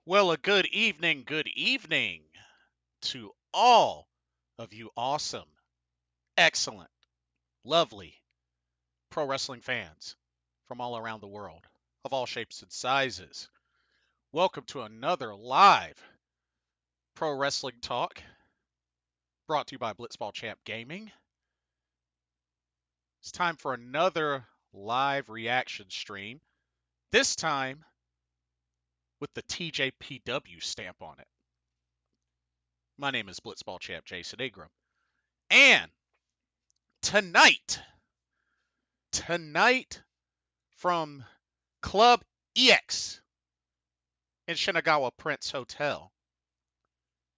Well, a good evening to all of you awesome, excellent, lovely pro wrestling fans from all around the world, of all shapes and sizes. Welcome to another live pro wrestling talk brought to you by Blitzball Champ Gaming. It's time for another live reaction stream, this time with the TJPW stamp on it. My name is Blitzball Champ Jason Ingram. And tonight from Club EX in Shinagawa Prince Hotel,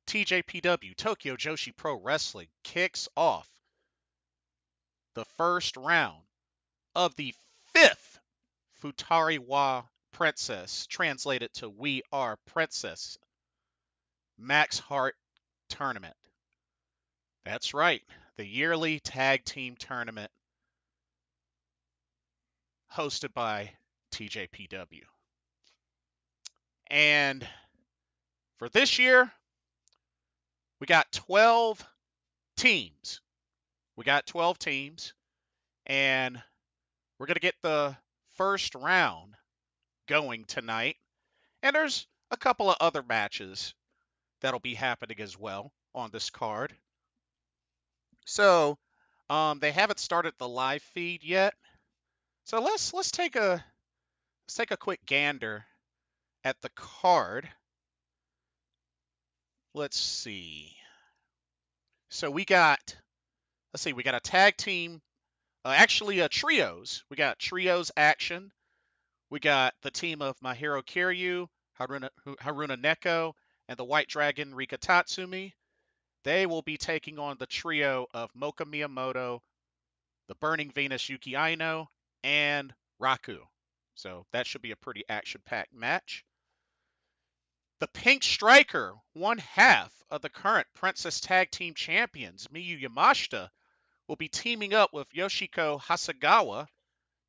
TJPW Tokyo Joshi Pro Wrestling kicks off the first round of the fifth Futari wa Princess, translated to We Are Princess, Max Heart Tournament. That's right, the yearly tag team tournament hosted by TJPW. And for this year, we got 12 teams. And we're going to get the first round going tonight. And there's a couple of other matches that'll be happening as well on this card. So, they haven't started the live feed yet. So let's take a quick gander at the card. Let's see. So we got a tag team, actually a trios. We got trios action. We got the team of Mahiro Kiryu, Haruna Neko, and the White Dragon Rika Tatsumi. They will be taking on the trio of Moka Miyamoto, the Burning Venus Yuki Aino, and Raku. So that should be a pretty action-packed match. The Pink Striker, one half of the current Princess Tag Team Champions, Miyu Yamashita, will be teaming up with Yoshiko Hasegawa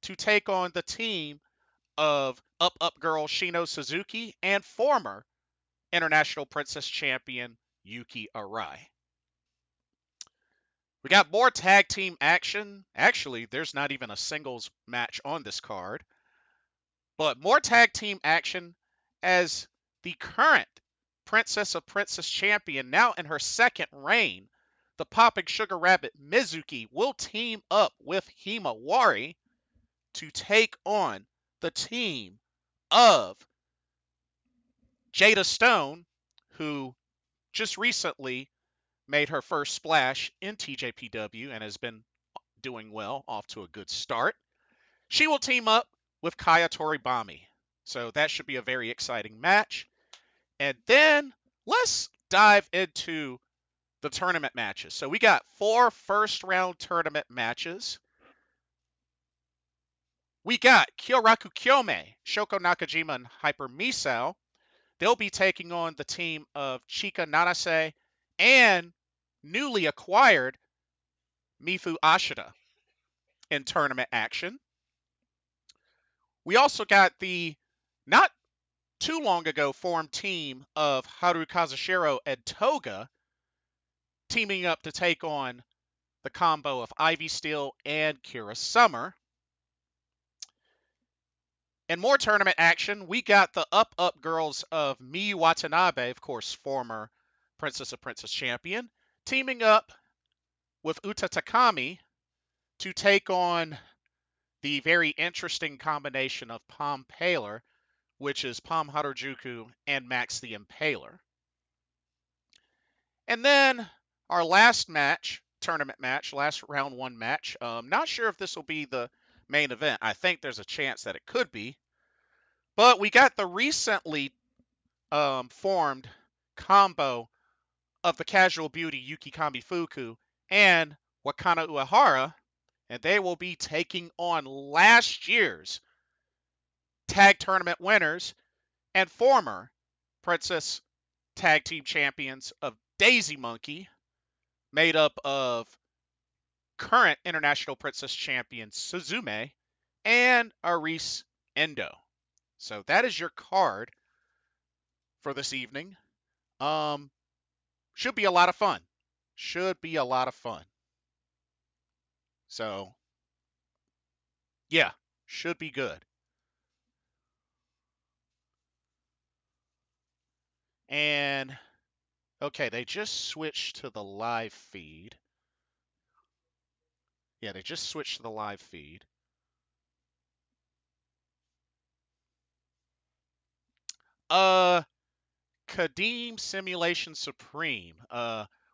to take on the team of Up Girl Shino Suzuki and former International Princess Champion Yuki Arai. We got more tag team action. Actually, there's not even a singles match on this card. But more tag team action as the current Princess of Princess Champion, now in her second reign, the Popping Sugar Rabbit Mizuki will team up with HIMAWARI to take on the team of Jada Stone, who just recently made her first splash in TJPW and has been doing well, off to a good start. She will team up with Kaya Toribami. So that should be a very exciting match. And then let's dive into the tournament matches. So we got 4 first round tournament matches. We got Kyoraku Kyomei, Shoko Nakajima, and Hyper Misao. They'll be taking on the team of Chika Nanase and newly acquired Mifu Ashita in tournament action. We also got the not too long ago formed team of Haru Kazushiro and Toga teaming up to take on the combo of Ivy Steel and Kira Summer. In more tournament action, we got the Up girls of Miyu Watanabe, of course, former Princess of Princess Champion, teaming up with Uta Takami to take on the very interesting combination of Palm Paler, which is Palm Harajuku and Max the Impaler. And then our last match, tournament match, last round 1 match. Not sure if this will be the main event. I think there's a chance that it could be. But we got the recently formed combo of the Casual Beauty Yuki Kamifuku and Wakana Uehara, and they will be taking on last year's tag tournament winners and former Princess Tag Team Champions of Daisy Monkey, made up of current International Princess Champion Suzume and Aris Endo. So that is your card for this evening. Should be a lot of fun. Should be a lot of fun. So, yeah, should be good. And, okay, they just switched to the live feed. Yeah, they just switched to the live feed. Kadeem Simulation Supreme.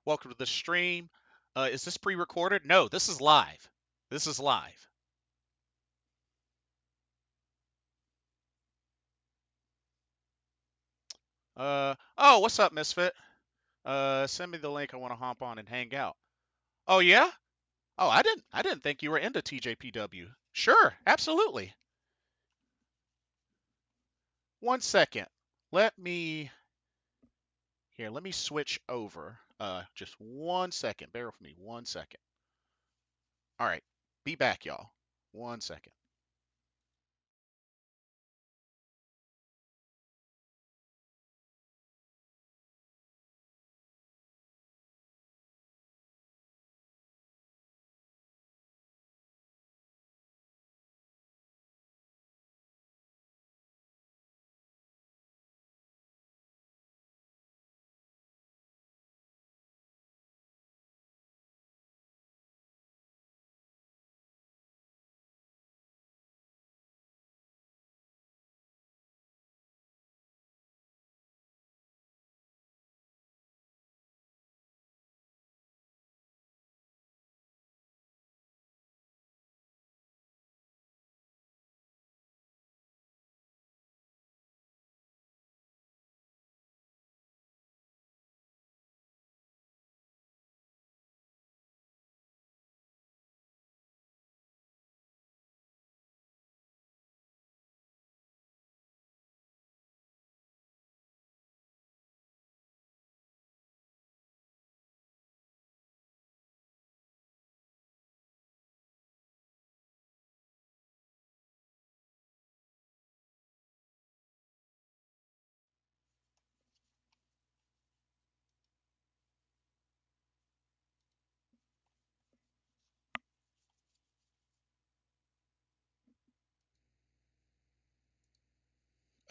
Welcome to the stream. Is this pre-recorded? No, this is live. This is live. Oh, what's up, Misfit? Send me the link. I want to hop on and hang out. Oh yeah? Oh, I didn't think you were into TJPW. Sure, absolutely. 1 second. Let me switch over. Just 1 second. Bear with me 1 second. All right. Be back, y'all. 1 second.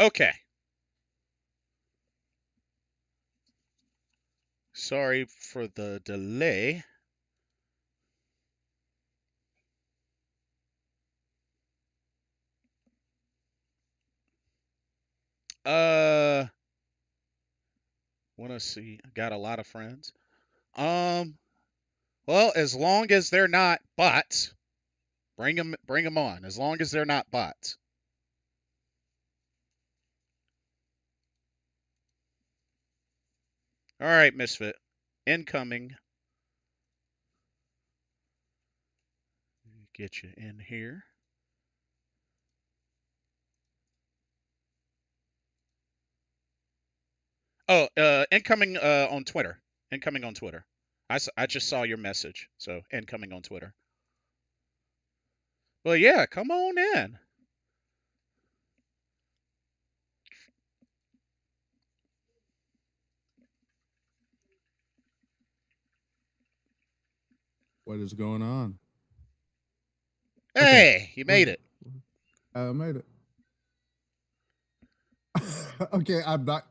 Okay. Sorry for the delay. Want to see? Got a lot of friends. Well, as long as they're not bots, bring them on. As long as they're not bots. All right, Misfit. Incoming. Get you in here. Oh, incoming on Twitter. Incoming on Twitter. I just saw your message. So, incoming on Twitter. Well, yeah, come on in. What is going on? Hey, you made it. I made it. Okay, I'm not.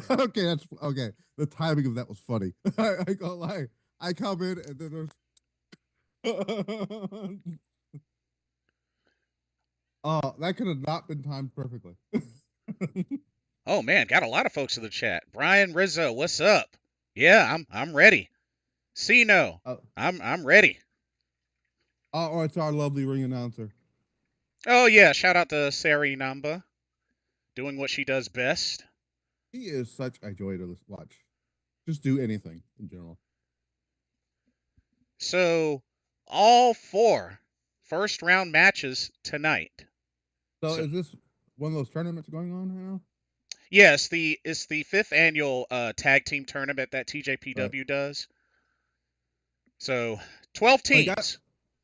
Okay, that's okay. The timing of that was funny. I ain't gonna lie. I come in and then there's. Oh, that could have not been timed perfectly. Oh man, got a lot of folks in the chat. Brian Rizzo, what's up? Yeah, I'm ready. Shino, I'm ready. Oh, it's our lovely ring announcer. Oh yeah, shout out to Sari Namba, doing what she does best. He is such a joy to watch. Just do anything in general. So, all 4 first round matches tonight. So, is this one of those tournaments going on right now? Yeah, it's the 5th annual tag team tournament that TJPW does. So 12 teams.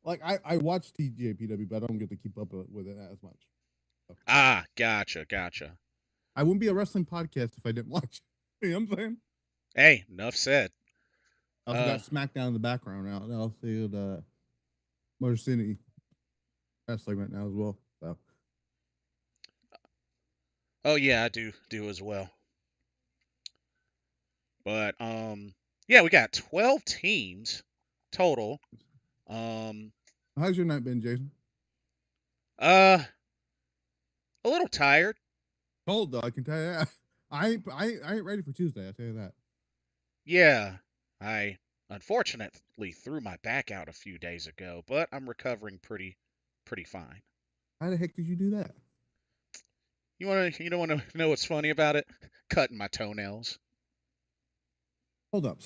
I watch TJPW, but I don't get to keep up with it as much. Ah, gotcha. I wouldn't be a wrestling podcast if I didn't watch it. You know what I'm saying? Hey, enough said. I also Uh, got SmackDown in the background now. And I'll see the Motor City wrestling right now as well. So oh yeah, I do as well. But yeah, we got 12 teams total. Um, how's your night been, Jason? uh, a little tired. Cold though, I can tell you that. I ain't ready for Tuesday, I'll tell you that. Yeah, I unfortunately threw my back out a few days ago, but I'm recovering pretty fine. How the heck did you do that? You don't want to know what's funny about it? Cutting my toenails. Hold up.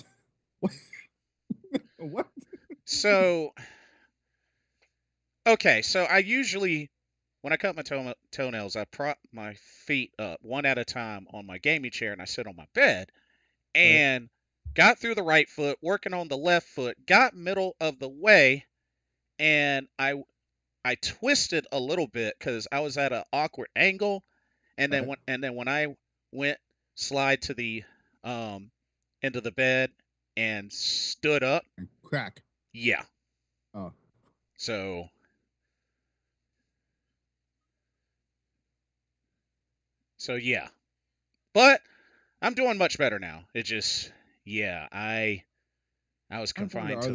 What? What? So, okay, so I usually when I cut my toenails, I prop my feet up one at a time on my gaming chair and I sit on my bed Right. and got through the right foot, working on the left foot, got middle of the way, and I twisted a little bit because I was at an awkward angle, Right. and then when I went slide to the end of the bed and stood up, And crack. yeah. Oh. So yeah, but I'm doing much better now. It just yeah, I was I wonder, confined to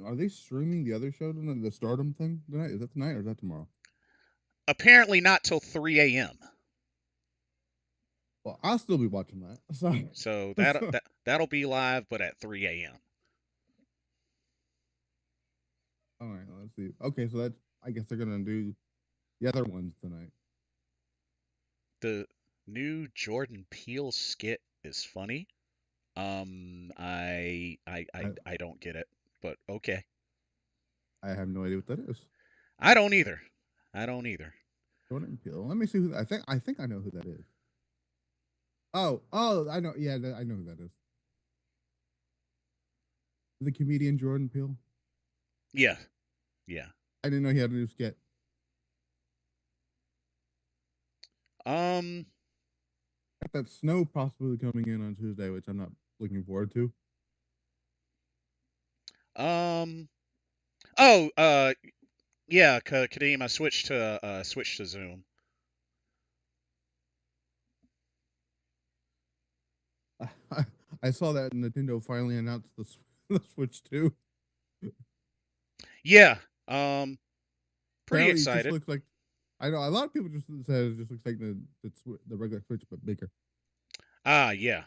are they streaming the other show tonight, the Stardom thing tonight? Is that tonight or is that tomorrow? apparently not till 3 a.m. Well, I'll still be watching that. So, So so that'll be live, but at 3 a.m. all right, let's see. Okay, so that's I guess they're gonna do the other ones tonight. The new Jordan Peele skit is funny. I, I don't get it, but okay. I have no idea what that is. I don't either. I don't either. Jordan Peele. Let me see who I think I know who that is. Oh, I know. Yeah, I know who that is. The comedian Jordan Peele. Yeah, yeah. I didn't know he had a new skit. Um, Got that snow possibly coming in on Tuesday, which I'm not looking forward to. um. Oh, yeah. Kadeem, I switched to Zoom. I, I saw that Nintendo finally announced the Switch 2. Yeah. Um, pretty Apparently, it just excited. looks like I know a lot of people just said it just looks like the regular Switch but bigger. Ah, yeah.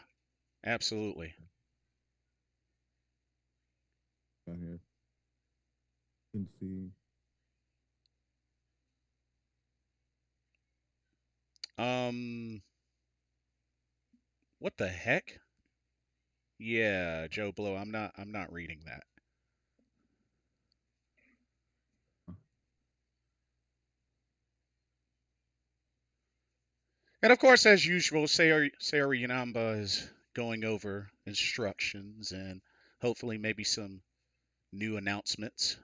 Absolutely. Down here, you can see. Um, what the heck? Yeah, Joe Blow. I'm not reading that. And of course, as usual, Sayori Yanamba is going over instructions and hopefully maybe some new announcements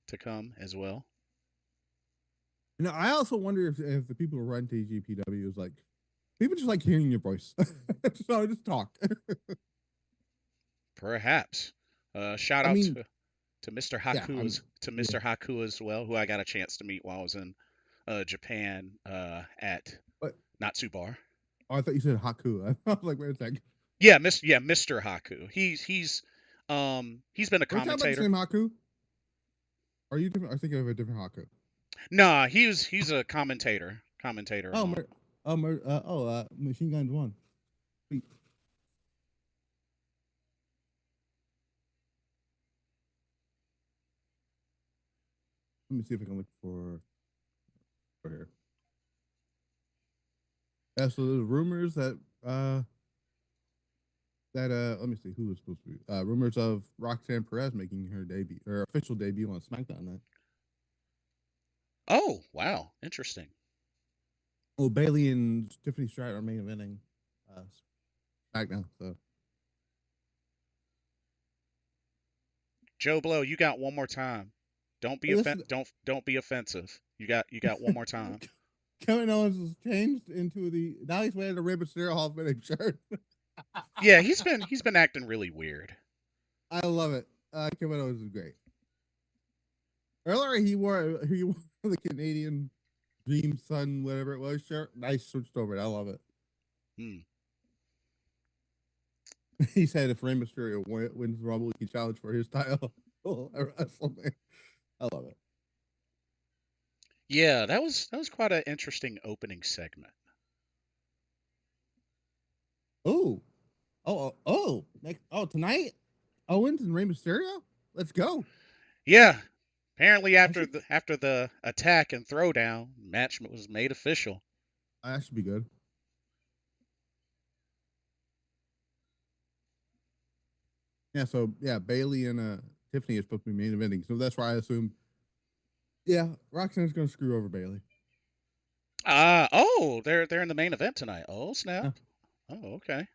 to come as well. You know, I also wonder if the people who run TJPW is like people just like hearing your voice. So just talk. Perhaps. Shout I out mean, to Mr. yeah, I'm yeah. Mr. Haku as well, who I got a chance to meet while I was in Japan at But Natsubar. oh, I thought you said Haku. I was like, wait a second. Yeah, Mr. Haku. He's been a Are we talking about the commentator. same Haku? Are you different? I think of a different Haku. Nah, he's a commentator Oh, on. Machine Guns One. Wait, let me see if I can look for here. Yeah, so there's rumors that let me see who was supposed to be rumors of Roxanne Perez making her official debut on SmackDown night. Oh, wow, interesting. Well, Bailey and Tiffany Stratton are main eventing uh, SmackDown. So Joe Blow, you got one more time. hey, listen, Don't be offensive. You got one more time. Kevin Owens has changed into the now he's wearing a Rey Mysterio Hall of Fame shirt. Yeah, he's been acting really weird. I love it. Kevin Owens is great. Earlier he wore the Canadian Dream Sun whatever it was shirt. Nice switched over. I love it. Hmm. He said if Rey Mysterio wins the Rumble, he can challenge for his title. I love it. Yeah, that was quite an interesting opening segment. Oh, tonight Owens and Rey Mysterio. Let's go. Yeah, apparently I should. after the attack and throwdown, match was made official. That should be good. Yeah. So yeah, Bailey and Tiffany is supposed to be main eventing. So that's why I assume. Yeah, Roxanne's gonna screw over Bailey. They're in the main event tonight. Oh snap. Yeah. Oh, okay.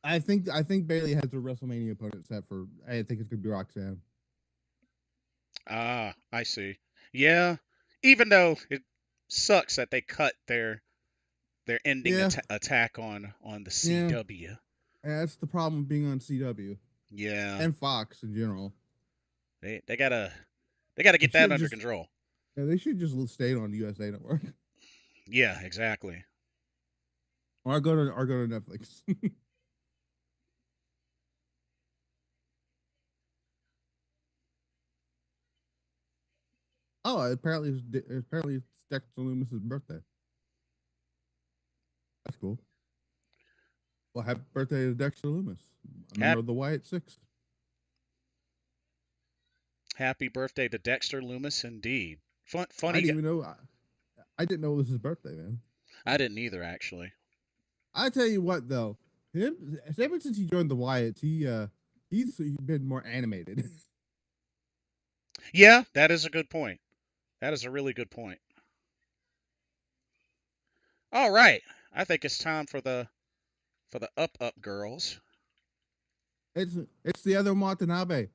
I think Bailey has a WrestleMania opponent set for. I think it's gonna be Roxanne. I see. Yeah, even though it sucks that they cut their ending Yeah, attack on the yeah. CW. That's the problem being on CW Yeah, and Fox in general. they gotta They get should that have under just. control. Yeah, they should just stayed on USA Network Yeah, exactly. or go to Netflix. Oh, apparently it's Dexter Loomis's birthday. That's cool. Well, happy birthday to Dexter Loomis, a member Hap- of the Wyatt Six. Happy birthday to Dexter Loomis, indeed. I Funny. didn't even know. I didn't know it was his birthday, man. I didn't either, actually. I tell you what, though, him ever since he joined the Wyatts, he's been more animated. Yeah, that is a good point. That is a really good point. All right, I think it's time for the up girls. it's it's the other Watanabe.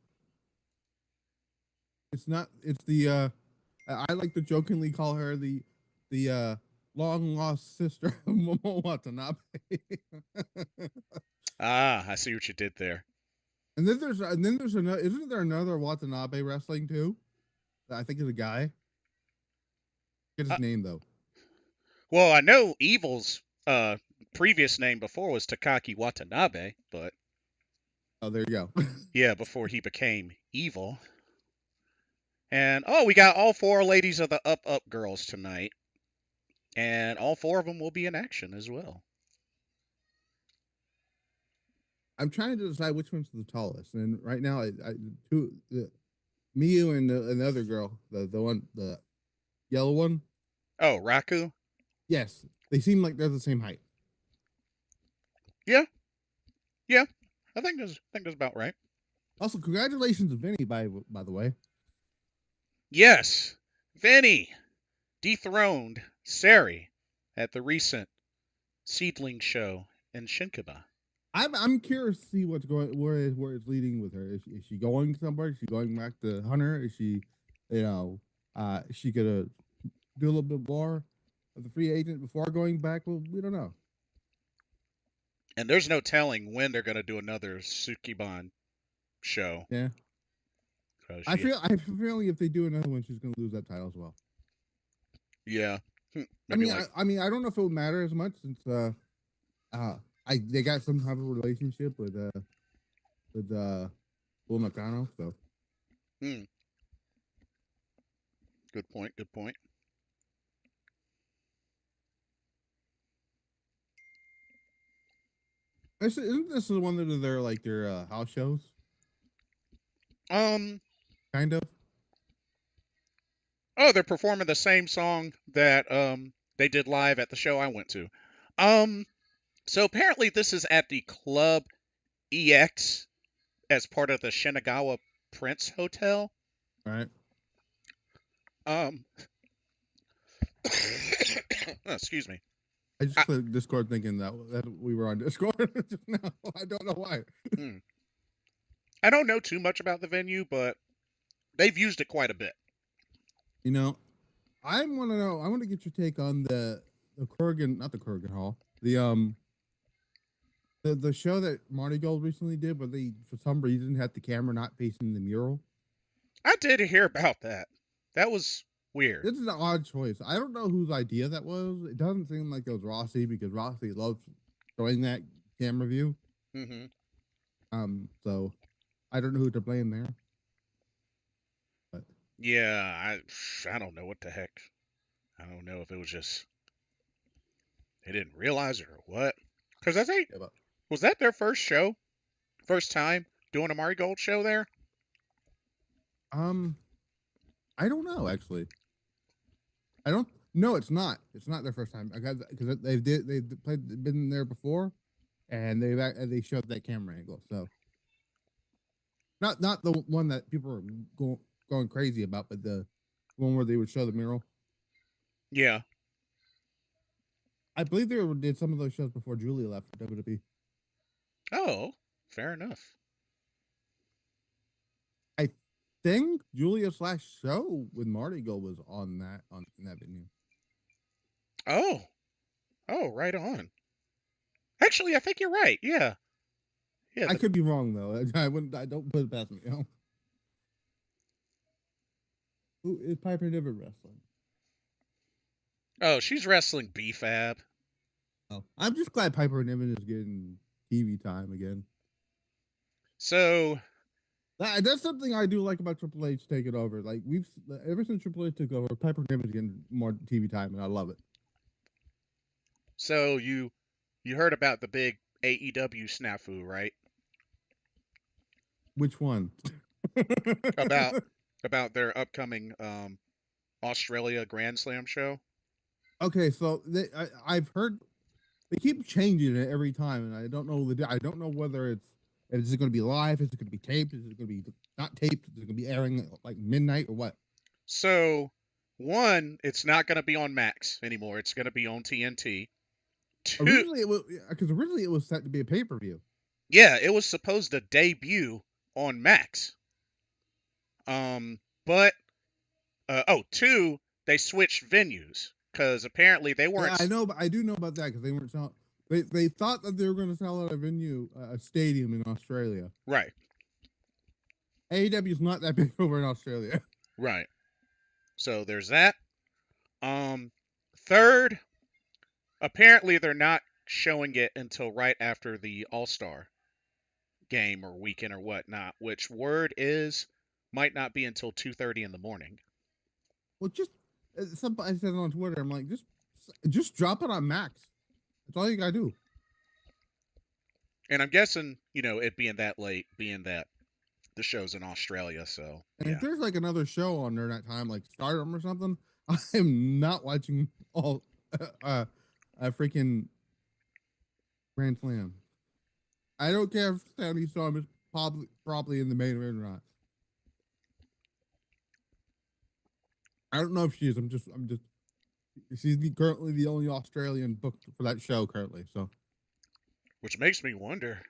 It's not. It's the. I like to jokingly call her the long lost sister of Momo Watanabe. I see what you did there. And then there's another. Isn't there another Watanabe wrestling too? I think is a guy. Get Uh, his name though. well, I know Evil's previous name before was Takaki Watanabe, but Oh, there you go. yeah, before he became Evil. And we got all four ladies of the up girls tonight, and all four of them will be in action as well. I'm trying to decide which one's the tallest, and right now, Miyu and the other girl, the yellow one. Oh, Raku. Yes, they seem like they're the same height. Yeah, yeah. I think that's about right. Also, congratulations to Vinny by the way. Yes, Vinny dethroned Sari at the recent Seedling show in Shinkiba. I'm curious to see where it's leading with her. Is she going somewhere? Is she going back to Hunter? Is she, is she gonna do a little bit more of the free agent before going back? Well, we don't know. And there's no telling when they're going to do another Sukiban show. Yeah, So I have a feeling if they do another one, she's gonna lose that title as well. yeah, I maybe mean, like, I don't know if it would matter as much since they got some type of relationship with Bull Nakano, so hmm, good point, good point. isn't this the one that are their house shows? Um, Kind of. they're performing the same song that they did live at the show I went to. Um, so apparently this is at the Club EX as part of the Shinagawa Prince Hotel. Right. Um, excuse me. I just I, clicked Discord thinking that we were on Discord just now. I don't know why. hmm, I don't know too much about the venue, but they've used it quite a bit. You know, I want to know. I want to get your take on the Kurgan, not the Kurgan Hall, the show that Marty Gold recently did, but they for some reason had the camera not facing the mural. I did hear about that. That was weird. This is an odd choice. I don't know whose idea that was. It doesn't seem like it was Rossi because Rossi loves showing that camera view. Mm-hmm. So I don't know who to blame there. But Yeah, I don't know what the heck. I don't know if it was just they didn't realize it or what. Because I think yeah, but, was that their first show, first time doing a Mari Gold show there. I don't know actually. I don't. No, it's not. It's not their first time. I got because they've been there before, and they showed that camera angle. So not the one that people are going crazy about, but the one where they would show the mural. Yeah. I believe they did some of those shows before Julia left for WWE. Oh, fair enough. I think Julia / show with Marty Go was on in that venue. Oh, oh, right on. Actually, I think you're right. Yeah, yeah. I could be wrong though. I wouldn't. I don't put it past me. Who is Piper Niven wrestling? Oh, she's wrestling B-Fab. Oh, I'm just glad Piper Niven is getting TV time again. So that's something I do like about Triple H taking over. Like ever since Triple H took over, Piper Niven's getting more TV time, and I love it. So you heard about the big AEW snafu, right? Which one? About about their upcoming Australia Grand Slam show. Okay, so I've heard they keep changing it every time, and I don't know I don't know whether is it going to be live, is it going to be taped, is it going to be not taped, is it going to be airing like midnight or what? So one, it's not going to be on Max anymore. It's going to be on TNT. Two, Originally it was set to be a pay per view. yeah, it was supposed to debut on Max. But two, they switched venues because apparently they weren't. Yeah, I know, but I do know about that because they weren't selling. They thought that they were going to sell out a venue, a stadium in Australia. Right. AEW is not that big over in Australia. Right. So there's that. Third, apparently they're not showing it until right after the All-Star game or weekend or whatnot, which word is might not be until 2:30 in the morning. Well, just somebody said on Twitter, I'm like, just drop it on Max. That's all you gotta do. And I'm guessing, it being that late, being that the show's in Australia, so And yeah. if there's like another show on there that time, like Stardom or something, I am not watching all a freaking Grand Slam. I don't care if Sandy Storm is probably in the main event or not. I don't know if she is. I'm just. She's currently the only Australian booked for that show currently. So, Which makes me wonder.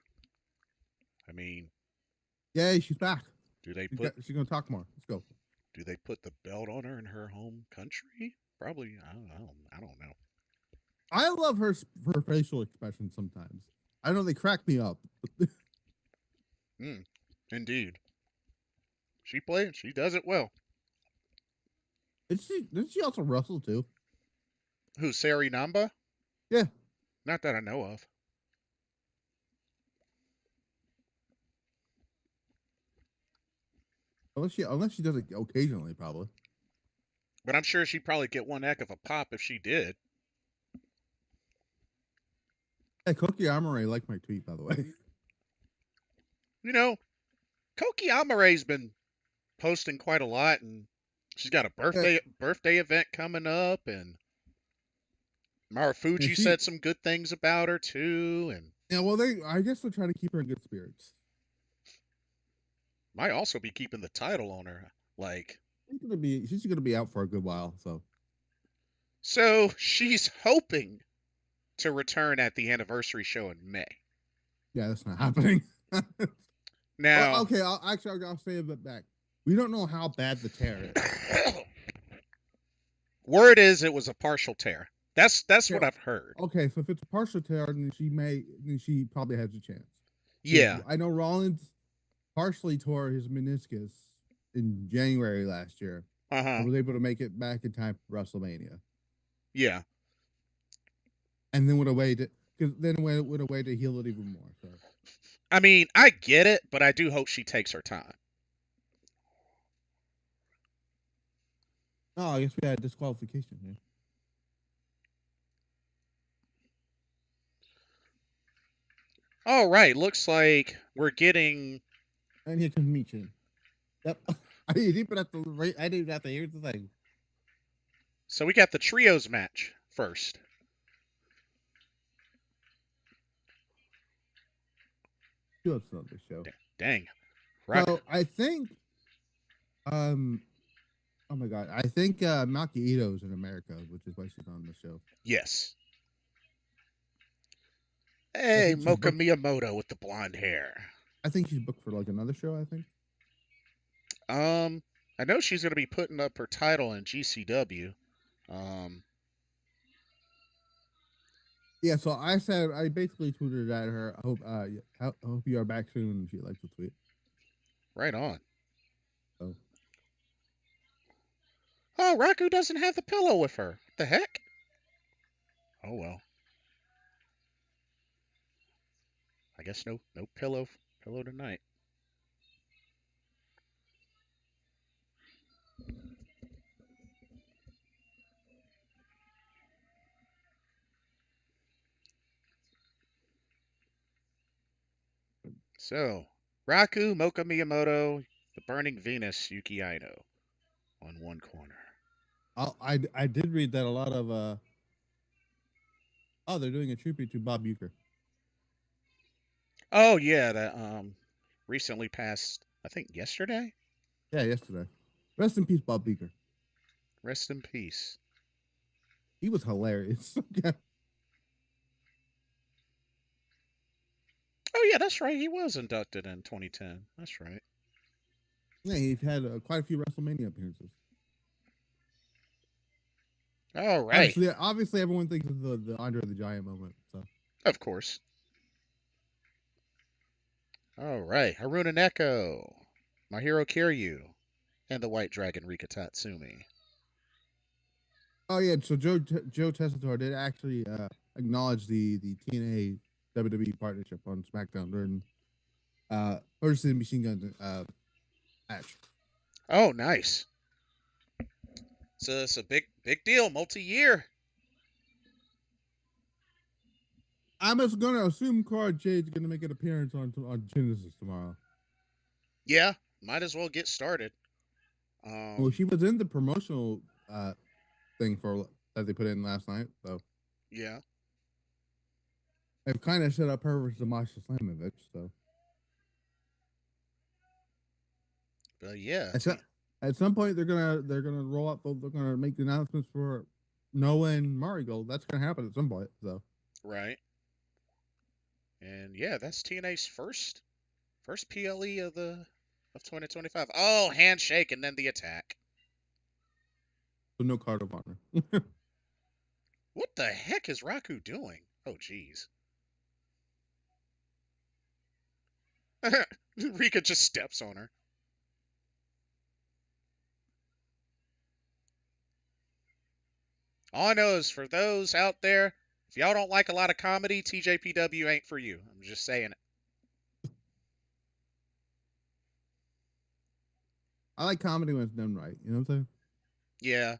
I mean, yay, she's back. do they She's gonna talk more. Let's go. do they put the belt on her in her home country? Probably. I don't know. I love her facial expressions sometimes. I know they crack me up. Indeed. She plays. She does it well. Didn't she also wrestle too? Who, Sari Namba? Yeah. Not that I know of. Unless she does it occasionally, probably. But I'm sure she'd probably get one heck of a pop if she did. Hey, Koki Amare liked my tweet, by the way. Koki Amare's been posting quite a lot, and she's got a birthday event coming up, and Marufuji said some good things about her too, and yeah, well, I guess they're trying to keep her in good spirits. Might also be keeping the title on her. Like, she's gonna be out for a good while, so she's hoping to return at the anniversary show in May. Yeah, that's not happening. Now, well, okay, I'll say a bit back. We don't know how bad the tear is. Word is it was a partial tear. That's what Yeah. I've heard. Okay, so if it's a partial tear, then she probably has a chance. Because Yeah. I know Rollins partially tore his meniscus in January last year Uh-huh. and was able to make it back in time for WrestleMania. Yeah. And then would have waited because then would have waited to heal it even more. So I mean, I get it, but I do hope she takes her time. oh, I guess we had disqualification here. All right, looks like we're getting. And here comes Michin. Yep. I didn't even have to I didn't even have to hear the thing. So we got the trios match first. She was on the show. Dang. Rock. So I think oh my god, I think Maki Ito's in America, which is why she's on the show. Yes. I Hey, think she's Moka booked. Miyamoto with the blonde hair. I think she's booked for like another show. I think. Um, I know she's going to be putting up her title in GCW. Um, Yeah, so I basically tweeted at her. I hope you are back soon. And she likes the tweet. right on. So Oh, Raku doesn't have the pillow with her. What the heck? Oh well. I guess no pillow tonight. So, Raku, Moka Miyamoto, the Burning Venus, Yuki Aino on one corner. I did read that a lot of oh, they're doing a tribute to Bob Uecker. Oh yeah, that recently passed. I think yesterday. Yeah, yesterday. Rest in peace, Bob Uecker. Rest in peace. He was hilarious. Oh yeah, that's right. He was inducted in 2010. That's right. Yeah, he's had quite a few WrestleMania appearances. All right. Obviously, everyone thinks of the Andre the Giant moment. So Of course. All right. Haruna Neko, Mahiro Kiryu, and the White Dragon Rika Tatsumi. oh yeah, so Joe Tessitore did actually acknowledge the TNA WWE partnership on SmackDown during versus Machine Guns match. Oh, nice. So it's a big deal, multi-year. I'm just gonna assume Cara Jade's gonna make an appearance on Genesis tomorrow. Yeah, might as well get started. Well, she was in the promotional thing for that they put in last night, so Yeah. they've kind of set up her versus Masha Slamovich. So But yeah. at some point they're gonna roll up. They're gonna make the announcements for Noah and Marigold. That's gonna happen at some point. So Right. And yeah, that's TNA's first PLE of 2025. Oh, handshake and then the attack. no card of honor. What the heck is Raku doing? Oh, jeez. Rika just steps on her. All I know is for those out there, if y'all don't like a lot of comedy, TJPW ain't for you. I'm just saying it. I like comedy when it's done right. You know what I'm saying? Yeah.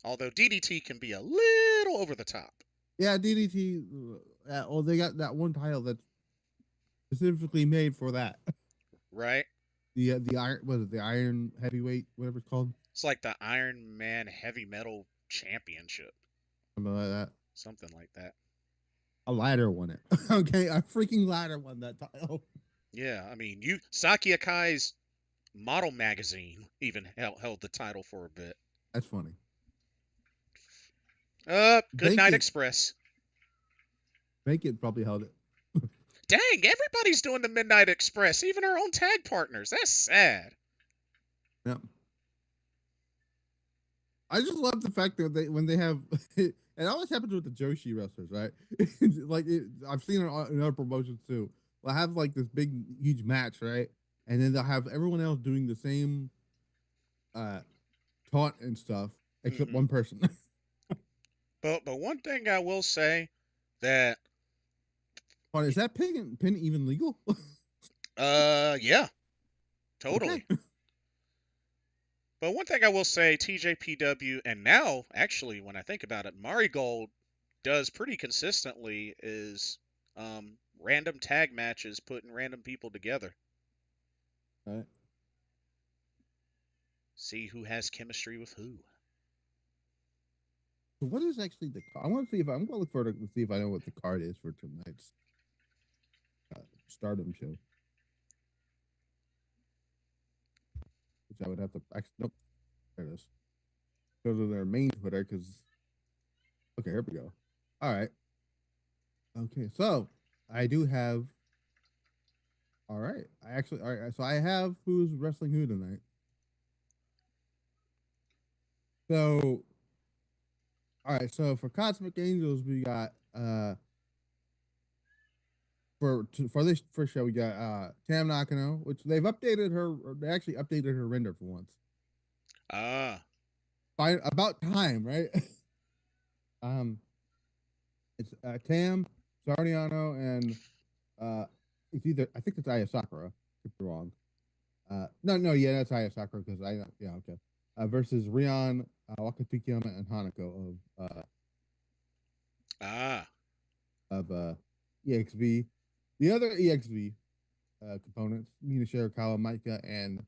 Although DDT can be a little over the top. Yeah, DDT. Oh, they got that one title that's specifically made for that. Right? The iron was it the Iron Heavyweight, whatever it's called, It's like the Iron Man Heavy Metal Championship. something like that. Something like that. A ladder won it. Okay, a freaking ladder won that title. Yeah, I mean, Saki Akai's model magazine even held the title for a bit. That's funny. Good Night Express. Bacon probably held it. Dang, everybody's doing the Midnight Express, even our own tag partners. That's sad. Yep. I just love the fact that when they have it always happens with the Joshi wrestlers, right? I've seen it in other promotions too. They'll have like this big huge match, right? And then they'll have everyone else doing the same uh taunt and stuff except Hmm. one person. But one thing I will say that Hold on, is that pin even legal? yeah, Okay. totally. But one thing I will say, TJPW, and now actually when I think about it, Marigold does pretty consistently is random tag matches, putting random people together. All right. See who has chemistry with who. So what is actually the card? I want to see if I'm going to look for it to see if I know what the card is for tonight's Stardom show. Which I would have to actually nope. There it is. Go to their main Twitter because okay, here we go. All right. Okay, so I do have. All right, I actually. All right, so I have who's wrestling who tonight. So, all right, so for Cosmic Angels, we got for this first show we got Tam Nakano, which they've updated her. They actually updated her render for once. Ah, By about time, right? um, it's Tam, Sardiano, and it's either I think it's Aya Sakura. Could be wrong. No, yeah, that's Aya Sakura because yeah, okay. Versus Rion, Wakatukiyama, and Hanako ah. of EXV. The other EXV components, Mina Shirakawa, Micah, and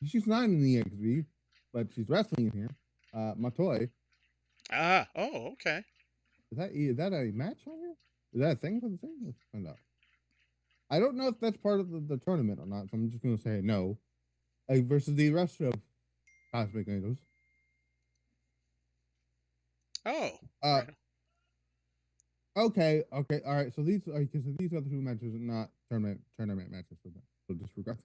she's not in the EXV, but she's wrestling in here. Matoi. Ah, oh, okay. Is that a match on here? Is that a thing for the thing? Let's find out. I don't know if that's part of the tournament or not, so I'm just gonna say no. Versus the rest of Cosmic Angels. Oh, Uh, right. okay, all right. So these other two matches are not tournament matches for them. So disregard.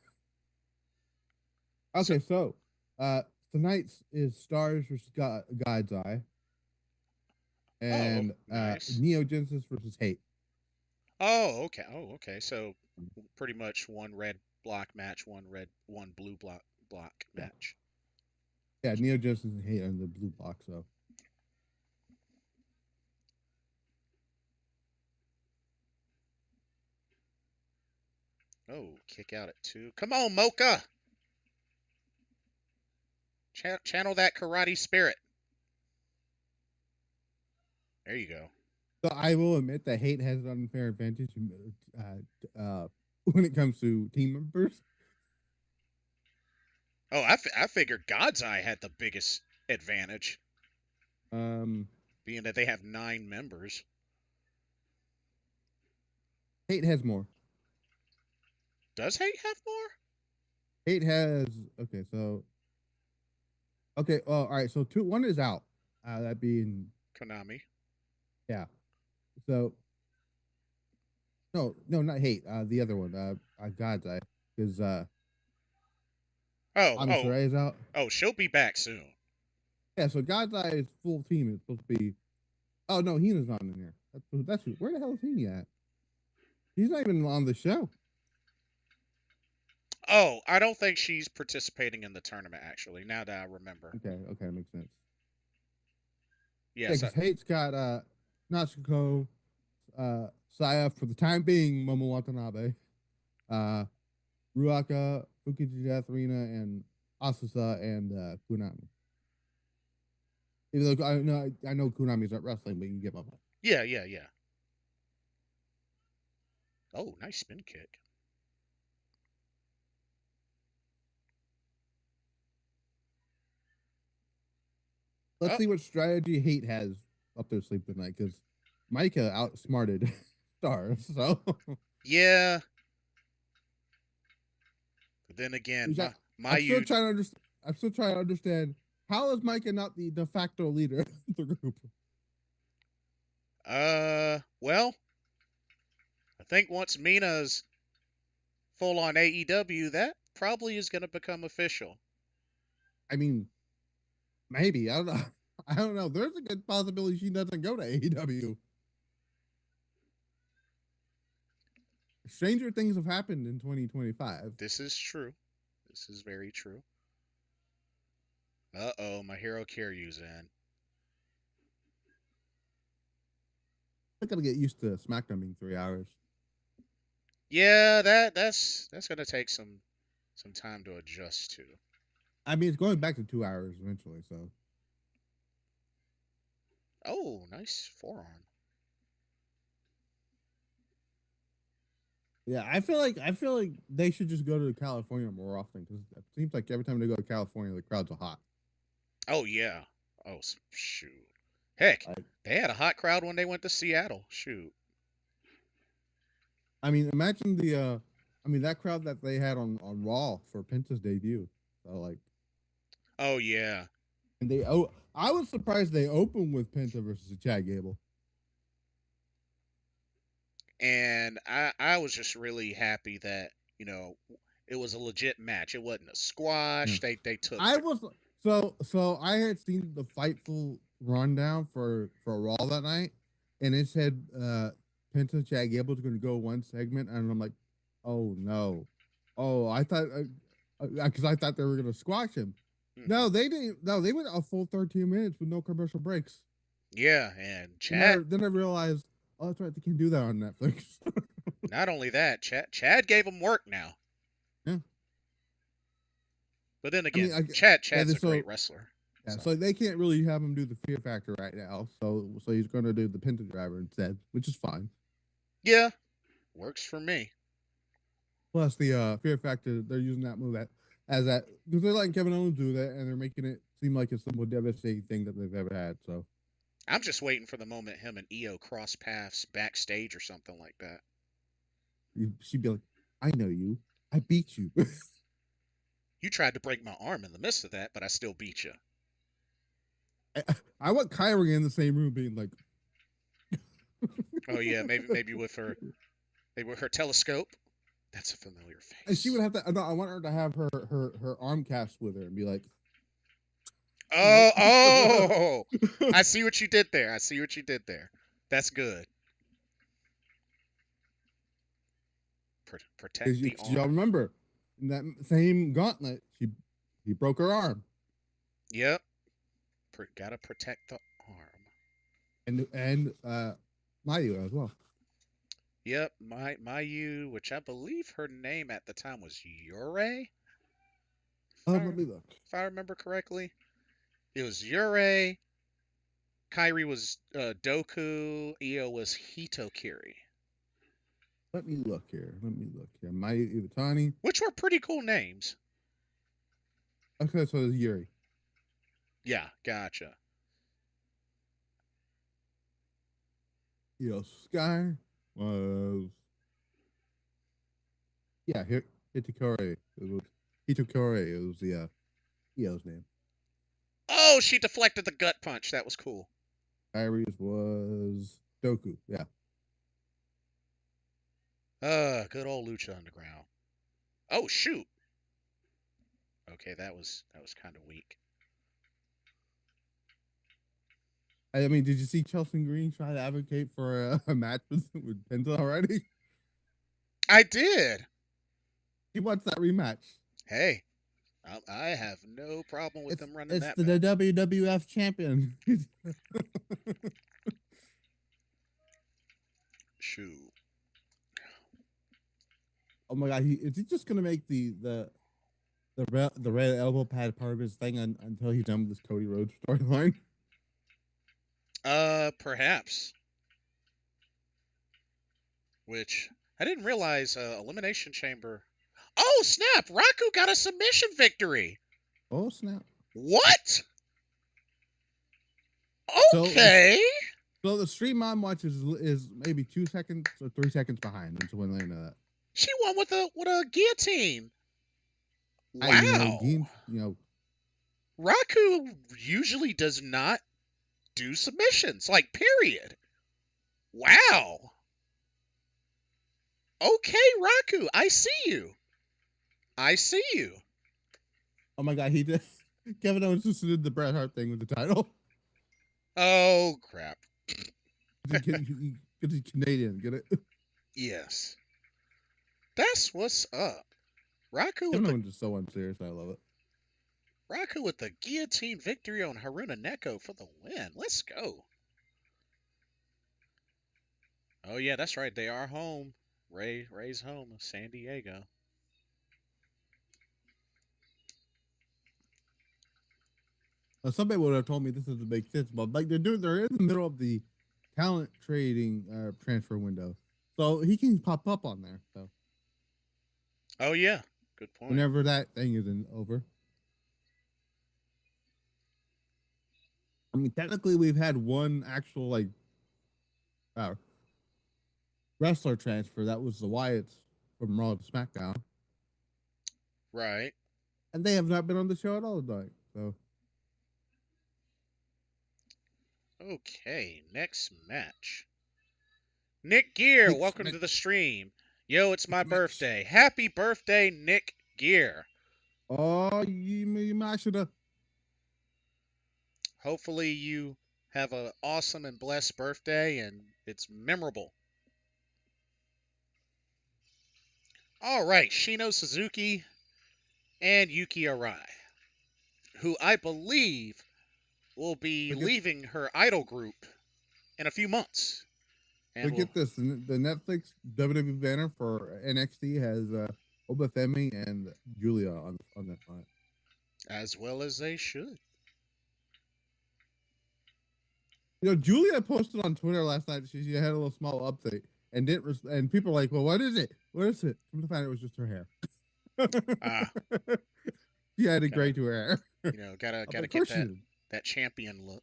So, Okay, so uh, tonight's is Stars versus God's Eye oh, and nice. Neo Genesis versus Hate. Oh, okay. Oh, okay. So pretty much one red block match, one blue block Yeah, match. yeah. Neo Genesis and Hate on the blue block. So Oh, kick out at two. Come on, Moka. Channel that karate spirit. There you go. so I will admit that Hate has an unfair advantage when it comes to team members. Oh, I figured God's Eye had the biggest advantage, Um, being that they have 9 members. Hate has more. Does Hate have more? Hate has okay. So okay. Well, all right. So one is out. That being Konami. yeah. So no, not Hate. The other one. God's Eye because Oh, Ami oh, Sarai is out. oh, she'll be back soon. Yeah. So God's Eye is full team. It's supposed to be. Oh no, Hina's not in here. Where the hell is Hina at? He's not even on the show. Oh, I don't think she's participating in the tournament, actually, now that I remember. Okay, that makes sense. Yeah, Yes. because Hate's got Natsuko, Saya for the time being, Momo Watanabe, uh, Ruaka, Fukichi Atharina, and Asusa and Kunami. Even though I know Kunami's not wrestling, but you get my point. Yeah, yeah, yeah. Oh, nice spin kick. Let's Oh, see what strategy Hate has up their sleep tonight because Micah outsmarted Stars. So yeah. But then again, which I'm still Mayu. trying to understand. I'm still trying to understand how is Micah not the de facto leader of the group? Well, I think once Mina's full on AEW, that probably is going to become official. I mean, maybe. I don't know. I don't know. There's a good possibility she doesn't go to AEW. Stranger things have happened in 2025. This is true. This is very true. Uh-oh, Mahiro Kiryu's in. I gotta get used to SmackDown being 3 hours. Yeah, that's gonna take some time to adjust to. I mean, it's going back to 2 hours eventually. So Oh, nice forearm. yeah, I feel like they should just go to California more often because it seems like every time they go to California, the crowds are hot. Oh yeah. Oh shoot. Heck, Like, they had a hot crowd when they went to Seattle. Shoot. I mean, imagine I mean that crowd that they had on Raw for Penta's debut. So like, Oh yeah. and I was surprised they opened with Penta versus Chad Gable. And I was just really happy that, you know, it was a legit match. It wasn't a Yeah. squash. They took I was so I had seen the Fightful rundown for Raw that night, and it said Penta Chad Gable's going to go one segment, and I'm like, oh no, oh I thought because I thought they were going to squash him. No, they didn't. No, they went a full 13 minutes with no commercial breaks. Yeah, and And Chad. then I realized, oh, that's right, they can do that on Netflix. Not only that, Chad gave him work now. Yeah, But then I mean, again, yeah, Chad's a great wrestler. yeah, So so they can't really have him do the Fear Factor right now. So he's going to do the Penta Driver instead, which is fine. yeah, works for me. Plus the Fear Factor, they're using that move as that because they're letting Kevin Owens do that, and they're making it seem like it's the most devastating thing that they've ever had. So I'm just waiting for the moment him and Io cross paths backstage or something like that. she'd be like, "I know you. I beat you." You tried to break my arm in the midst of that, but I still beat you. I want Kyrie in the same room, being like, Oh yeah, maybe with her, maybe with her telescope. That's a familiar and she face. would have to. No, I want her to have her arm cast with her and be like, you Oh, know. oh! I see what you did there. I see what you did there. That's good. Protect the Y'all arm. remember in that same gauntlet, he broke her arm, Yep. Gotta protect the arm. and Mayu as well. Yep. Miyu, which I believe her name at the time was Yurei. Let me look. If I remember correctly, it was Yurei. Kairi was Doku. Io was Hitokiri, Let me look here. Let me look here. Mayu Iwatani. which were pretty cool names. Okay, so it's Yuri. Yeah, gotcha. Sky was yeah. Here Hitakore. It was Hitakore. It was the Io's name. Oh, she deflected the gut punch. That was cool. Kyrie's was Doku. Yeah. Good old Lucha Underground. Oh shoot. Okay, that was kind of weak. I mean, did you see Chelsea Green try to advocate for a match with Penta already? I did. He wants that rematch. Hey, I have no problem with them running It's that the back. WWF champion. Shoot. Oh my god, is he just gonna make the red elbow pad part of his thing until he's done with this Cody Rhodes storyline? Perhaps. Which I didn't realize. Elimination Chamber. Oh snap! Raku got a submission victory. Oh snap! What? So Okay. so the stream I'm watching is maybe 2 seconds or 3 seconds behind until when they know that. She won with a guillotine. Wow. Game, Raku usually does not do submissions. Like period. Wow. Okay, Raku, I see you. I see you. oh my god, he did. Kevin Owens just did the Bret Hart thing with the title. Oh crap! Because he's Canadian, get it? Yes, that's what's up. Raku with Kevin the Owens is so unserious. I love it. guillotine victory on Haruna Neko for the win. Let's go. Oh yeah, that's right. They are home. Ray's home, San Diego. Somebody would have told me this doesn't make sense, but like they're in the middle of the talent trading transfer window, so he can pop up on there. So Oh yeah, good point. whenever that thing isn't over, I mean, technically we've had one actual like uh, wrestler transfer. That was the Wyatts from Raw to SmackDown, Right. and they have not been on the show at all tonight. So Okay, next match. Nick Gear, next welcome to the match, stream. Yo, it's my next match. birthday. Happy birthday, Nick Gear. Oh, Yamashita. Hopefully you have an awesome and blessed birthday and it's memorable. All right, Shino Suzuki and Yuki Arai, who I believe will be Look at leaving her idol group in a few months. And look will, at this. The Netflix WWE banner for NXT has Obafemi and Julia on that front. as well as they should. You know, Julia posted on Twitter last night. She had a little small update and didn't. And people are like, "Well, what is it? What is it?" Come to find out, it was just her hair. Ah, She added gotta gray to her hair. gotta I'm like, gotta of get course she that did. champion look.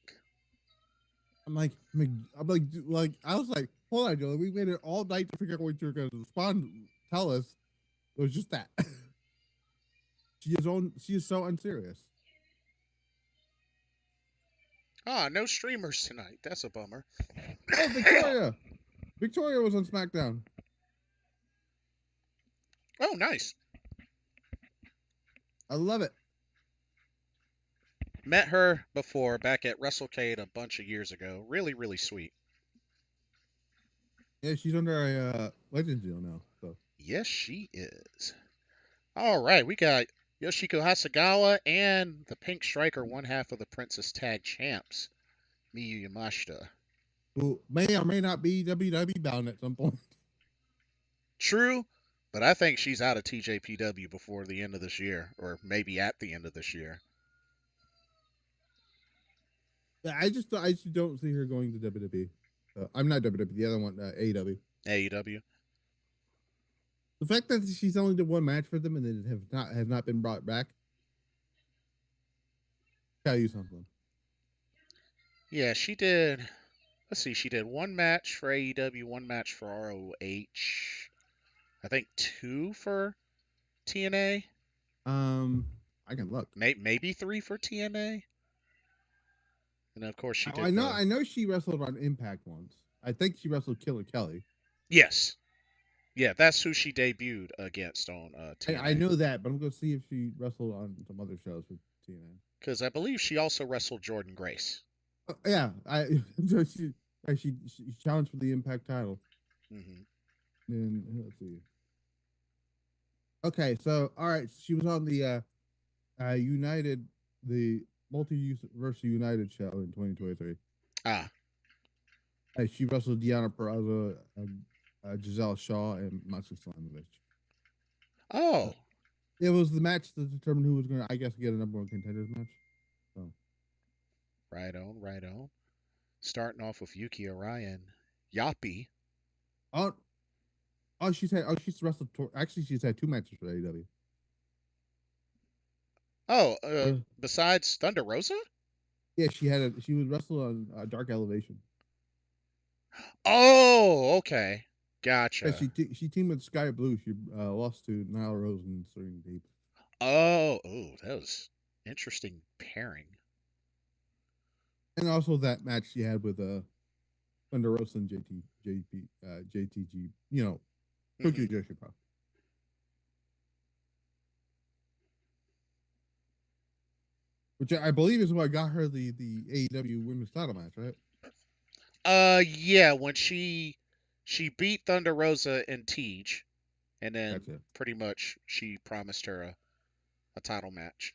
I was like, hold on, Julia. We waited all night to figure out what you're going to respond. Tell us. It was just that. She is so unserious. Ah, no streamers tonight. That's a bummer. Oh, Victoria. Victoria was on SmackDown. Oh, nice. I love it. Met her before back at WrestleCade a bunch of years ago. Really, really sweet. Yeah, she's under a Legends deal now. So Yes, she is. All right, we got Yoshiko Hasegawa and the Pink Striker, one half of the Princess Tag Champs, Miyu Yamashita. who may or may not be WWE bound at some point. True, but I think she's out of TJPW before the end of this year, or maybe at the end of this year. Yeah, I just don't see her going to WWE. I'm not WWE. The other one, AEW. AEW. The fact that she's only did one match for them and then has not been brought back, tell you something. Yeah, she did. Let's see, she did one match for AEW, one match for ROH. I think two for TNA. Um, I can look. Maybe three for TNA. And of course, she did the. I know she wrestled on Impact once. I think she wrestled Killer Kelly. Yes. Yeah, that's who she debuted against on I TNA. know that, but I'm gonna see if she wrestled on some other shows with TNA. Because I believe she also wrestled Jordan Grace. Yeah, she challenged for the Impact title. Hmm. And let's see. Okay, so all right, she was on the United, the Multiverse United show in 2023. Ah. She wrestled Deanna Peraza, Giselle Shaw, and Matsu Slamovich. Oh. It was the match that determined who was going to, I guess, get a number one contenders match. So. Right on, right on. Starting off with Yuki Arai and Yappy. Oh, she's wrestled. Actually, she's had two matches for AEW. Oh, Yeah, besides Thunder Rosa? yeah, she was wrestled on Dark Elevation. Oh, okay. Yeah, Gotcha. she teamed with Sky Blue. She lost to Nyla Rose and Serena Deep. Oh, that was interesting pairing. And also that match she had with Thunder Rosa and JTG. You know, Tokyo Hmm. Joshi Pro. which I believe is what got her the AEW Women's Title match, right? Yeah, when she beat Thunder Rosa and Tej, and then Gotcha. pretty much she promised her a title match.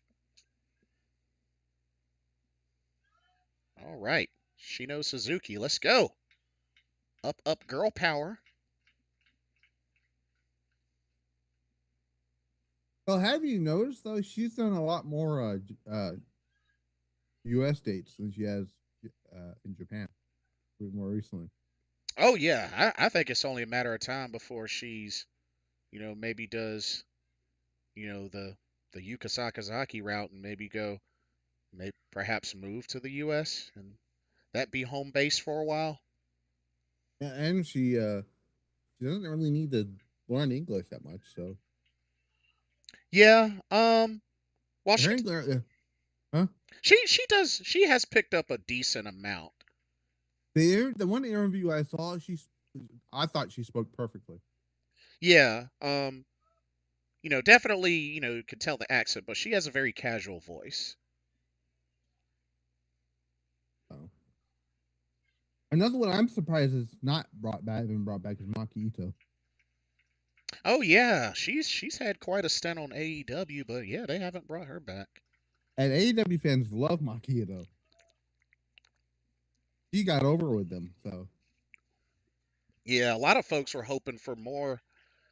All right, Shino Suzuki, let's go. Up, up, girl power. Well, have you noticed though? She's done a lot more U.S. dates than she has in Japan more recently. Oh yeah, I think it's only a matter of time before she's, maybe does, the Yuka Sakazaki route and maybe go, maybe perhaps move to the U.S. and that be home base for a while. And she doesn't really need to learn English that much. So Yeah. Well, her English, huh? she has picked up a decent amount. The one interview I saw, I thought she spoke perfectly. Yeah. Definitely, you can tell the accent, but she has a very casual voice. So. Another one I'm surprised is not been brought back is Maki Ito. Oh yeah, she's had quite a stint on AEW, but yeah, they haven't brought her back. And AEW fans love Maki Ito. He got over with them, so Yeah, a lot of folks were hoping for more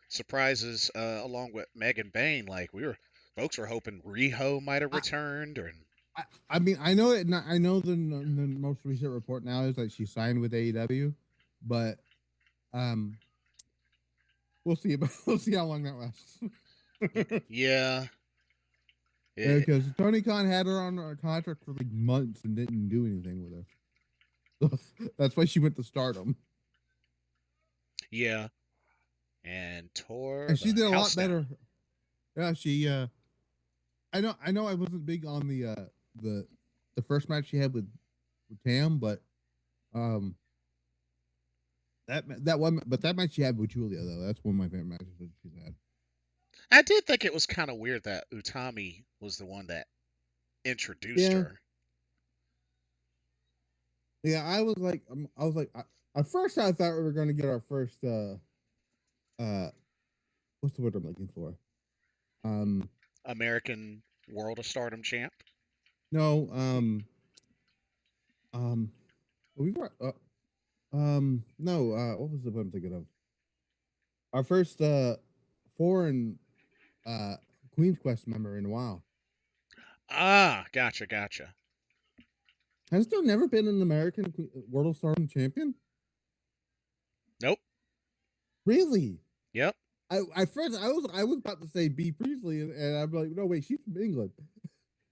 surprises along with Megan Bain. Like folks were hoping Riho might have I, returned, or I mean, I know it. I know the most recent report now is that she signed with AEW, but um, we'll see. We'll see how long that lasts. yeah, Because Tony Khan had her on a contract for like months and didn't do anything with her. So that's why she went to Stardom, yeah, and tore and she the did a lot house down. better. Yeah, she. I know. I wasn't big on the the first match she had with Tam, but um, that one, but that match she had with Julia though, that's one of my favorite matches that she's had. I did think it was kind of weird that Utami was the one that introduced Yeah, her. yeah. I was like, at first I thought we were going to get our first uh, what's the word I'm looking for? Um, American World of Stardom champ. no, um, we were no, what was the one I'm thinking of? Our first foreign uh Queen's Quest member in a while. Ah, gotcha, gotcha. Has there never been an American World of Stardom champion? Nope. Really? Yep. I first I was about to say B Priestley, and I'm like, no wait, she's from England.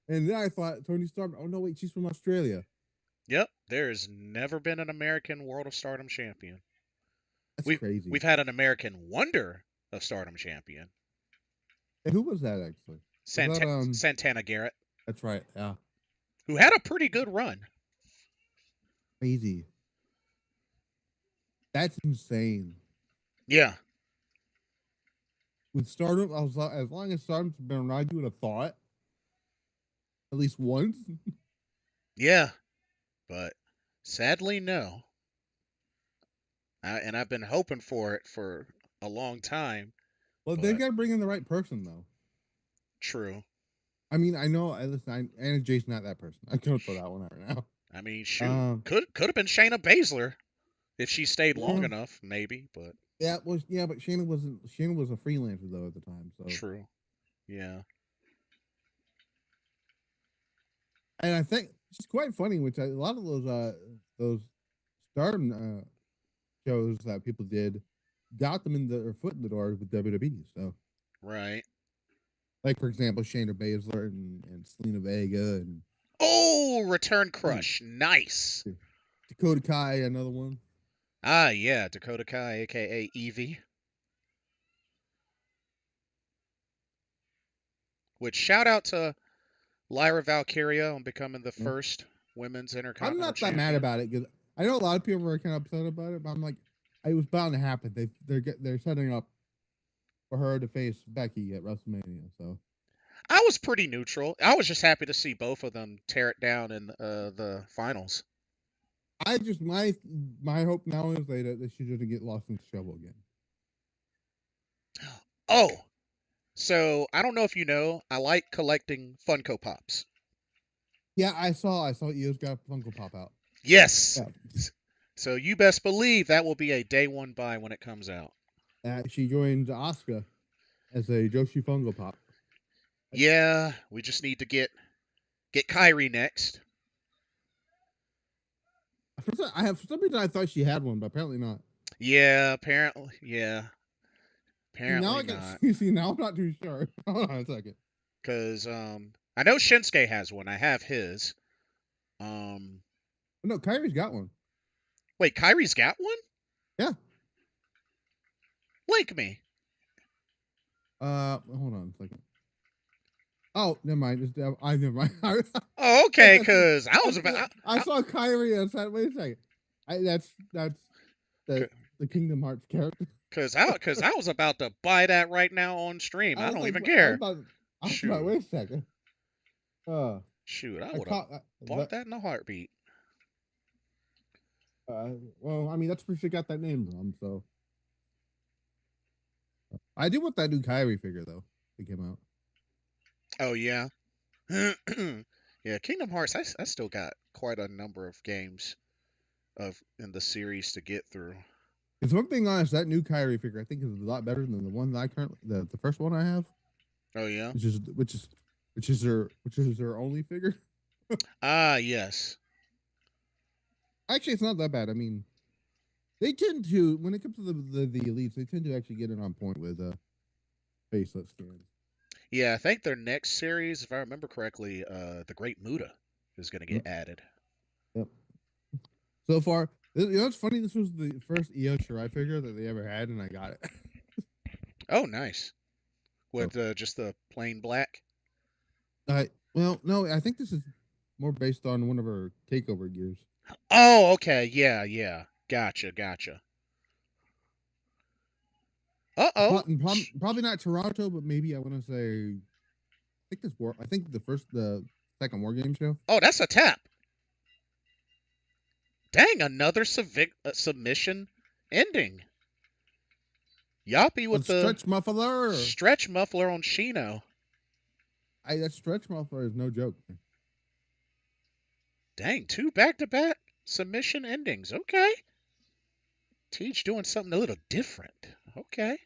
And then I thought Tony Storm. Oh no, wait, she's from Australia. Yep. There's never been an American World of Stardom champion. That's We've crazy. we've had an American Wonder of Stardom champion. And who was that actually? Was that Santana Garrett, That's right. Yeah, who had a pretty good run. crazy. That's insane. Yeah. With Stardom, I was as long as Stardom's been around, you would have thought at least once. Yeah. But sadly, no. And I've been hoping for it for a long time. Well, they But got to bring in the right person though. true. I mean, I know. I listen. Anna Jay's not that person. I'm gonna throw that one out right now. I mean, shoot, Um, could have been Shayna Baszler if she stayed long yeah, enough, maybe. But yeah, but Shayna wasn't. Shayna was a freelancer though at the time. So, true. Yeah. and I think it's quite funny, which a lot of those Stardom shows that people did got them in their foot in the door with WWE. So, Right. like for example, Shayna Baszler and Selena Vega and Oh, Return ooh, Crush. Nice. Dakota Kai, another one. Ah, yeah, Dakota Kai, aka Evie. Which shout out to Lyra Valkyria on becoming the Yeah. first women's I'm intercontinental not that mad champion. about it because I know a lot of people are kind of upset about it, but I'm like, it was bound to happen. They're setting up for her to face Becky at WrestleMania. So I was pretty neutral. I was just happy to see both of them tear it down in the finals. I just my hope now is that she doesn't get lost in the shovel again. Oh, so I don't know if you know, I like collecting Funko Pops. Yeah, I saw Io's got a Funko Pop out. Yes. Yeah. So you best believe that will be a day one buy when it comes out. She joined Asuka as a Joshi Funko Pop. Yeah, we just need to get Kyrie next. For some reason I thought she had one, but apparently not. Yeah, apparently. Yeah, See now apparently I got not. see now I'm not too sure. Hold on a second. Cause I know Shinsuke has one. I have his. Um, No, Kyrie's got one. wait, Kyrie's got one? Yeah. Link me. Hold on a second. Oh, never mind. I never mind. Oh, okay. Cause I was I saw Kyrie and said, "Wait a second. That's the Kingdom Hearts character." cause I was about to buy that right now on stream. I I was don't like, even care. I was like, Shoot, wait a second. Uh, shoot. I I would have caught bought that in a heartbeat. well, I mean, that's where she got that name from. So I did want that new Kyrie figure though. That came out. Oh yeah. Yeah, Kingdom Hearts. I still got quite a number of games of in the series to get through. It's one thing honest, that new Kyrie figure I think is a lot better than the one that I currently the first one I have, Oh yeah. which is their only figure. Ah yes. Actually, it's not that bad. I mean, they tend to when it comes to the elites, they tend to actually get it on point with faceless scans. Yeah, I think their next series, if I remember correctly, the Great Muda is going to get Yep. added. Yep. So far, you know what's funny? This was the first Io Shirai figure that they ever had, and I got it. Oh, nice. So, With just the plain black. well, no, I think this is more based on one of her takeover gears. Oh, okay. Yeah, yeah. Gotcha, gotcha. Uh oh. Probably not Toronto, but maybe I want to say. I think the second War Game show. Oh, that's a tap. Dang, another submission ending. Yappy A with the stretch muffler. stretch muffler on Shino. That stretch muffler is no joke. Dang, two back to back submission endings. Okay. Teach doing something a little different. Okay.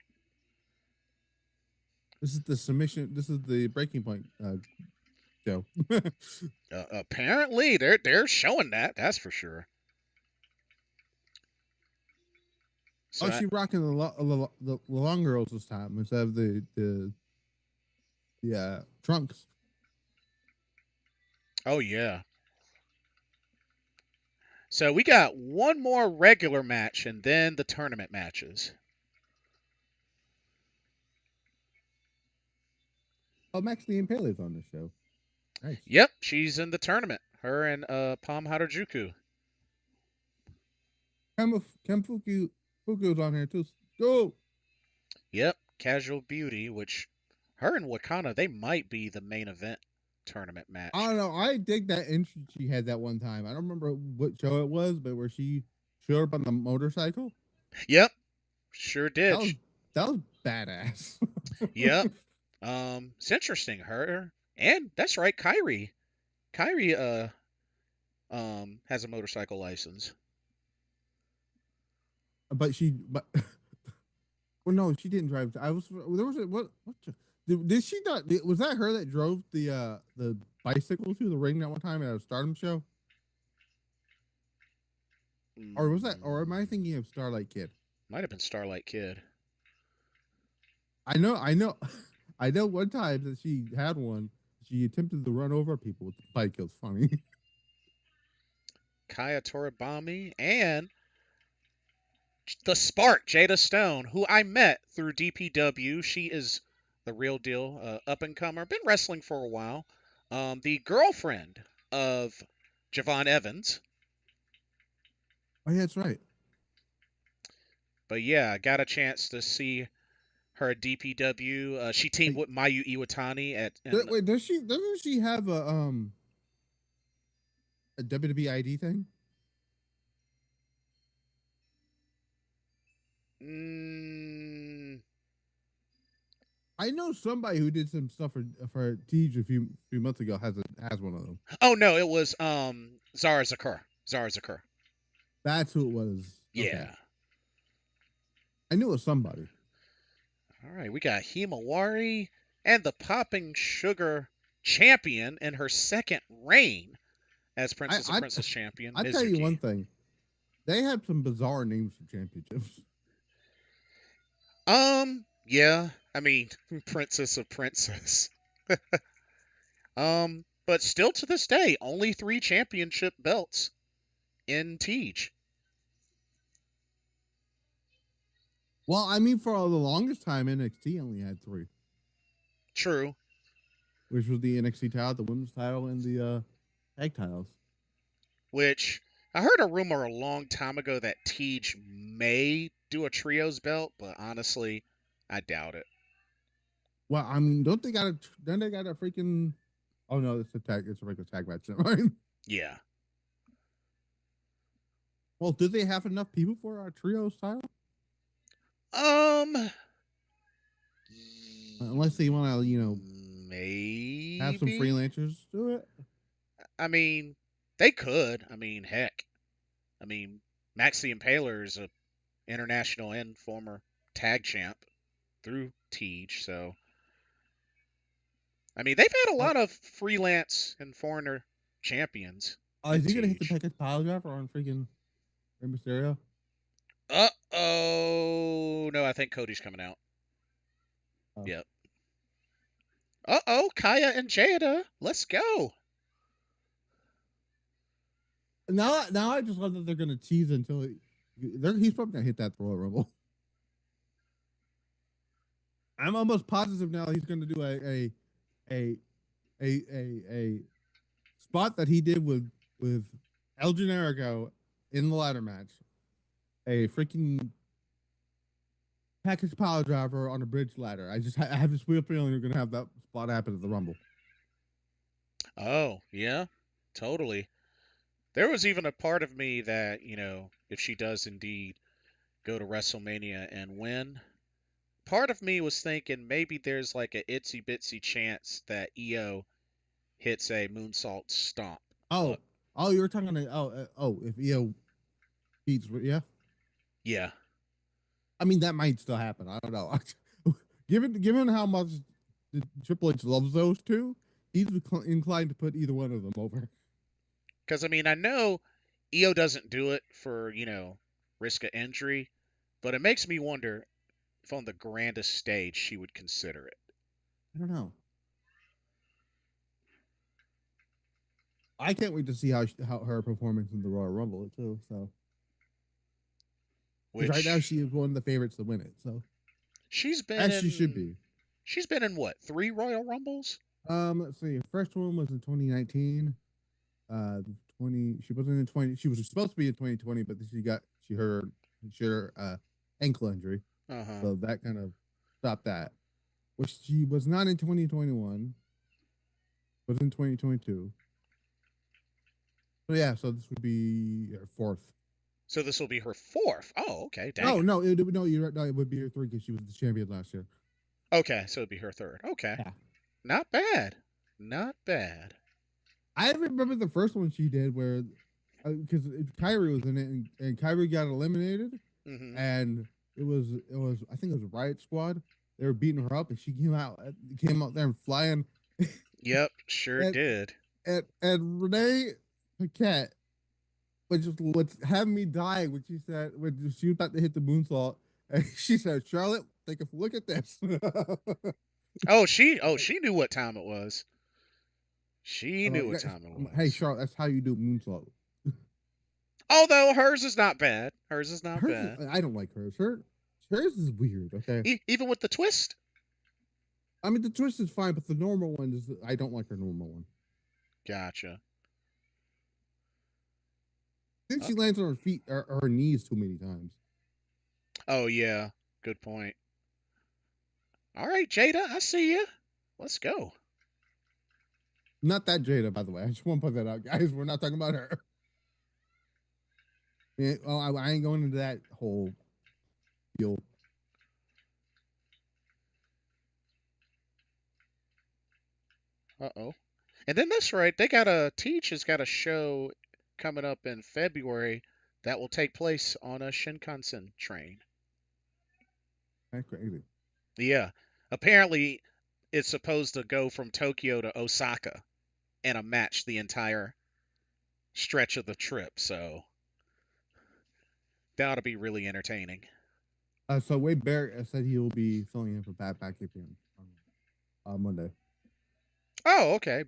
This is the submission. This is the breaking point show. Apparently, they're showing that. That's for sure. So Oh, she rocking the long girls this time instead of the trunks. oh yeah. So we got one more regular match and then the tournament matches. Oh, Max the Impaler's on this show. Nice. Yep, she's in the tournament. Her and Palm Harajuku. Fuku's on here too. Go. Yep, Casual Beauty, which her and Wakana, they might be the main event tournament I match. don't know. I dig that entry she had that one time. I don't remember what show it was, but where she showed up on the motorcycle. Yep, sure That did. was that was badass. Yep. It's interesting. Her and that's right, Kyrie. Kyrie has a motorcycle license. but well, no, she didn't drive. I was there was a what did she not? Was that her that drove the bicycle to the ring that one time at a Stardom show? Or was that? Or am I thinking of Starlight Kid? Might have been Starlight Kid. I know, I know, I know. One time that she had one, she attempted to run over people with the bike. It was funny. Kaya Toribami and the Spark, Jada Stone, who I met through DPW. She is the real deal, up and comer. Been wrestling for a while. The girlfriend of Javon Evans. Oh yeah, that's right. But yeah, I got a chance to see her DPW. She teamed Like, with Mayu Iwatani at and wait, doesn't she have a WWE ID thing? mm, I know somebody who did some stuff for Tej a few months ago has one of them. oh no, it was Zara Zakura. Zara Zakura. That's who it was. Okay, Yeah. I knew it was somebody. All right, we got Himawari and the Popping Sugar champion in her second reign as I Princess of I Princess champion, I tell you Mizuki. one thing. They have some bizarre names for championships. Yeah, I mean, Princess of Princess. But still to this day, only 3 championship belts in Tej. Well, I mean, for the longest time, NXT only had three, True. which was the NXT title, the women's title, and the tag titles. Which I heard a rumor a long time ago that Tej may do a trios belt, but honestly, I doubt it. Well, I mean, don't they got a? Then they got a freaking. Oh no, it's a tag. It's a regular tag match, right? Yeah. Well, do they have enough people for our trios title? Um, Unless they want to, have some maybe. freelancers do it. I mean, they could. I mean, heck. I mean, Maxi Impaler is a international and former tag champ through Tej, so I mean, they've had a Uh, lot of freelance and foreigner champions is in he gonna hit the Tej. package pile driver on freaking Rey Mysterio? Uh-oh. No, I think Cody's coming out. Oh. Yep. Uh-oh, Kaya and Jada. Let's go. Now I just love that they're gonna tease until he's probably gonna hit that Royal Rumble. I'm almost positive now he's gonna do a a spot that he did with El Generico in the ladder match. A freaking package pile driver on a bridge ladder. I have this weird feeling you're gonna have that spot happen at the Rumble. Oh, yeah. Totally. There was even a part of me that, if she does indeed go to WrestleMania and win, part of me was thinking maybe there's like a itsy bitsy chance that EO hits a moonsault stomp. Oh, But you were talking to if EO beats yeah, I mean that might still happen. I don't know. given how much Triple H loves those two, he's inclined to put either one of them over. because I mean I know EO doesn't do it for risk of injury, but it makes me wonder if on the grandest stage she would consider it. I don't know. I can't wait to see how her performance in the Royal Rumble too. So, because right now Which she is one of the favorites to win it. So, she's been as she should in. be. She's been in what, 3 Royal Rumbles? Let's see. First one was in 2019. 20. She wasn't in 20. She was supposed to be in 2020, but she hurt her ankle injury, Uh huh. so that kind of stopped that. Which she was not in 2021. Was in 2022. So yeah, so this would be her fourth. So this will be her fourth. Oh, okay. No, Damn. no, no, it would be her three because she was the champion last year. Okay, so it'll be her third. Okay. Yeah. Not bad. Not bad. I remember the first one she did where because Kyrie was in it and Kyrie got eliminated Mm-hmm. and it was I think it was Riot Squad. They were beating her up and she came out there and flying Yep, sure and did. and Renee Paquette was just what's having me die when she said when she was about to hit the moonsault and she said, Charlotte, take a look at this. Oh, she knew what time it was. She I'm knew like, what time it hey, was. Charlotte, that's how you do moonsault. Although hers is not bad. Hers is not Hers, bad. I don't like hers. Hers is weird. Okay, Even with the twist. I mean the twist is fine, but the normal one is I don't like her normal one. Gotcha. I think she Okay. lands on her feet or her knees too many times. Oh yeah. Good point. All right, Jada, I see you. Let's go. Not that Jada, by the way. I just want to put that out, guys. We're not talking about her. Yeah, well, I ain't going into that whole deal. Uh-oh. And then that's right. They got a Teach has got a show coming up in February that will take place on a Shinkansen train. That's crazy. Yeah. Apparently, it's supposed to go from Tokyo to Osaka and a match the entire stretch of the trip. So that ought to be really entertaining. So Wade Barrett said he will be filling in for Pat Packaging on Monday. Oh, okay.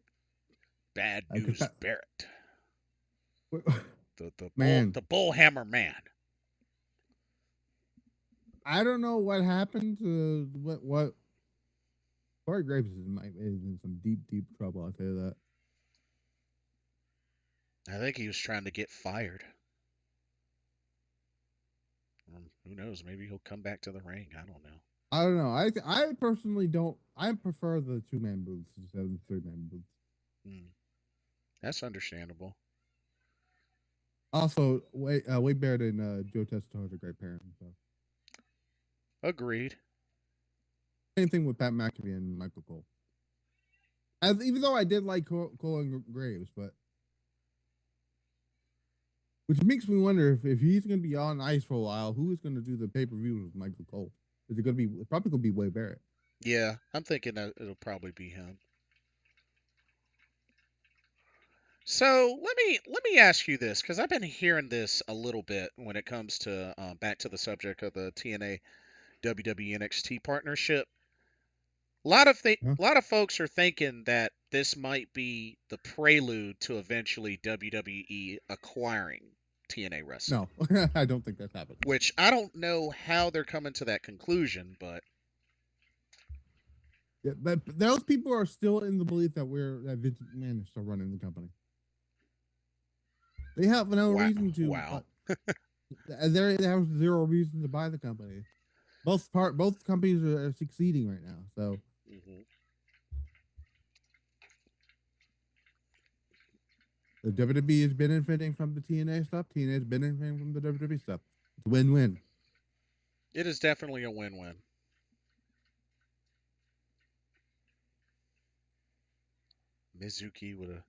Bad news, Pat, Barrett. man, The Bullhammer man. I don't know what happened to what Corey Graves is in some deep trouble. I'll tell you that. I think he was trying to get fired. Who knows? Maybe he'll come back to the ring. I don't know. I don't know. I personally don't. I prefer the 2-man booths instead of the 3-man booths. That's understandable. Also, Wade Barrett and Joe Testator is a great pairing. So. Agreed. Same thing with Pat McAfee and Michael Cole. Even though I did like Cole and Graves, but which makes me wonder if he's going to be on ice for a while, who is going to do the pay-per-view with Michael Cole? Is it going to be probably going to be Wade Barrett? Yeah, I'm thinking that it'll probably be him. So let me ask you this, because I've been hearing this a little bit when it comes to back to the subject of the TNA WWE NXT partnership. A lot of folks are thinking that this might be the prelude to eventually WWE acquiring TNA Wrestling. No, I don't think that's happening. Which I don't know how they're coming to that conclusion, but yeah, but those people are still in the belief that Vince McMahon is still running the company. They have no reason to. Wow. They have zero reason to buy the company. Both companies are succeeding right now. So. Mm-hmm. The WWE is benefiting from the TNA stuff. TNA is benefiting from the WWE stuff. It's a win-win. It is definitely a win-win. Mizuki would have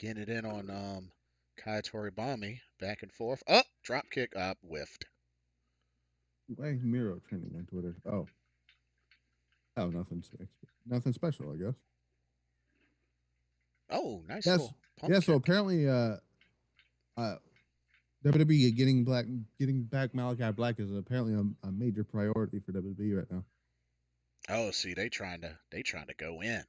getting it in on Kai Toribami back and forth. Oh, drop kick up, whiffed. Why is Miro trending on Twitter? Oh, nothing special, I guess. Oh, nice yes, little pump yeah. kick. So apparently, WWE getting back Malachi Black is apparently a major priority for WWE right now. Oh, see, they trying to go in.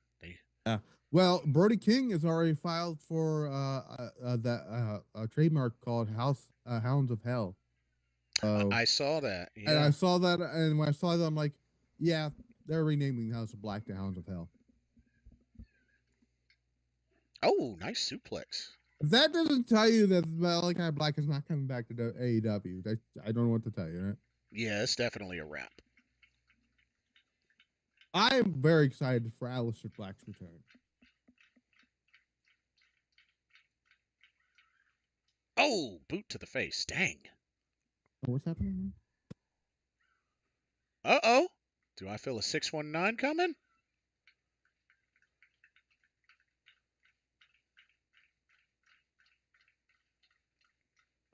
Well, Brody King has already filed for a trademark called Hounds of Hell. I saw that. Yeah. And I saw that, and when I saw that, I'm like, yeah, they're renaming House of Black to Hounds of Hell. Oh, nice suplex. If that doesn't tell you that Malachi Black is not coming back to AEW, I don't know what to tell you, right? Yeah, it's definitely a wrap. I am very excited for Aleister Black's return. Oh, boot to the face. Dang. Oh, what's happening? Uh-oh. Do I feel a 619 coming?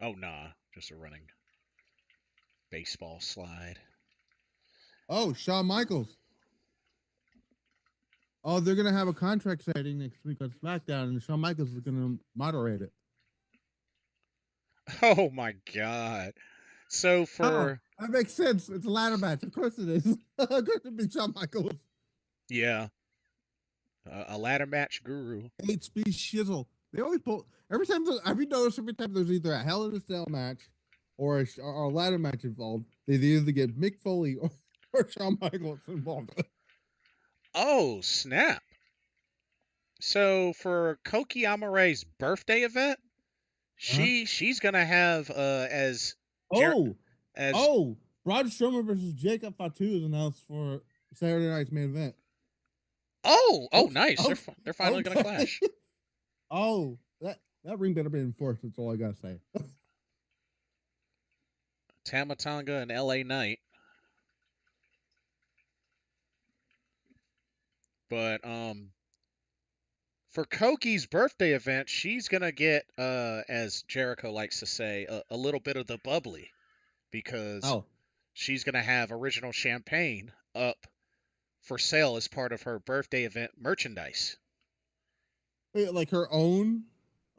Oh, nah. Just a running baseball slide. Oh, Shawn Michaels. Oh, they're going to have a contract signing next week on SmackDown, and Shawn Michaels is going to moderate it. Oh, my God. So for... Oh, that makes sense. It's a ladder match. Of course it is. Of course it'd be Shawn Michaels. Yeah. A ladder match guru. HB shizzle. They always pull... Every time there's either a Hell in a Cell match or a ladder match involved, they either get Mick Foley or Shawn Michaels involved. Oh, snap. So for Koki Amaray's birthday event, she's gonna have as Braun Strowman versus Jacob Fatu is announced for Saturday night's main event. Oh, Okay. nice. They're finally gonna Okay. clash. Oh, that ring better be enforced. That's all I gotta say. Tamatanga and LA Knight. But for Koki's birthday event, she's gonna get, as Jericho likes to say, a little bit of the bubbly because Oh, she's gonna have original champagne up for sale as part of her birthday event merchandise. wait, like her own.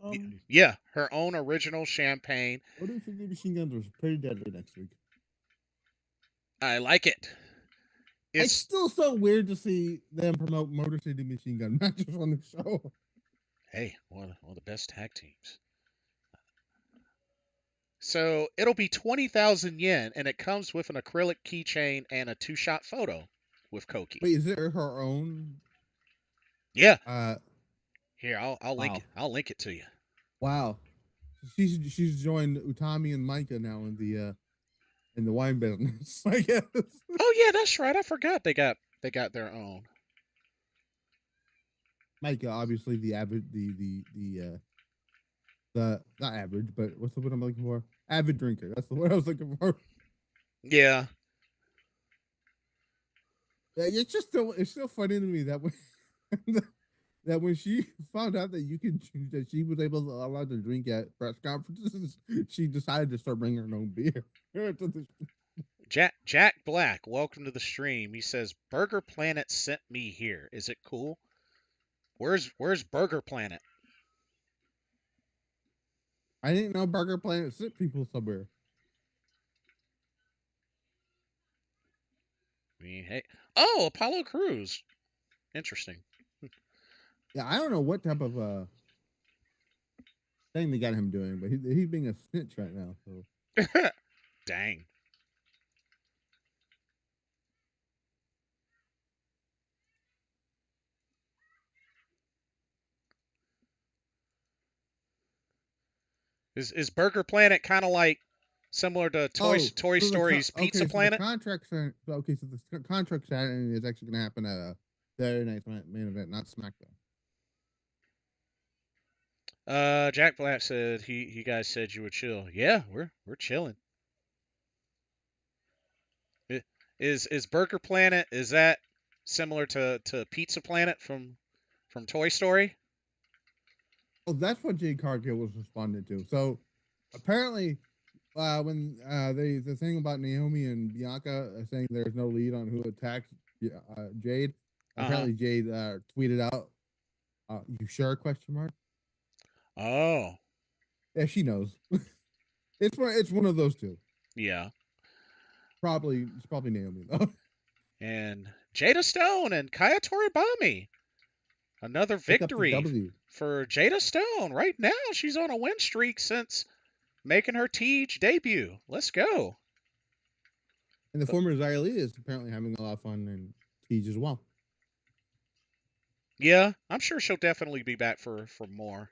Um, Yeah, her own original champagne. what if the machine guns was pretty deadly next week? I like it. It's It's still so weird to see them promote Motor City Machine Gun matches on the show. hey, one of the best tag teams. So it'll be 20,000 yen, and it comes with an acrylic keychain and a 2-shot photo with Koki. Wait, is it her own? Yeah, Uh, here I'll link wow, it. I'll link it to you. wow. She's joined Utami and Micah now in the wine business. I guess. Oh yeah, that's right. I forgot they got their own. Micah, obviously the average, the not average, but what's the word I'm looking for? Avid drinker. That's the word I was looking for. Yeah, Yeah, it's still funny to me that when that when she found out that that she was able to allowed to drink at press conferences, she decided to start bringing her own beer. Jack Black, welcome to the stream. He says Burger Planet sent me here. Is it cool? Where's Burger Planet? I didn't know Burger Planet sent people somewhere. I mean, hey, oh, Apollo Crews. Interesting. Yeah, I don't know what type of thing they got him doing, but he's being a snitch right now. So Dang. Is Burger Planet kind of like similar to Toy Story's Pizza so the Planet? contract so the contract signing is actually going to happen at a Saturday night's main event, not SmackDown. Jack Black said he guys said you would chill. Yeah, we're chilling. Is Burger Planet, is that similar to Pizza Planet from Toy Story? Oh, that's what Jade Cargill was responding to. So apparently, when the thing about Naomi and Bianca saying there's no lead on who attacked Jade, Uh huh. apparently Jade tweeted out, "You sure?" Question mark. Oh, Yeah, she knows. It's one of those two. yeah. It's probably Naomi though. And Jada Stone and Kaya Toribami. Another Pick up the victory W. for Jada Stone. Right now, she's on a win streak since making her Tej debut. Let's go. And the former Xylee is apparently having a lot of fun in Teach as well. Yeah, I'm sure she'll definitely be back for more.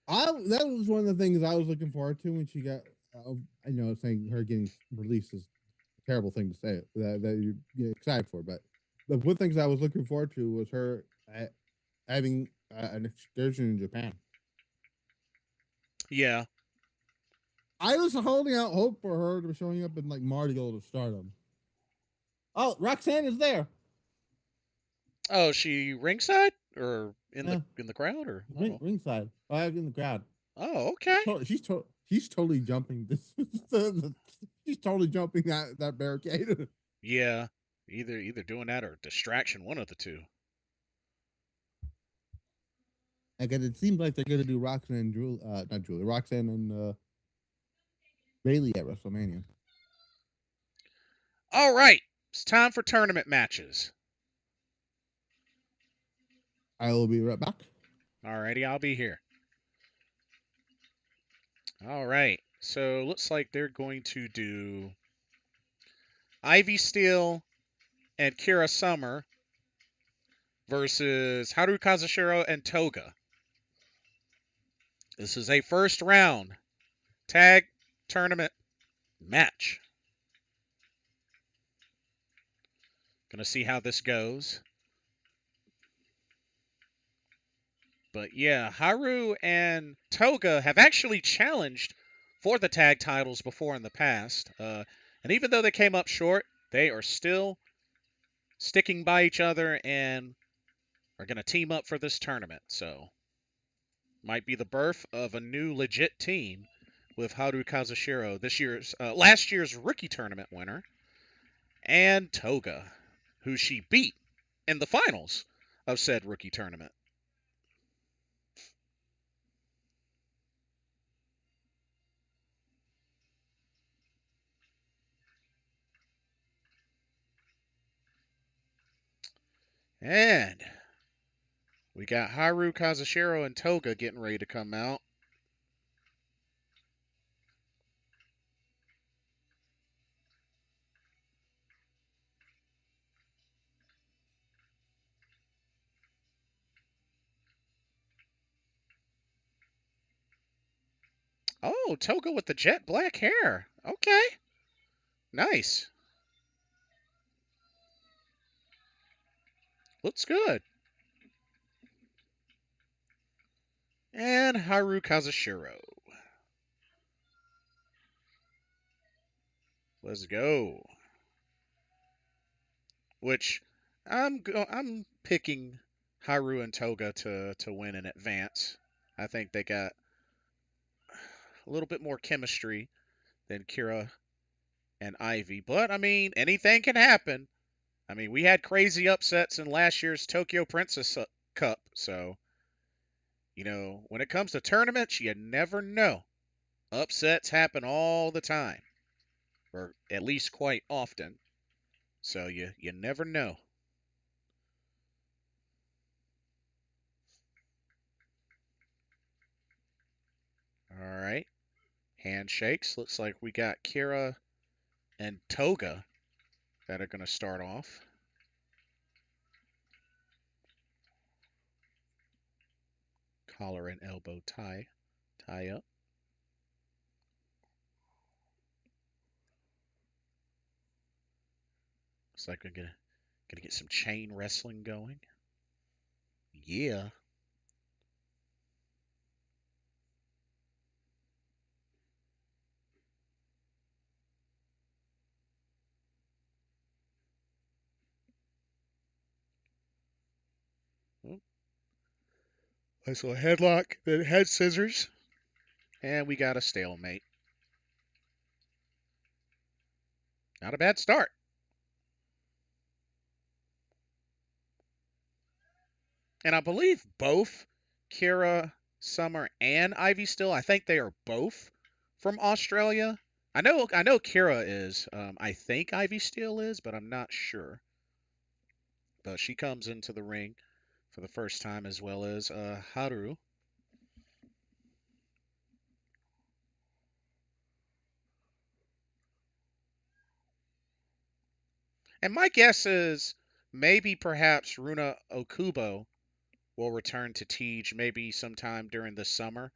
That was one of the things I was looking forward to when she got. I know saying her getting released is a terrible thing to say that you get excited for, but the one things I was looking forward to was her having an excursion in Japan. Yeah. I was holding out hope for her to be showing up in like Marty Gold to Stardom. Oh, Roxanne is there. Oh, she ringside or Yeah, in the crowd or oh ringside. In the crowd. oh okay. She's totally jumping this. She's totally jumping that barricade. Yeah, either doing that or distraction, one of the two. Again, it seems like they're gonna do Roxanne and not Julie, Roxanne and Bailey at WrestleMania. All right, it's time for tournament matches. I will be right back. Alrighty, I'll be here. All right, so looks like they're going to do Ivy Steel and Kira Summer versus Haru Kazushiro and Toga. This is a first round tag tournament match. Gonna see how this goes. But yeah, Haru and Toga have actually challenged for the tag titles before in the past. And even though they came up short, they are still sticking by each other and are going to team up for this tournament. So, might be the birth of a new legit team with Haru Kazushiro, last year's rookie tournament winner, and Toga, who she beat in the finals of said rookie tournament. And we got Haru Kazushiro and Toga getting ready to come out. Oh, Toga with the jet black hair. Okay. Nice. Looks good. And Haru Kazushiro. Let's go. Which I'm picking Haru and Toga to win in advance. I think they got a little bit more chemistry than Kira and Ivy. But I mean, anything can happen. I mean, we had crazy upsets in last year's Tokyo Princess Cup, so when it comes to tournaments, you never know. Upsets happen all the time, or at least quite often. So you never know. All right. Handshakes. Looks like we got Kira and Toga that are going to start off. Collar and elbow tie up. Looks like we're gonna get some chain wrestling going. Yeah. Oh, nice little headlock, then head scissors, and we got a stalemate. Not a bad start. And I believe both Kira, Summer, and Ivy still. I think they are both from Australia. I know Kira is. I think Ivy still is, but I'm not sure. But she comes into the ring for the first time as well as Haru. And my guess is maybe perhaps Runa Okubo will return to Tej maybe sometime during the summer.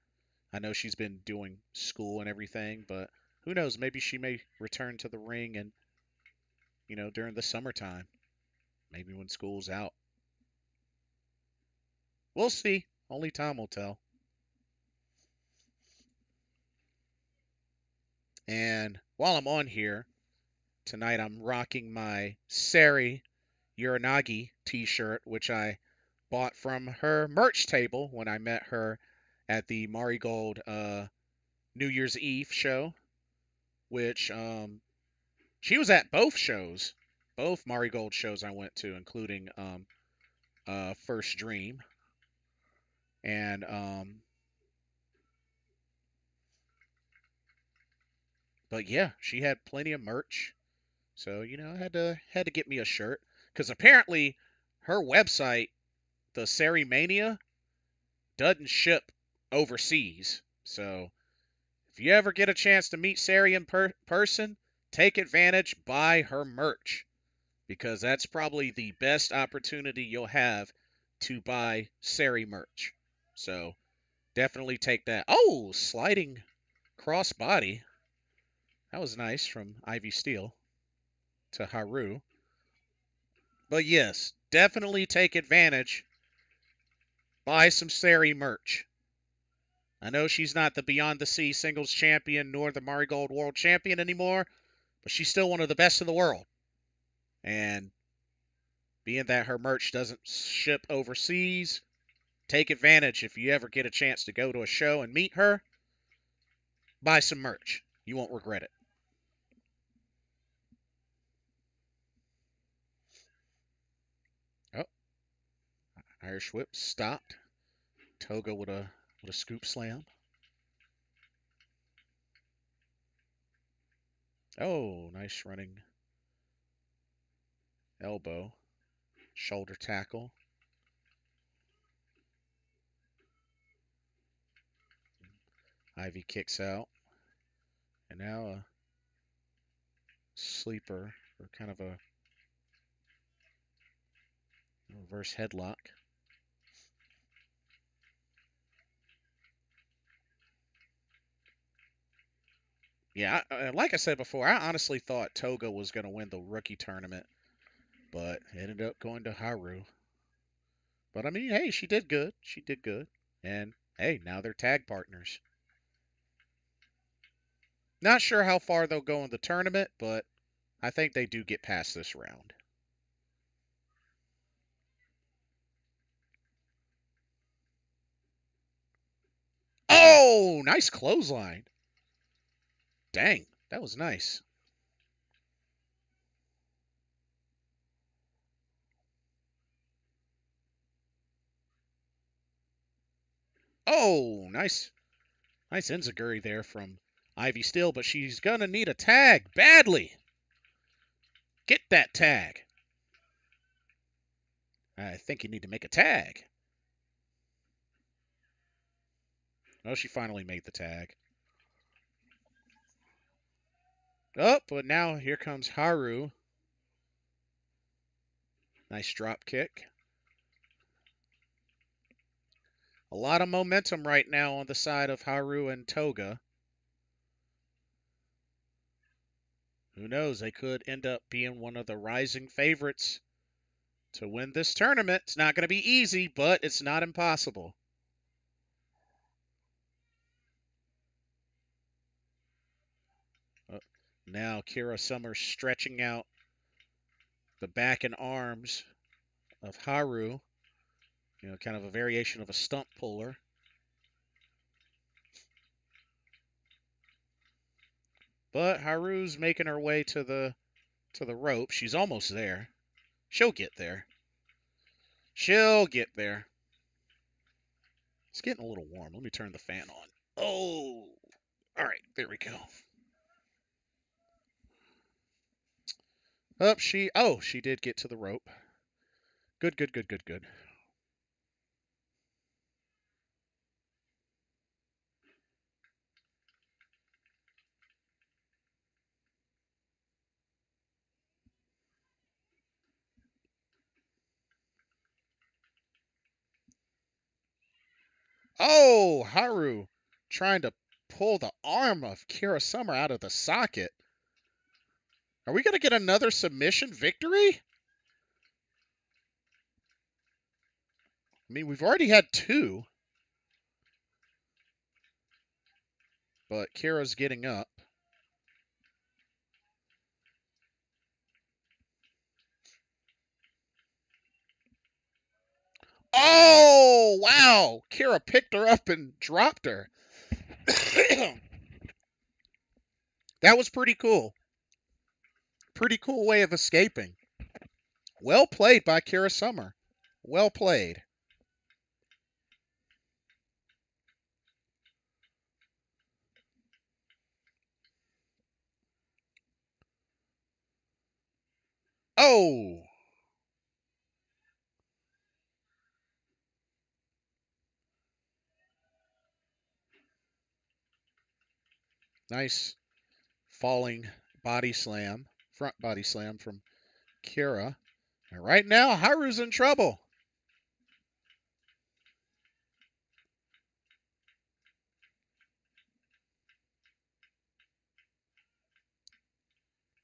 I know she's been doing school and everything, but who knows? Maybe she may return to the ring and during the summertime, maybe when school's out. We'll see. Only time will tell. And while I'm on here tonight, I'm rocking my Sari Uranagi T-shirt, which I bought from her merch table when I met her at the Marigold New Year's Eve show, which she was at both shows, both Marigold shows I went to, including First Dream, and but yeah, she had plenty of merch, so I had to get me a shirt because apparently her website, the Sari Mania, doesn't ship overseas, so if you ever get a chance to meet Sari in person, take advantage, buy her merch, because that's probably the best opportunity you'll have to buy Sari merch. So definitely take that. Oh, sliding crossbody. That was nice from Ivy Steel to Haru. But yes, definitely take advantage. Buy some Sari merch. I know she's not the Beyond the Sea singles champion nor the Marigold World Champion anymore, but she's still one of the best in the world. And being that her merch doesn't ship overseas, take advantage if you ever get a chance to go to a show and meet her. Buy some merch. You won't regret it. Oh, Irish whip stopped. Toga with a scoop slam. Oh, nice running elbow. Shoulder tackle. Ivy kicks out. And now a sleeper, or kind of a reverse headlock. Yeah, like I said before, I honestly thought Toga was going to win the rookie tournament, but it ended up going to Haru. But I mean, hey, she did good. She did good. And hey, now they're tag partners. Not sure how far they'll go in the tournament, but I think they do get past this round. Oh, nice clothesline. Dang, that was nice. Oh, nice enziguri there from Ivy Steel, but she's going to need a tag badly. Get that tag. I think you need to make a tag. Oh, she finally made the tag. Oh, but now here comes Haru. Nice drop kick. A lot of momentum right now on the side of Haru and Toga. Who knows? They could end up being one of the rising favorites to win this tournament. It's not going to be easy, but it's not impossible. Uh, Now Kira Summers stretching out the back and arms of Haru. Kind of a variation of a stump puller. But Haru's making her way to the rope. She's almost there. She'll get there. She'll get there. It's getting a little warm. Let me turn the fan on. Oh, all right. There we go. She did get to the rope. Good, good, good, good, good. Oh, Haru trying to pull the arm of Kira Summer out of the socket. Are we going to get another submission victory? I mean, we've already had two, but Kira's getting up. Oh, wow. Kira picked her up and dropped her. That was pretty cool. Pretty cool way of escaping. Well played by Kira Summer. Well played. Oh, nice falling body slam, front body slam from Kira. And right now, Haru's in trouble.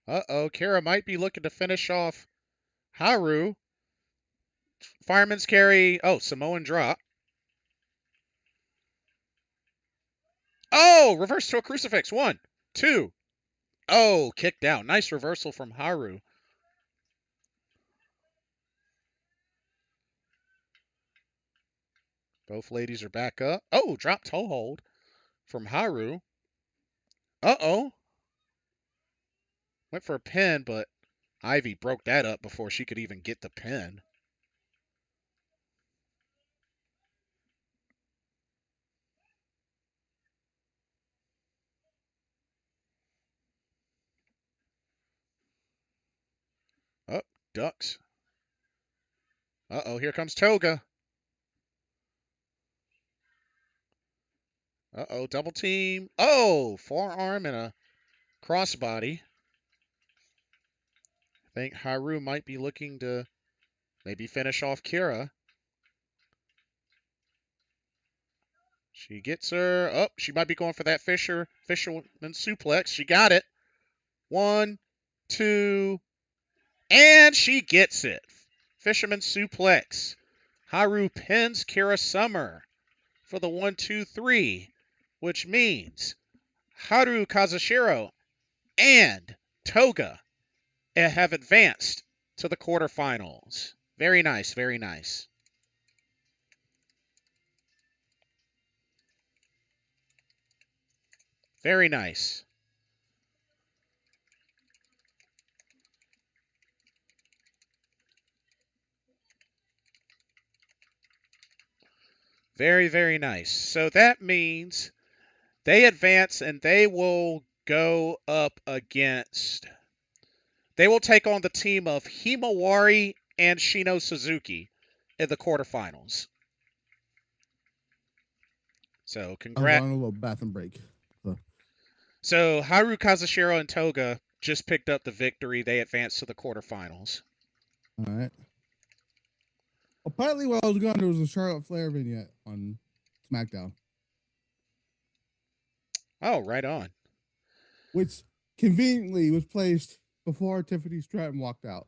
Uh-oh, Kira might be looking to finish off Haru. Fireman's carry. Oh, Samoan drop. Oh, reverse to a crucifix. 1, 2. Oh, kicked out. Nice reversal from Haru. Both ladies are back up. Oh, drop toe hold from Haru. Uh-oh. Went for a pin, but Ivy broke that up before she could even get the pin. Oh, ducks. Uh-oh, here comes Toga. Uh-oh, double team. Oh, forearm and a crossbody. I think Haru might be looking to maybe finish off Kira. She gets her. Oh, she might be going for that fisherman suplex. She got it. 1, 2, and she gets it. Fisherman suplex. Haru pins Kira Summer for the 1, 2, 3, which means Haru Kazushiro and Toga have advanced to the quarterfinals. Very nice, very nice. Very nice. Very, very nice. So that means they advance and they will go up against. They will take on the team of Himawari and Shino Suzuki in the quarterfinals. So I was congrats. on a little bathroom break. So Haru Kazushiro and Toga just picked up the victory. They advanced to the quarterfinals. All right. Apparently, while I was gone, there was a Charlotte Flair vignette on SmackDown, Oh, right on. which conveniently was placed before Tiffany Stratton walked out.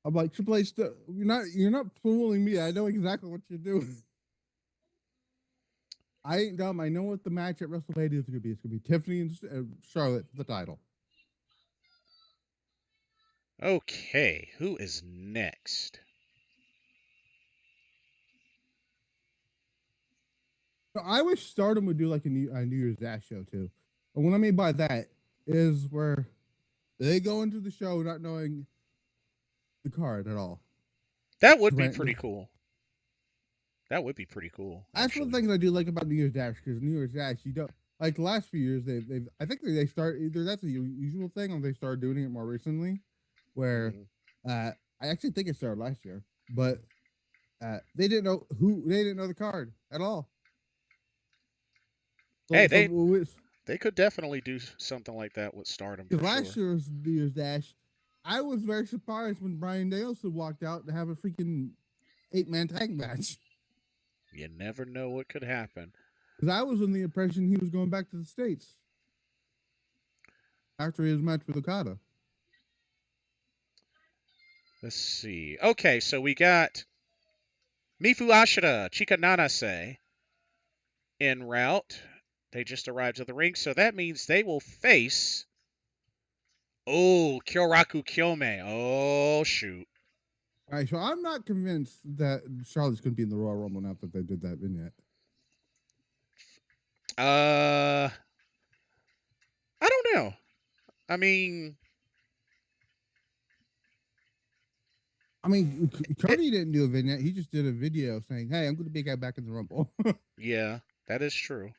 I'm like, you're not fooling me. I know exactly what you're doing. I ain't dumb. I know what the match at WrestleMania is going to be. It's going to be Tiffany and Charlotte for the title. Okay, who is next? So I wish Stardom would do like a New Year's Dash show too. And what I mean by that is where they go into the show not knowing the card at all. That would be pretty cool. That would be pretty cool. That's one Actually. thing I do like about New Year's Dash, because New Year's Dash, you don't like the last few years they've I think they start either that's a usual thing or they started doing it more recently, where I actually think it started last year, but they didn't know the card at all. Hey, they could definitely do something like that with Stardom for last sure. year's New Year's Dash, I was very surprised when Brian Danielson walked out to have a freaking 8-man tag match. You never know what could happen. Because I was under the impression he was going back to the States after his match with Okada. Let's see. Okay, so we got Mifu Ashita, Chika Nanase en route. They just arrived to the ring, so that means they will face. Oh, Kyoraku Kyomei. Oh, shoot. All right, so I'm not convinced that Charlotte's going to be in the Royal Rumble now that they did that vignette. I don't know. I mean, Cody didn't do a vignette. He just did a video saying, "Hey, I'm going to be back in the Rumble." yeah, that is true.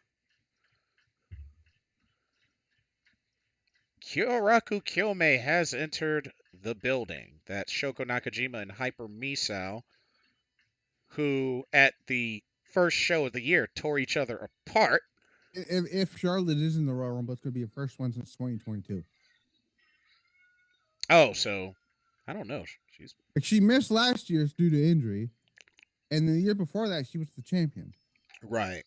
Kyoraku Kyomei has entered the building. That's Shoko Nakajima and Hyper Misao, who at the first show of the year tore each other apart. If Charlotte is in the Royal Rumble, it's going to be the first one since 2022. Oh, so I don't know. She missed last year's due to injury, and the year before that, she was the champion. Right.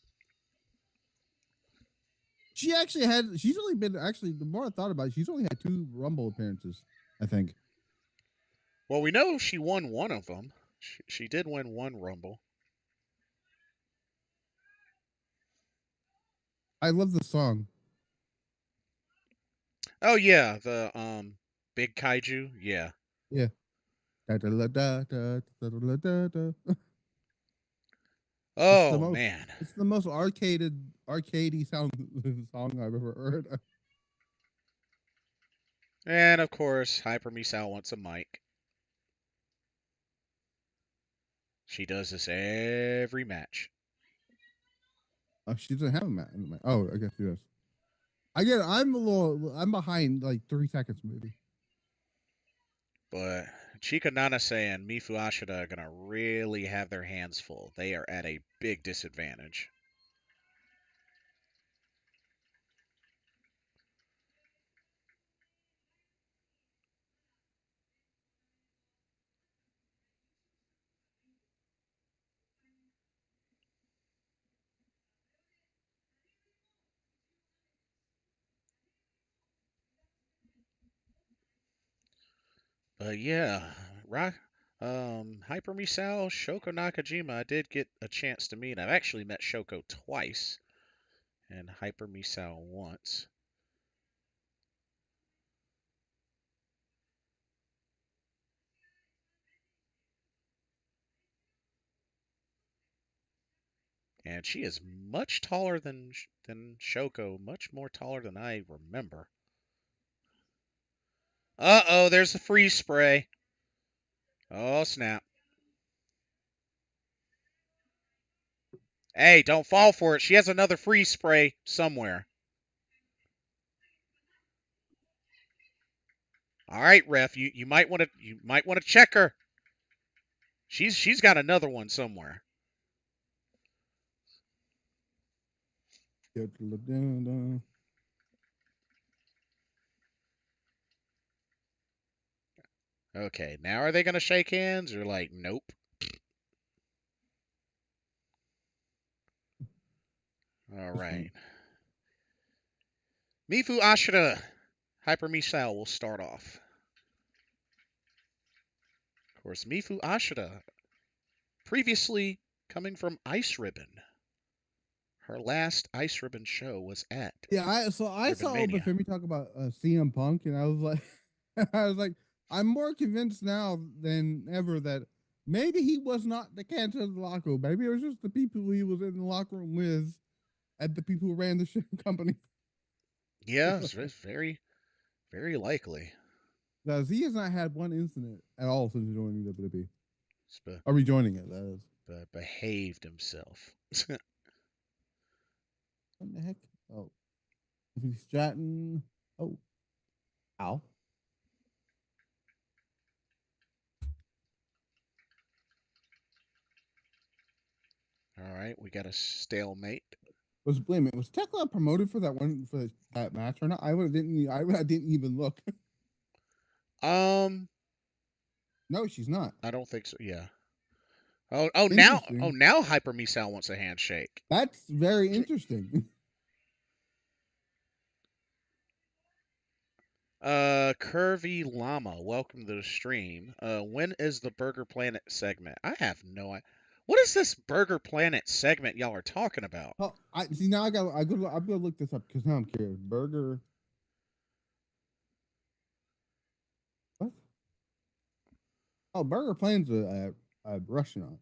She actually had. She's only been actually. The more I thought about it, she's only had 2 Rumble appearances. I think. Well, we know she won one of them. She did win one Rumble. I love the song. Oh yeah, the big kaiju. Yeah. Yeah. Da, da, da, da, da, da, da, da, da. It's the Oh most. man. It's the most arcadey sound song I've ever heard. And of course, Hyper Misao wants a mic. She does this every match. Oh, she doesn't have a mat. Oh, I guess she does. I get. I'm a little. I'm behind like 3 seconds, maybe. But Chika Nanase and Mifu Ashida are going to really have their hands full. They are at a big disadvantage. But yeah, Hyper Misao, Shoko Nakajima, I did get a chance to meet. I've actually met Shoko twice and Hyper Misao once. And she is much taller than Shoko, much more taller than I remember. Uh-oh, there's the freeze spray. Oh, snap. Hey, don't fall for it. She has another freeze spray somewhere. All right, ref, you might want to check her. She's got another one somewhere. Okay, now are they going to shake hands or like nope? All right. Mifu Ashida, Hyper Misao will start off. Of course, Mifu Ashida, previously coming from Ice Ribbon. Her last Ice Ribbon show was at Yeah, I Ribbon saw Open Mania. Femi talk about CM Punk, and I was like, I was like, I'm more convinced now than ever that maybe he was not the cancer of the locker room. Maybe it was just the people he was in the locker room with, and the people who ran the ship company. Yeah, it's very, very likely. Because he has not had one incident at all since joining WWE. Be- Or rejoining it, that is. behaved himself. What the heck? Oh, he's Stratton. Oh, ow. All right, we got a stalemate. Wait a minute, was Tekla promoted for that one for that match or not? I didn't even look. Um, No, she's not. I don't think so. Yeah. Oh Interesting. now Hyper Misao wants a handshake. That's very interesting. Curvy Llama, welcome to the stream. When is the Burger Planet segment? I have no idea. What is this Burger Planet segment y'all are talking about? Oh, I see now. I'm gonna look this up because now I'm curious. Burger. What? Oh, Burger Plan's a restaurant.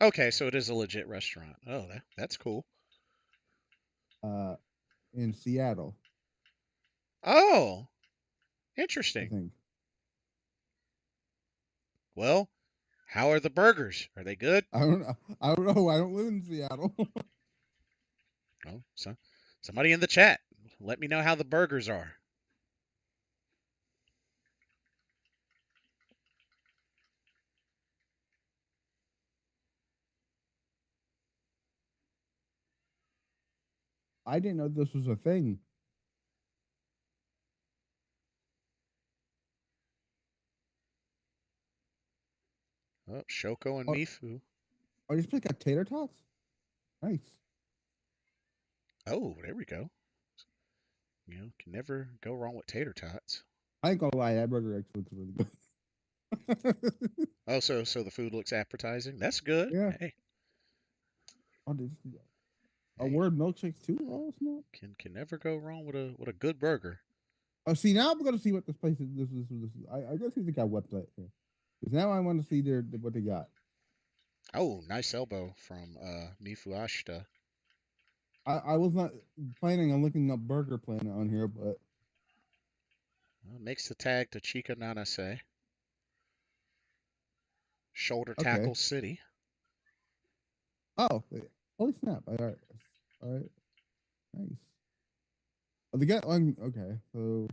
Okay, so it is a legit restaurant. Oh, that's cool. Uh, in Seattle, Oh, I interesting. think. Well, how are the burgers? Are they good? I don't know. I don't know. I don't live in Seattle. Oh, somebody in the chat, let me know how the burgers are. I didn't know this was a thing. Oh, Shoko and Oh, Mifu. oh, just pick up tater tots. Nice. Oh, there we go. Can never go wrong with tater tots. I ain't gonna lie, that burger actually looks really good. Oh, so the food looks appetizing. That's good. Yeah. Hey, Oh, this a hey, word milkshakes too. Oh snap! can never go wrong with a good burger. Oh, see now I'm gonna see what this place is. This is. I gotta see if they got website here. Because now I want to see their what they got. Oh, nice elbow from Mifu Ashita. I was not planning on looking up Burger Planet on here, but Makes the tag to Chika Nanase. Shoulder okay. tackle city. Oh, wait. Holy snap! All right, nice. Oh, they got one. Okay, so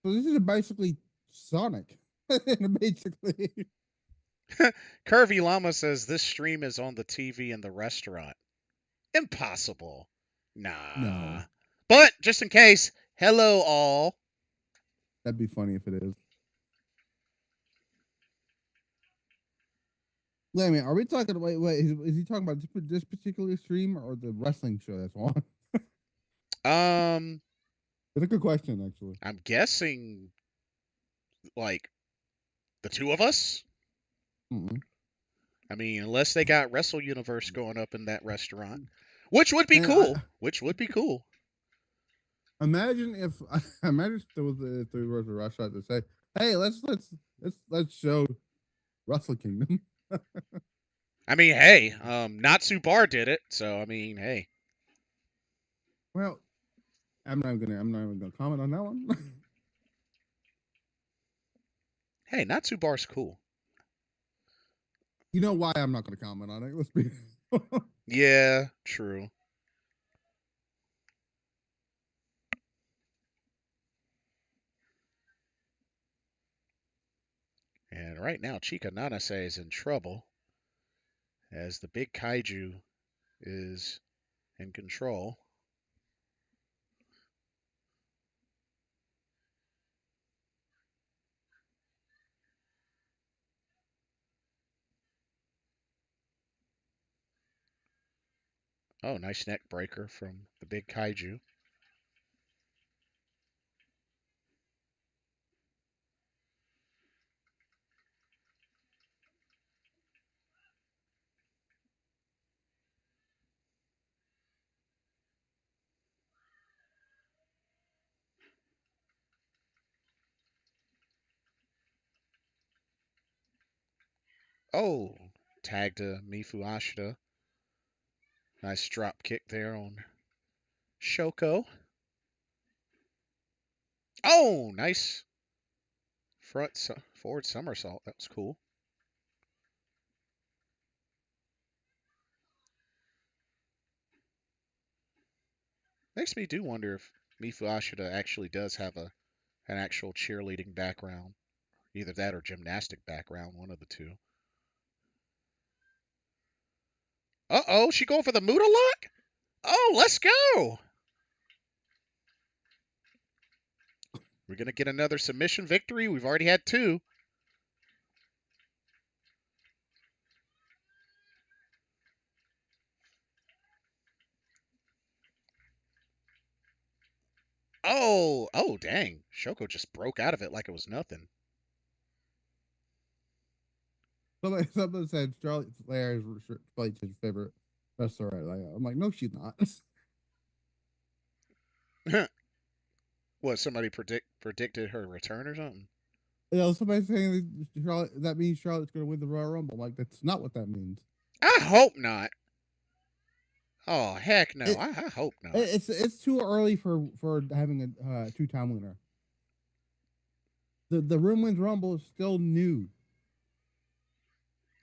this is basically Sonic, basically. Curvy Llama says this stream is on the TV in the restaurant. Impossible. No, Nah. But just in case, hello all. that'd be funny if it is. Wait a minute, are we talking? Wait. Is he talking about this particular stream or the wrestling show that's on? Um, It's a good question, actually. I'm guessing like the two of us. Mm-mm. I mean, unless they got Wrestle Universe going up in that restaurant, which would be And cool. Which would be cool. imagine if imagine if there was a restaurant to say, "Hey, let's show Wrestle Kingdom." I mean, hey, Natsu Bar did it, so I mean, hey. Well, I'm not even gonna comment on that one. Hey, Natsu Bar's cool. You know why I'm not gonna comment on it? Let's be. Yeah, true. And right now, Chika Nanase is in trouble as the big kaiju is in control. Oh, nice neck breaker from the big kaiju. Oh, tag to Mifu Ashita. Nice drop kick there on Shoko. Oh, nice forward somersault. That was cool. Makes me do wonder if Mifu Ashita actually does have an actual cheerleading background. Either that or gymnastic background, one of the two. Uh-oh, she going for the Muda lock? Oh, let's go. We're going to get another submission victory. We've already had two. Oh, dang. Shoko just broke out of it like it was nothing. Somebody said Charlotte Flair is Blake's favorite wrestler. I'm like, no, she's not. What, somebody predicted her return or something? Somebody saying that means Charlotte's going to win the Royal Rumble. I'm like, that's not what that means. I hope not. Oh, heck no. It, I hope not. it's too early for having a two-time winner. The Women's Rumble is still new.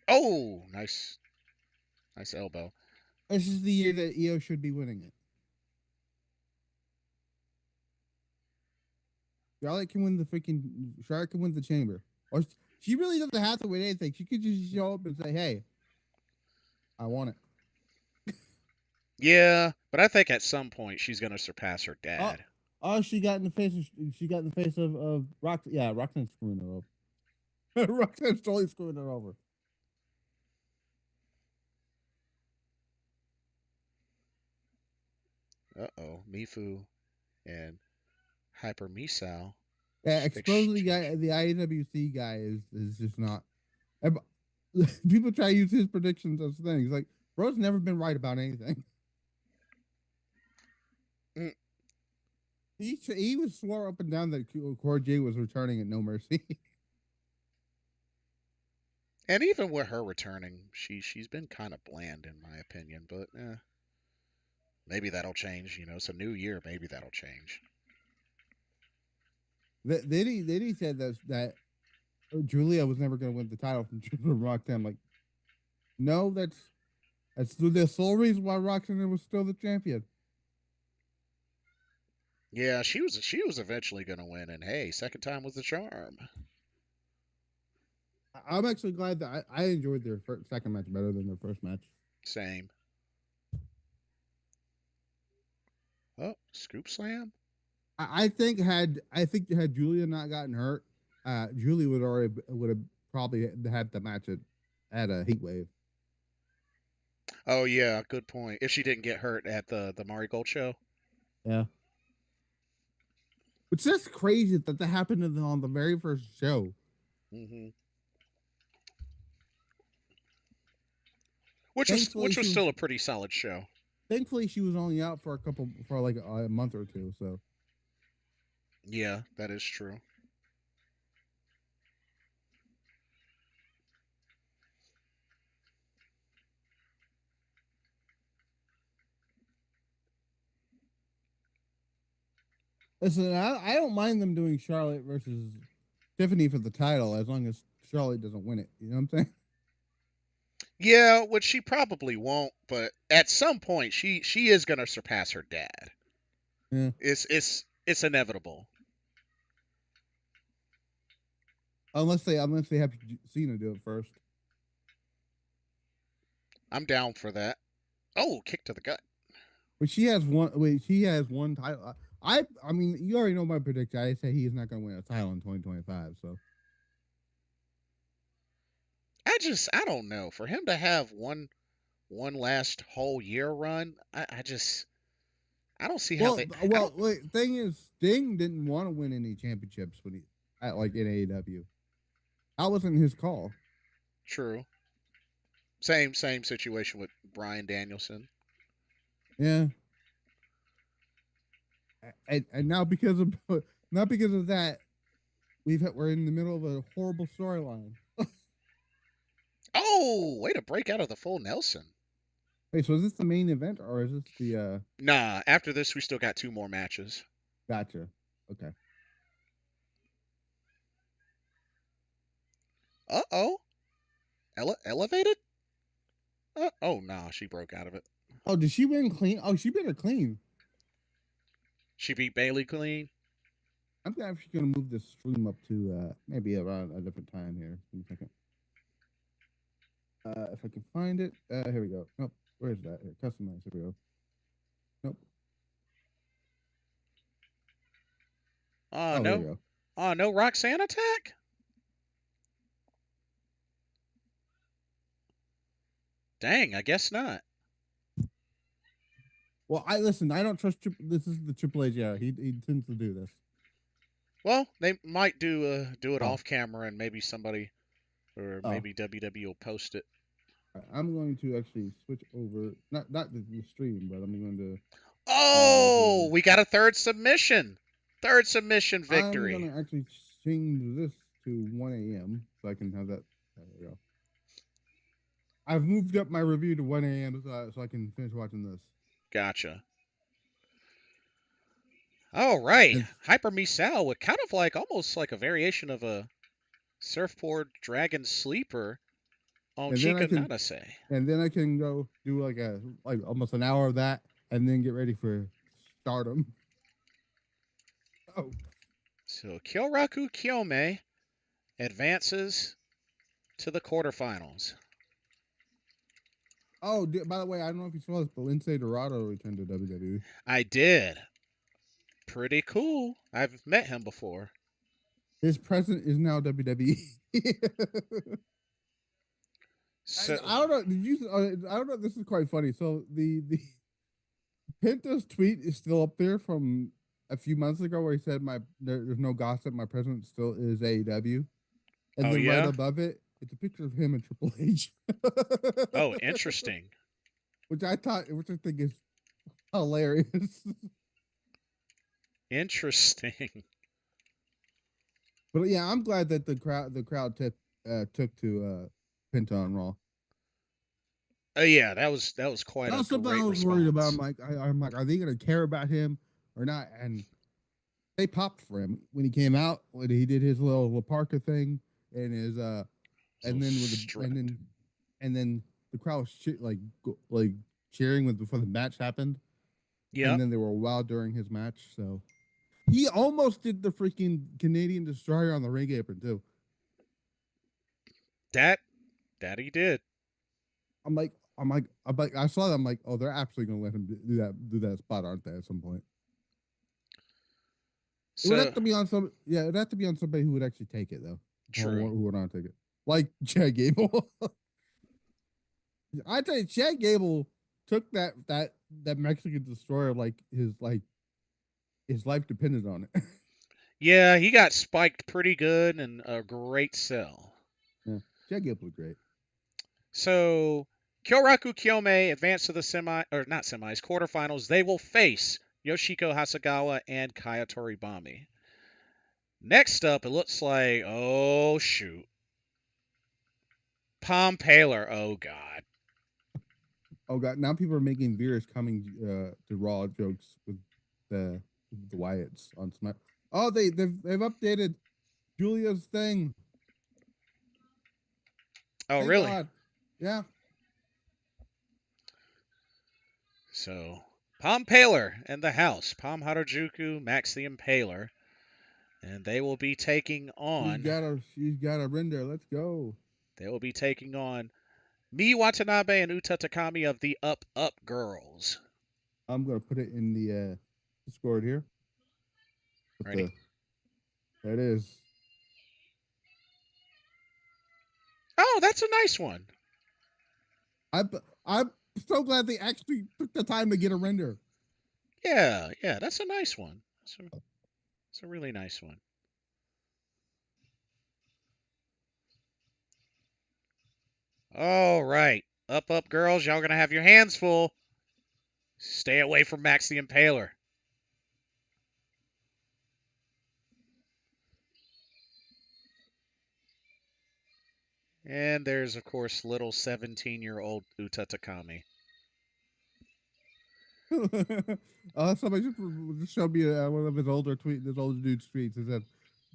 Oh, nice elbow. This is the year that Io should be winning it. Charlotte can win Charlotte can win the chamber. Or she really doesn't have to win anything. She could just show up and say, "Hey, I want it." Yeah, but I think at some point she's going to surpass her Oh, dad. she got in the face. She got in the face of Rock. Yeah, Roxanne's screwing her over. Roxanne's totally screwing her over. Mifu and Hyper Misao Yeah, supposedly exchange. guy, the IWC guy is just not. People try to use his predictions as things like bro's never been right about anything. Mm. He was swore up and down that Core J was returning at No Mercy. And even with her returning, she's been kind of bland in my opinion. But maybe that'll change. It's a new year. Maybe that'll change. Then he said that Julia was never going to win the title from Roxanne. Like, no, that's the sole reason why Roxanne was still the champion. Yeah, she was eventually gonna win, and hey, second time was the charm. I'm actually glad that I enjoyed their second match better than their first match. Same. Oh, scoop slam. I think had Julia not gotten hurt, Julia would have probably had the match at a Heat Wave. Oh yeah, good point. If she didn't get hurt at the Mari Gold show. Yeah. It's just crazy that happened on the very first show. Hmm. Which Thankfully, was still a pretty solid show. she was only out for like a month or two. So Yeah, that is true. listen, I don't mind them doing Charlotte versus Tiffany for the title as long as Charlotte doesn't win it. You know what I'm saying? Yeah, which she probably won't, but at some point she is gonna surpass her dad. Yeah. It's inevitable. Unless they have Cena do it first. I'm down for that. Oh, kick to the gut. But she has one. Wait, she has one title. I mean, you already know my prediction. I say he is not going to win a title in 2025. So I don't know. For him to have one last whole year run, I don't see how they I don't wait. Thing is, Sting didn't want to win any championships when he at like in AEW. That wasn't his call. true. Same situation with Brian Danielson. Yeah, and now because of not because of that, we're in the middle of a horrible storyline. Oh, way to break out of the full Nelson. Wait, so is this the main event or is this the? Nah, after this we still got two more matches. Gotcha. Okay. Uh-oh. Elevated? Oh, nah, she broke out of it. Oh, did she win clean? Oh, she better clean. She beat Bailey clean. I'm actually going to move this stream up to maybe around a different time here. In a second. If I can find it. Here we go. Nope. Where is that? Here, customize. Here we go. Nope. Oh, there we No. go. No Roxanne attack? Dang, I guess not. Well, I listen. I don't trust. This is the Triple H. Yeah, he tends to do this. Well, they might do it Oh, off camera and maybe somebody or oh. maybe WWE will post it. I'm going to actually switch over. Not the stream, but I'm going to. Oh, we got a third submission. Third submission I'm victory. going to actually change this to 1 a.m. so I can have that. There we go. I've moved up my review to 1 a.m. So I can finish watching this. Gotcha. All right. And, Hyper Misao with kind of like almost like a variation of a surfboard dragon sleeper on and then I Chika can Nanase. and then I can go do like almost an hour of that, and then get ready for Stardom. Oh, So Kyoraku Kyomei advances to the quarterfinals. oh! By the way, I don't know if you saw this, but Lindsay Dorado returned to WWE. I did. Pretty cool. I've met him before. His present is now WWE. So I don't know. Did you? I don't know. This is quite funny. So the Penta's tweet is still up there from a few months ago, where he said, there's no gossip. My president still is AEW." And Oh then right yeah. above it, it's a picture of him and Triple H, Oh, interesting. which I think is hilarious. Interesting. But yeah, I'm glad that the crowd took to Penta on Raw. Oh yeah, that was quite That a was something I great was worried about. response. I'm like, are they gonna care about him or not? And they popped for him when he came out, when he did his little La Parka thing and his So and then with the strut. and then the crowd was like cheering before the match happened, and Yep. then they were wild during his match. So he almost did the freaking Canadian Destroyer on the ring apron too. That that he did. I saw that. I'm like, oh, they're absolutely gonna let him do that spot, aren't they? At some point, it would So have to be on some. Yeah, it'd have to be on somebody who would actually take it though. true. Who would not take it? Like Chad Gable. I tell you, Chad Gable took that Mexican Destroyer his life depended on it. Yeah, he got spiked pretty good and a great sell. Yeah, Chad Gable was great. So Kyoraku Kyomei advance to the semi or not semis, quarterfinals. They will face Yoshiko Hasegawa and Kaya Toribami. Next up, it looks like oh shoot. Palm Paler. Oh god. Oh god, now people are making Veer's coming to Raw jokes with the Wyatts on Smack. Oh, they've updated Julia's thing. Oh Thank really? God. Yeah. So Palm Paler and the house. Palm Harajuku, Max the Impaler. And they will be taking on She's got a render. Let's go. they will be taking on Mi Watanabe and Uta Takami of the Up Up Girls. I'm gonna put it in the Discord here. With Ready? there it is. Oh, that's a nice one. I I'm so glad they actually took the time to get a render. Yeah, yeah, that's a nice one. It's a really nice one. All right. Up Up Girls, y'all gonna have your hands full. Stay away from Max the Impaler. And there's, of course, little 17-year-old Uta Takami. Somebody just showed me one of his older dude's tweets. It said,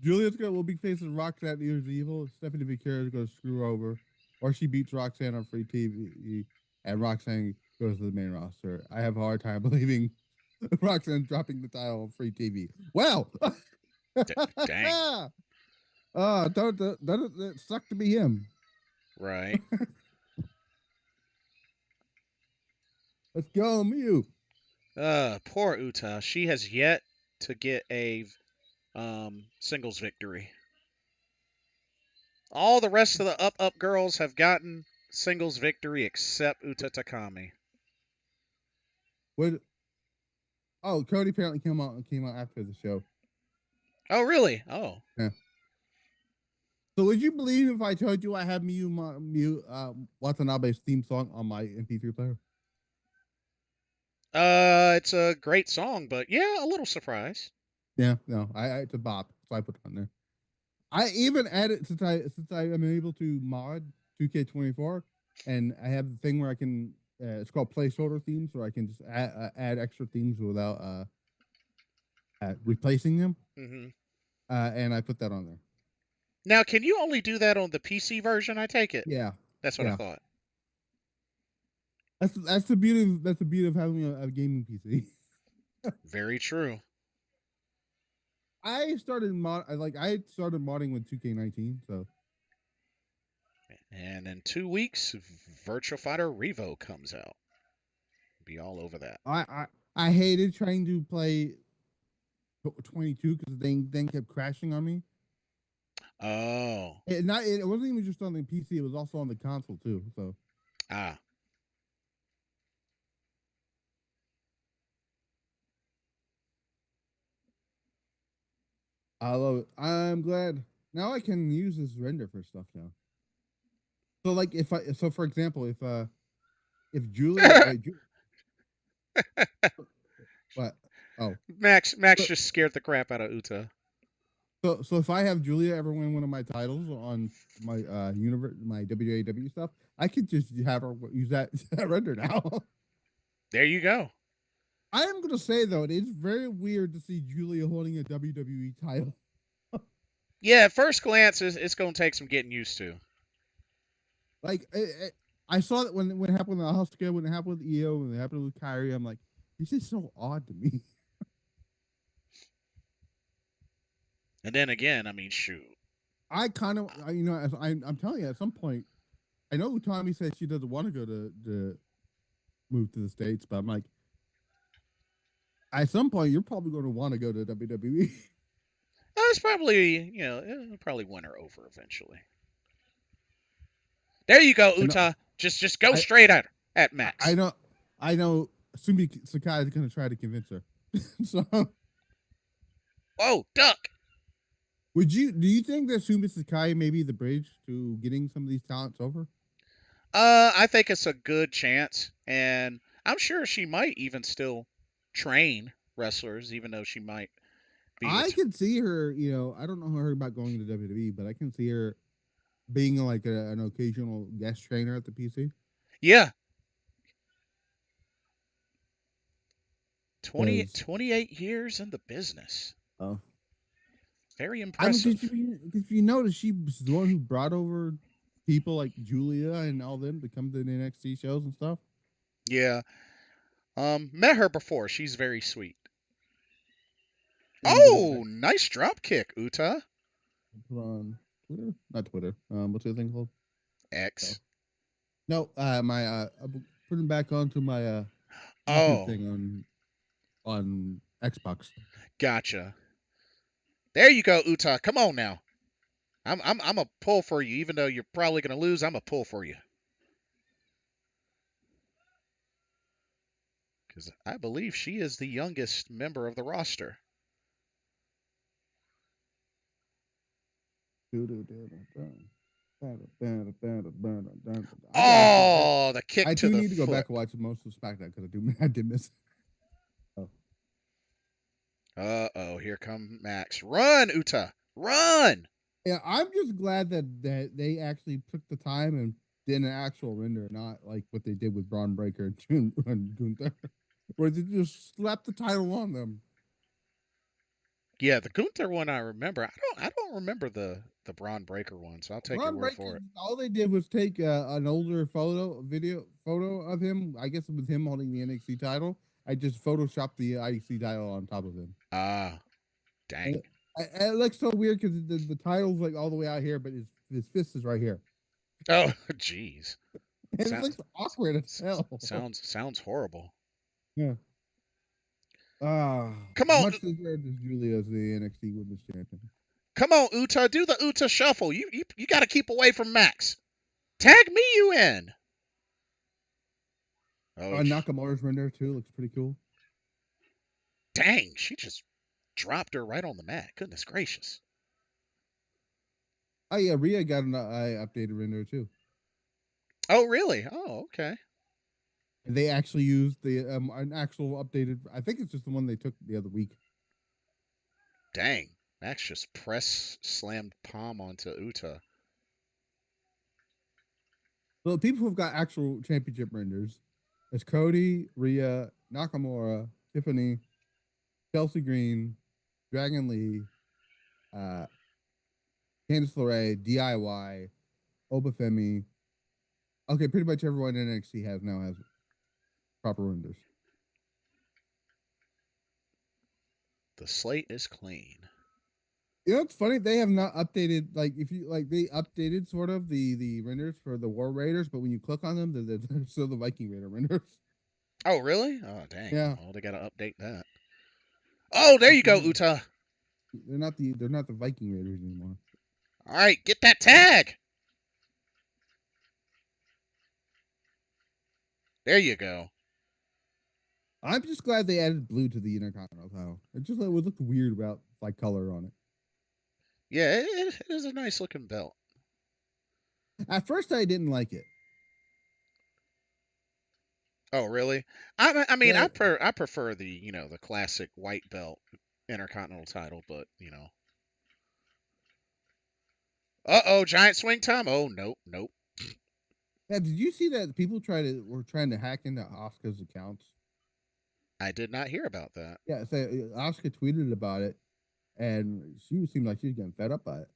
"Julia's will be facing Roxanne Ears Evil. Stephanie Victoria is going to screw her over, or she beats Roxanne on free TV, and Roxanne goes to the main roster. I have a hard time believing Roxanne dropping the title on free TV. Well, Dang. don't it suck to be him. Right. Let's go, Miyu. Poor Uta. She has yet to get a singles victory. All the rest of the Up Up girls have gotten singles victory except Uta Takami. What? Oh, Cody apparently came out after the show. Oh, really? Oh. Yeah. So would you believe if I told you I have Watanabe's theme song on my MP3 player? It's a great song, but yeah, a little surprise. Yeah, no, it's a bop, so I put it on there. I even added since I am able to mod 2K24, and I have the thing where I can. It's called placeholder themes, where I can just add extra themes without replacing them, Hmm. and I put that on there. Now, can you only do that on the PC version? I take it. Yeah, That's what I yeah. thought. That's the beauty of having a gaming PC. Very true. I started modding with 2K19, so And in 2 weeks, Virtua Fighter Revo comes out. Be all over that. I hated trying to play 22 because the thing kept crashing on me. Oh. It wasn't even just on the PC; it was also on the console too. So Ah. I love it. I'm glad now I can use this render for stuff now. So like so for example if Julia wait what oh Max so, just scared the crap out of Uta. so if I have Julia ever win one of my titles on my universe my WAW stuff, I could just have her use that, that render now. There you go. I am gonna say though, it is very weird to see Julia holding a WWE title. Yeah, at first glance, it's going to take some getting used to. Like I saw that when it happened with Asuka, when it happened with EO, when it happened with Kyrie, I'm like, this is so odd to me. And then again, I mean, shoot. I kind of, you know, as I'm telling you, at some point, I know Tommy said she doesn't want to go to move to the States, but I'm like, at some point, you're probably going to want to go to WWE. It's probably, it'll probably win her over eventually. There you go, And Uta. Just go I, straight at I Max. know, I know, Sumi Sakai is going to try to convince her. So, Oh, duck. do you think that Sumi Sakai may be the bridge to getting some of these talents over? I think it's a good chance, and I'm sure she might even still train wrestlers, even though she might be I with. can see her, you know, I don't know her about going to WWE, but I can see her being like an occasional guest trainer at the PC. Yeah, 20, Because 28 years in the business. uh, Very I mean, impressive. if you notice, she was the one who brought over people like Julia and all them to come to the NXT shows and stuff. Yeah. Met her before. She's very sweet. Let me go to Oh, nice drop kick, Uta. put on Twitter, not Twitter. What's the other thing called? Oh. X. No, my I'm putting back onto my YouTube Oh, thing on Xbox. gotcha. There you go, Uta. Come on now. I'm a pull for you, even though you're probably gonna lose. I'm a pull for you because I believe she is the youngest member of the roster. I gotta see. Oh, the kick I to too the need to go back foot. and watch most of SmackDown because I did miss. Oh. Uh-oh, here come Max. Run, Uta. Run. Yeah, I'm just glad that they actually took the time and did an actual render, not like what they did with Braun Breaker and Gunther, where they just slapped the title on them. Yeah, the Gunther one I remember. I don't remember the Braun Breaker one, so I'll take your Braun word Breaker, for it. all they did was take an older photo of him. I guess it was him holding the NXT title. I just photoshopped the IC title on top of him. Ah, dang. And it looks so weird because the title's like all the way out here, but his fist is right here. Oh, jeez. And it Sounds looks awkward as hell. sounds horrible. Yeah. Ah, Come on, much deserved as Julia as the NXT Women's Champion. come on, Uta. Do the Uta shuffle. You got to keep away from Max. Tag Miyu in. Oh, Nakamura's render too looks pretty cool. dang. She just dropped her right on the mat. Goodness gracious. Oh yeah, Rhea got an updated render too. Oh, really? Oh, okay. They actually used the an actual updated. I think it's just the one they took the other week. Dang. Max just press slammed palm onto Uta. So people who've got actual championship renders, it's Cody, Rhea, Nakamura, Tiffany, Chelsea Green, Dragon Lee, uh, Candice LeRae, DIY, Obafemi. Okay, pretty much everyone in NXT has proper renders. The slate is clean. You know, it's funny they have not updated. Like, if you like, they updated sort of the renders for the War Raiders, but when you click on them, they're still the Viking Raider renders. Oh, really? Oh, dang. Yeah, Oh, they got to update that. Oh, there it's you go, weird. Uta. They're not the Viking Raiders anymore. All right, get that tag. There you go. I'm just glad they added blue to the Intercontinental title. It just would look weird without like color on it. Yeah, it is a nice looking belt. At first, I didn't like it. Oh, really? I mean, Yeah, I prefer the the classic white belt intercontinental title, but oh, giant swing time. Oh, nope, nope. yeah. Did you see that people were trying to hack into Asuka's accounts? I did not hear about that. Yeah, so Asuka tweeted about it, and she seemed like she was getting fed up by it.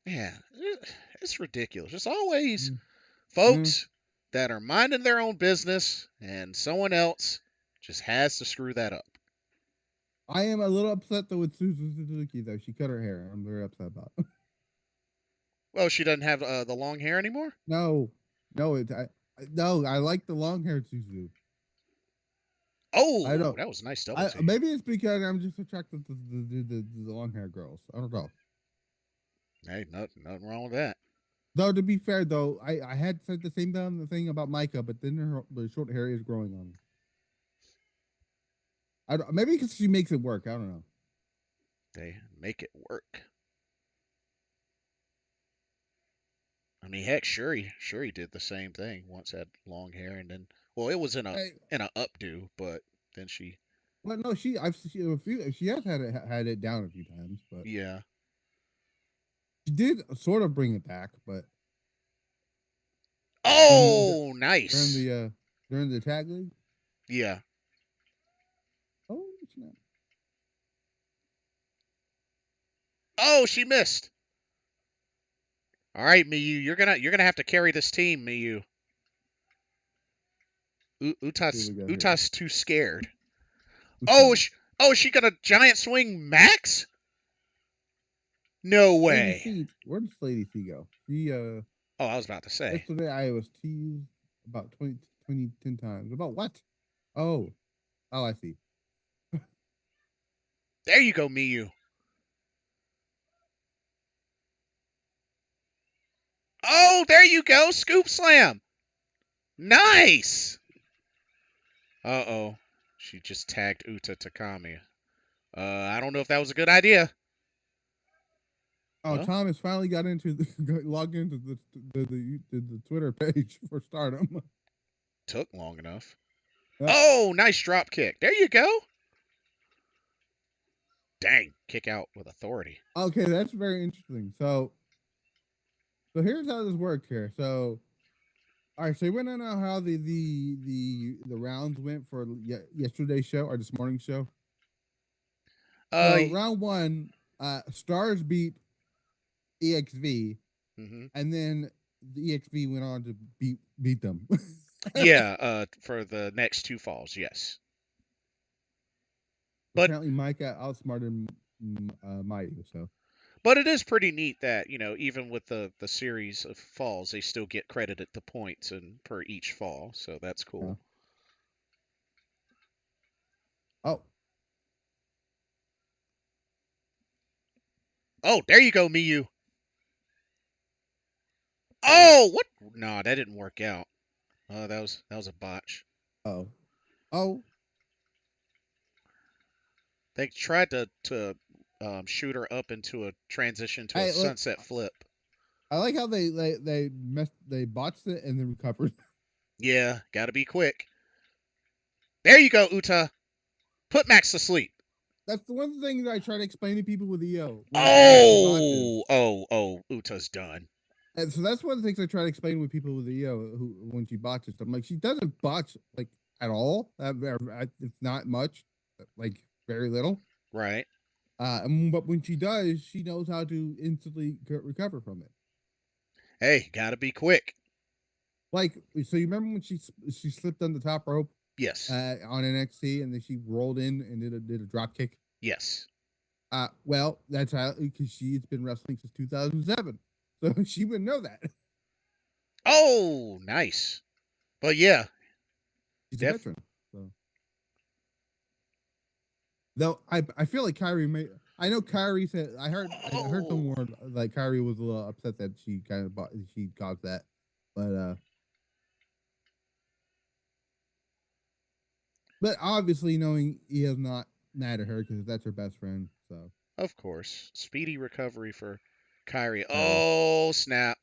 Yeah, it's ridiculous. It's always Mm, mm. folks that are minding their own business, and someone else just has to screw that up. I am a little upset though with Suzuki though. She cut her hair. I'm very upset about it. Well, she doesn't have the long hair anymore. No, no, no. I like the long haired Suzu. I Oh, don't. that was a nice double I T. maybe it's because I'm just attracted to the long hair girls. I don't know. Hey, nothing wrong with that. Though to be fair though, I had said the same thing about Micah, but then the short hair is growing on me. I don't, maybe because she makes it work. I don't know. They make it work. I mean, heck, Shuri did the same thing. Once had long hair, and then, well, it was Hey, in a updo, but then she, well, no, she has had it down a few times, but yeah. she did sort of bring it back. But during Oh, during nice. the uh during the tag league, Yeah. oh snap. Oh, she missed. All right, Miyu, you're gonna have to carry this team, Miyu. Let's see what we got here. Uta's too scared. Oh, Uta. oh, she got a giant swing, Max? No Lady way. C, where does Lady C go? She Oh, I was about to say. yesterday I was teased about 10 times. About what? Oh, oh, I see. There you go, Miyu. Oh, there you go, scoop slam. Nice. Uh-oh. She just tagged Uta Takami. I don't know if that was a good idea. Oh, Well, Thomas finally got into logged into the Twitter page for Stardom. took long enough. Yep. Oh, nice drop kick. There you go. Dang, kick out with authority. Okay, that's very interesting. So here's how this worked here. So all right, so you want to know how the rounds went for yesterday's show or this morning's show? Uh, So round one, Stars beat EXV, mm-hmm. and then the EXV went on to beat them. Yeah, for the next two falls, yes. But Apparently, Micah outsmarted Mayu. So but it is pretty neat that even with the series of falls, they still get credited the points and per each fall, so that's uh, cool. oh Oh, there you go, Miyu. Oh, what? No, that didn't work out. That was a botch. oh oh. They tried to shoot her up into a transition to a I look. sunset flip. I like how they botched it and then recovered. Yeah, gotta be quick. There you go, Uta. Put Max to sleep. That's the one thing that I try to explain to people with EO when she botches. Oh, Uta's done. And so that's one of the things I try to explain with people with EO who when she botches. I'm like, she doesn't botch like at all. It's not much, like very little. Right. But when she does, she knows how to instantly recover from it. Hey, gotta be quick. Like, so you remember when she slipped on the top rope Yes. on NXT and then she rolled in and did a drop kick? Yes. Well, that's how because she's been wrestling since 2007, so she would know that. Oh, nice. But yeah, She's a def. veteran. So, though I feel like Kyrie may. I know Kyrie said I heard Oh. someone like Kyrie was a little upset that she kind of she caused that, but but obviously knowing he is not mad at her because that's her best friend. So Of course. Speedy recovery for Kyrie. Kyrie. Oh, snap.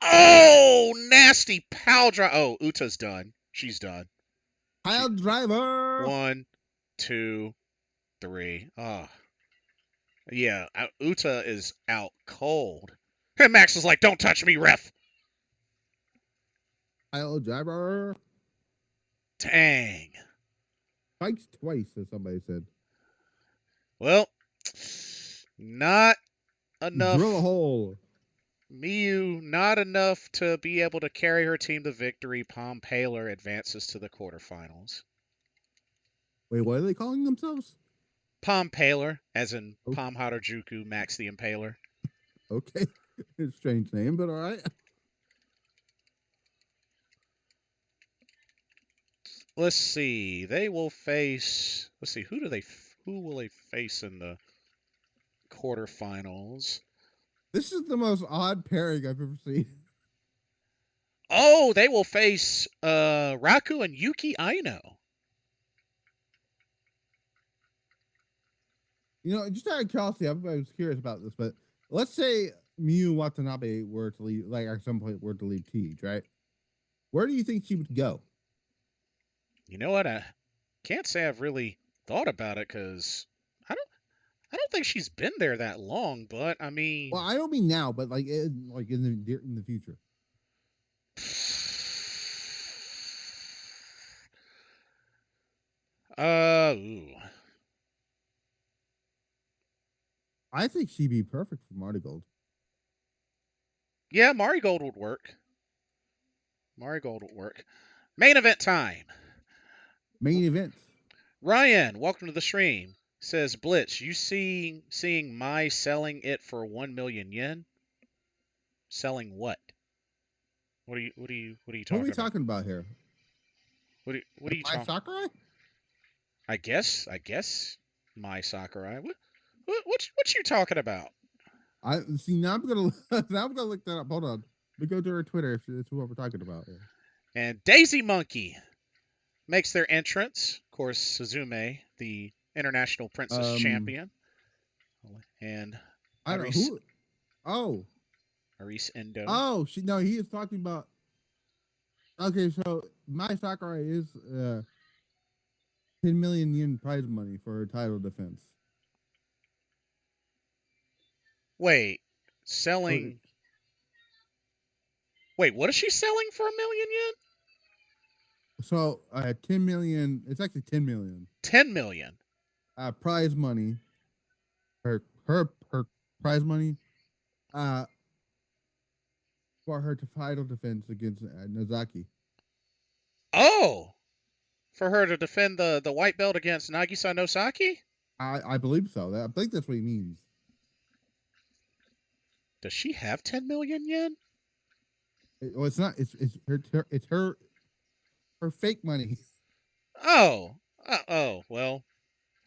Oh, nasty pile drive. Oh, Uta's done. She's done. She Pile driver. 1, 2, 3. Oh, yeah. Uta is out cold. And Max is like, "Don't touch me, ref." Pile driver. Dang. Spikes twice, as somebody said. Well, not Drill a enough. hole. Miyu, not enough to be able to carry her team to victory. Palm Paler advances to the quarterfinals. Wait, what are they calling themselves? Palm Paler, as in Okay. Palm Harajuku, Max the Impaler. Okay. It's a strange name, but all right. Let's see. They will face. Let's see. Who will they face in the quarterfinals? This is the most odd pairing I've ever seen. Oh, they will face Raku and Yuki Aino. Just out of curiosity, I was curious about this, but let's say Miyu Watanabe were to leave, like at some point were to leave Teach, right? Where do you think she would go? You know what? I can't say I've really thought about it because I don't think she's been there that long. But I Well, mean, I don't mean now, but like in the future. ooh. I think she'd be perfect for Marigold. Yeah, Marigold would work. Marigold would work. Main event time. Main event. Ryan, welcome to the stream. Says Blitz, you seeing Mai selling it for 1 million yen? Selling what? What are you What are we talking about? talking about here? What are you My talking? Sakurai? I guess Mai Sakurai. What you talking about? I see now. I'm gonna look that up. Hold on. We go to her Twitter if it's what we're talking about. Here. And Daisy Monkey makes their entrance. Of course, Suzume, the international princess Um, champion, and I don't know Aris who. Oh, Aris Endo. oh, he is talking about. Okay, so my Sakurai is 10 million yen prize money for her title defense. Wait, So, selling. Wait, what is she selling for 1 million yen? 10 million. It's actually 10 million. 10 million. Prize money. Her prize money. Uh, for her title defense against Nozaki. Oh, for her to defend the white belt against Nagisa Nosaki? I believe so. I think that's what he means. Does she have 10 million yen? Well, it's not. It's her fake money. Oh, well,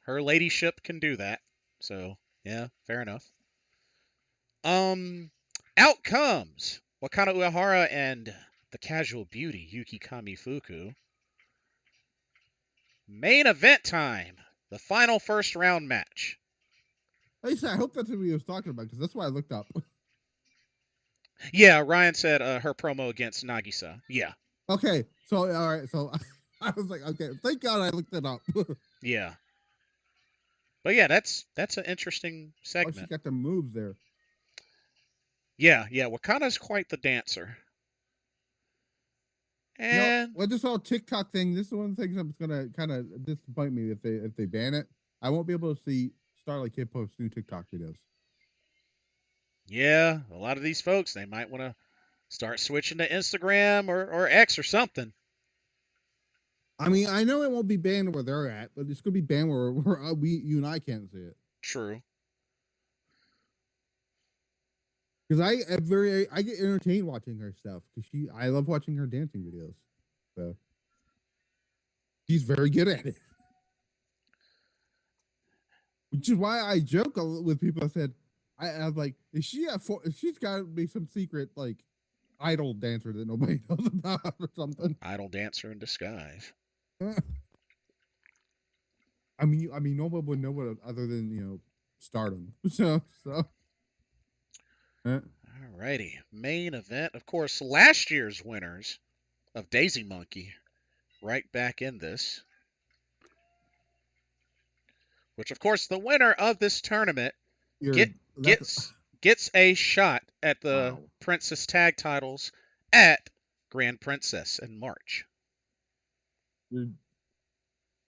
her ladyship can do that. So yeah, fair enough. Um, Out comes Wakana Uehara and the casual beauty Yuki Kamifuku. Main event time. The final first round match. Like I said, I hope that's what he was talking about because that's why I looked up. Yeah, Ryan said her promo against Nagisa. Yeah, Okay, so all right, so I was like, okay, thank God I looked it up. yeah. But yeah, that's an interesting Oh, she segment. got the moves there. Yeah, yeah. Wakana's quite the dancer. And With this whole TikTok thing, this is one of the things that's gonna kind of disappoint me if they ban it. I won't be able to see Starlight Kid post new TikTok videos. yeah, a lot of these folks, they might want to start switching to Instagram or X or something. I mean, I know it won't be banned where they're at, but it's gonna be banned where you and I can't see it. True. Because I get entertained watching her stuff because I love watching her dancing videos. So she's very good at it. Which is why I joke with people. I said, I was like, she's got to be some secret like idol dancer that nobody knows about or something. Idol dancer in disguise. I mean, no one would know what other than stardom. So. Alrighty, main event. Of course, last year's winners of Daisy Monkey right back in this. Which, of course, the winner of this tournament get That's gets a shot at the wow. Princess Tag titles at Grand Princess in March.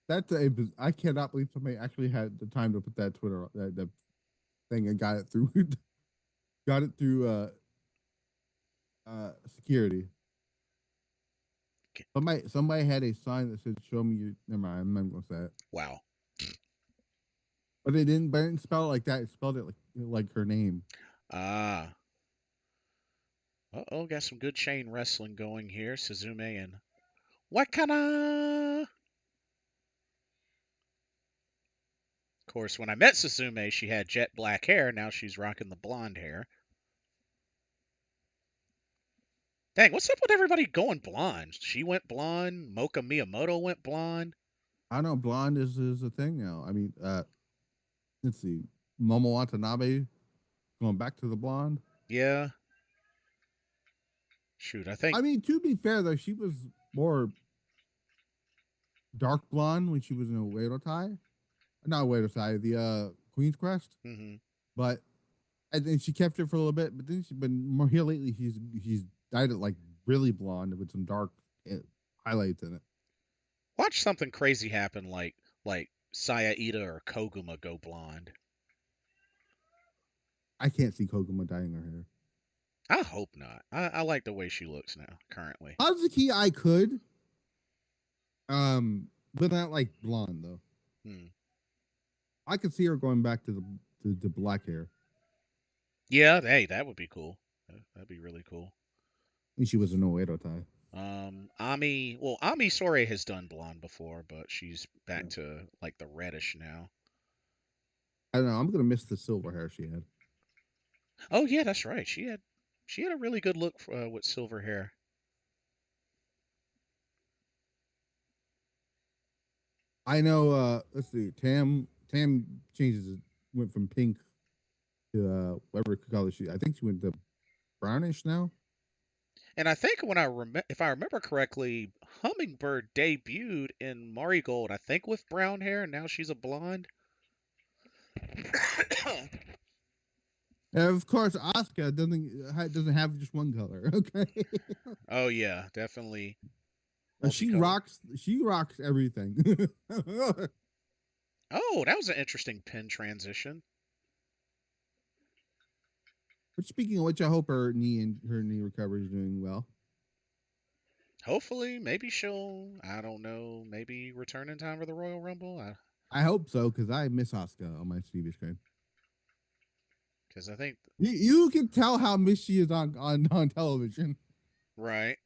That's I cannot believe somebody actually had the time to put that Twitter that thing and got it through security. Somebody had a sign that said "Show me your." Never mind, I'm not gonna say it. Wow. But they didn't. But it didn't spell it like that. It spelled it like her name. Ah. Uh-oh, got some good chain wrestling going here. Suzume and Wakana. Of course, when I met Suzume, she had jet black hair. Now she's rocking the blonde hair. Dang, what's up with everybody going blonde? She went blonde. Moka Miyamoto went blonde. I know blonde is a thing now. I mean, let's see, Momo Watanabe going back to the blonde. Yeah. Shoot, I think. I mean, to be fair though, she was more dark blonde when she was in a Wado tie. Not Wado tie, the Queen's Quest. Mm-hmm. But and then she kept it for a little bit, but then she's been more here lately. She's dyed it like really blonde with some dark highlights in it. Watch something crazy happen like Saya Ida or Koguma go blonde. I can't see Koguma dyeing her hair. I hope not. I like the way she looks now, currently. Suzuki, I could. But not like blonde though. I could see her going back to the black hair. Yeah, hey, that would be cool. That'd be really cool. And she was an Oedo tie. Ami Sore has done blonde before, but she's back to like the reddish now. I don't know. I'm gonna miss the silver hair she had. Oh yeah, that's right. She had a really good look with silver hair. I know. Let's see. Tam changes. Went from pink to whatever color she. I think she went to brownish now. And I think if I remember correctly, Hummingbird debuted in Marigold, I think with brown hair, and now she's a blonde. And of course, Asuka doesn't have just one color. Okay. Oh yeah, definitely. She rocks. She rocks everything. Oh, that was an interesting pin transition. But speaking of which, I hope her knee recovery is doing well. Hopefully, maybe she'll. I don't know. Maybe return in time for the Royal Rumble. I hope so because I miss Asuka on my TV screen. Because I think you can tell how miss she is on television. Right.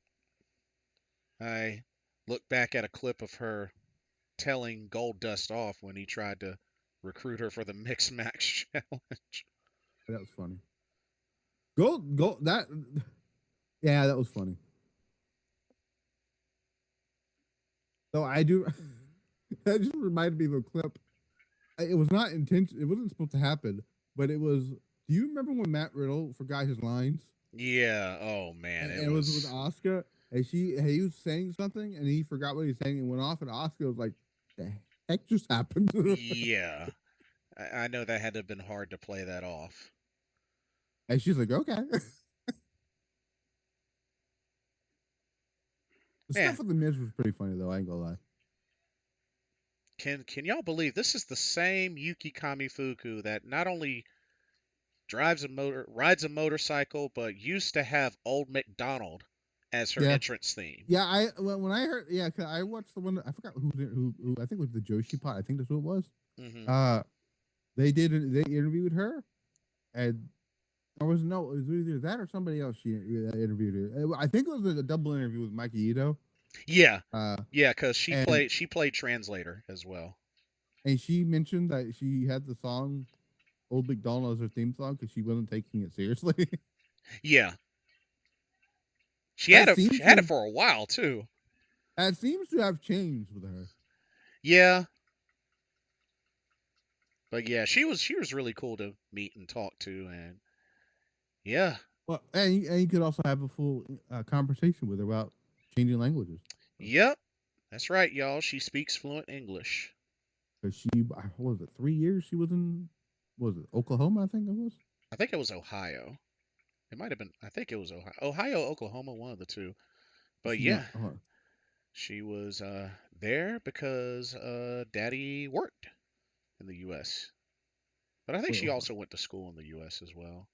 I look back at a clip of her telling Goldust off when he tried to recruit her for the mixed match challenge. That was funny. Gold that. Yeah, that was funny. So I do. That just reminded me of a clip. It was not intentional. It wasn't supposed to happen, but it was. Do you remember when Matt Riddle forgot his lines? Yeah. Oh man, And it was with Asuka, and he was saying something, and he forgot what he was saying and went off, and Asuka was like, "The heck just happened?" Yeah, I know that had to have been hard to play that off. And she's like, "Okay." The stuff with the Miz was pretty funny though. I ain't gonna lie. Can y'all believe this is the same Yuki Kamifuku that not only rides a motorcycle, but used to have Old MacDonald as her entrance theme. Yeah, when I heard, cause I watched the one. I forgot who I think it was the Joshi Pot. I think that's who it was. Mm-hmm. They interviewed her, and it was either that or somebody else. She interviewed her. I think it was a double interview with Mikey Ito. Yeah, because she played translator as well. And she mentioned that she had the song Old McDonald as her theme song because she wasn't taking it seriously. Yeah. She had it for a while too. That seems to have changed with her. Yeah. But yeah, she was really cool to meet and talk to, and yeah, Well, and you could also have a full conversation with her about changing languages. yep, that's right, y'all. She speaks fluent English. Because what was it, 3 years she was in, what was it, Oklahoma, I think it was? I think it was Ohio. It might have been. I think it was Ohio, Oklahoma, one of the two. But She not, yeah, she was there because Daddy worked in the U.S. But I think wait, she also went to school in the U.S. as well.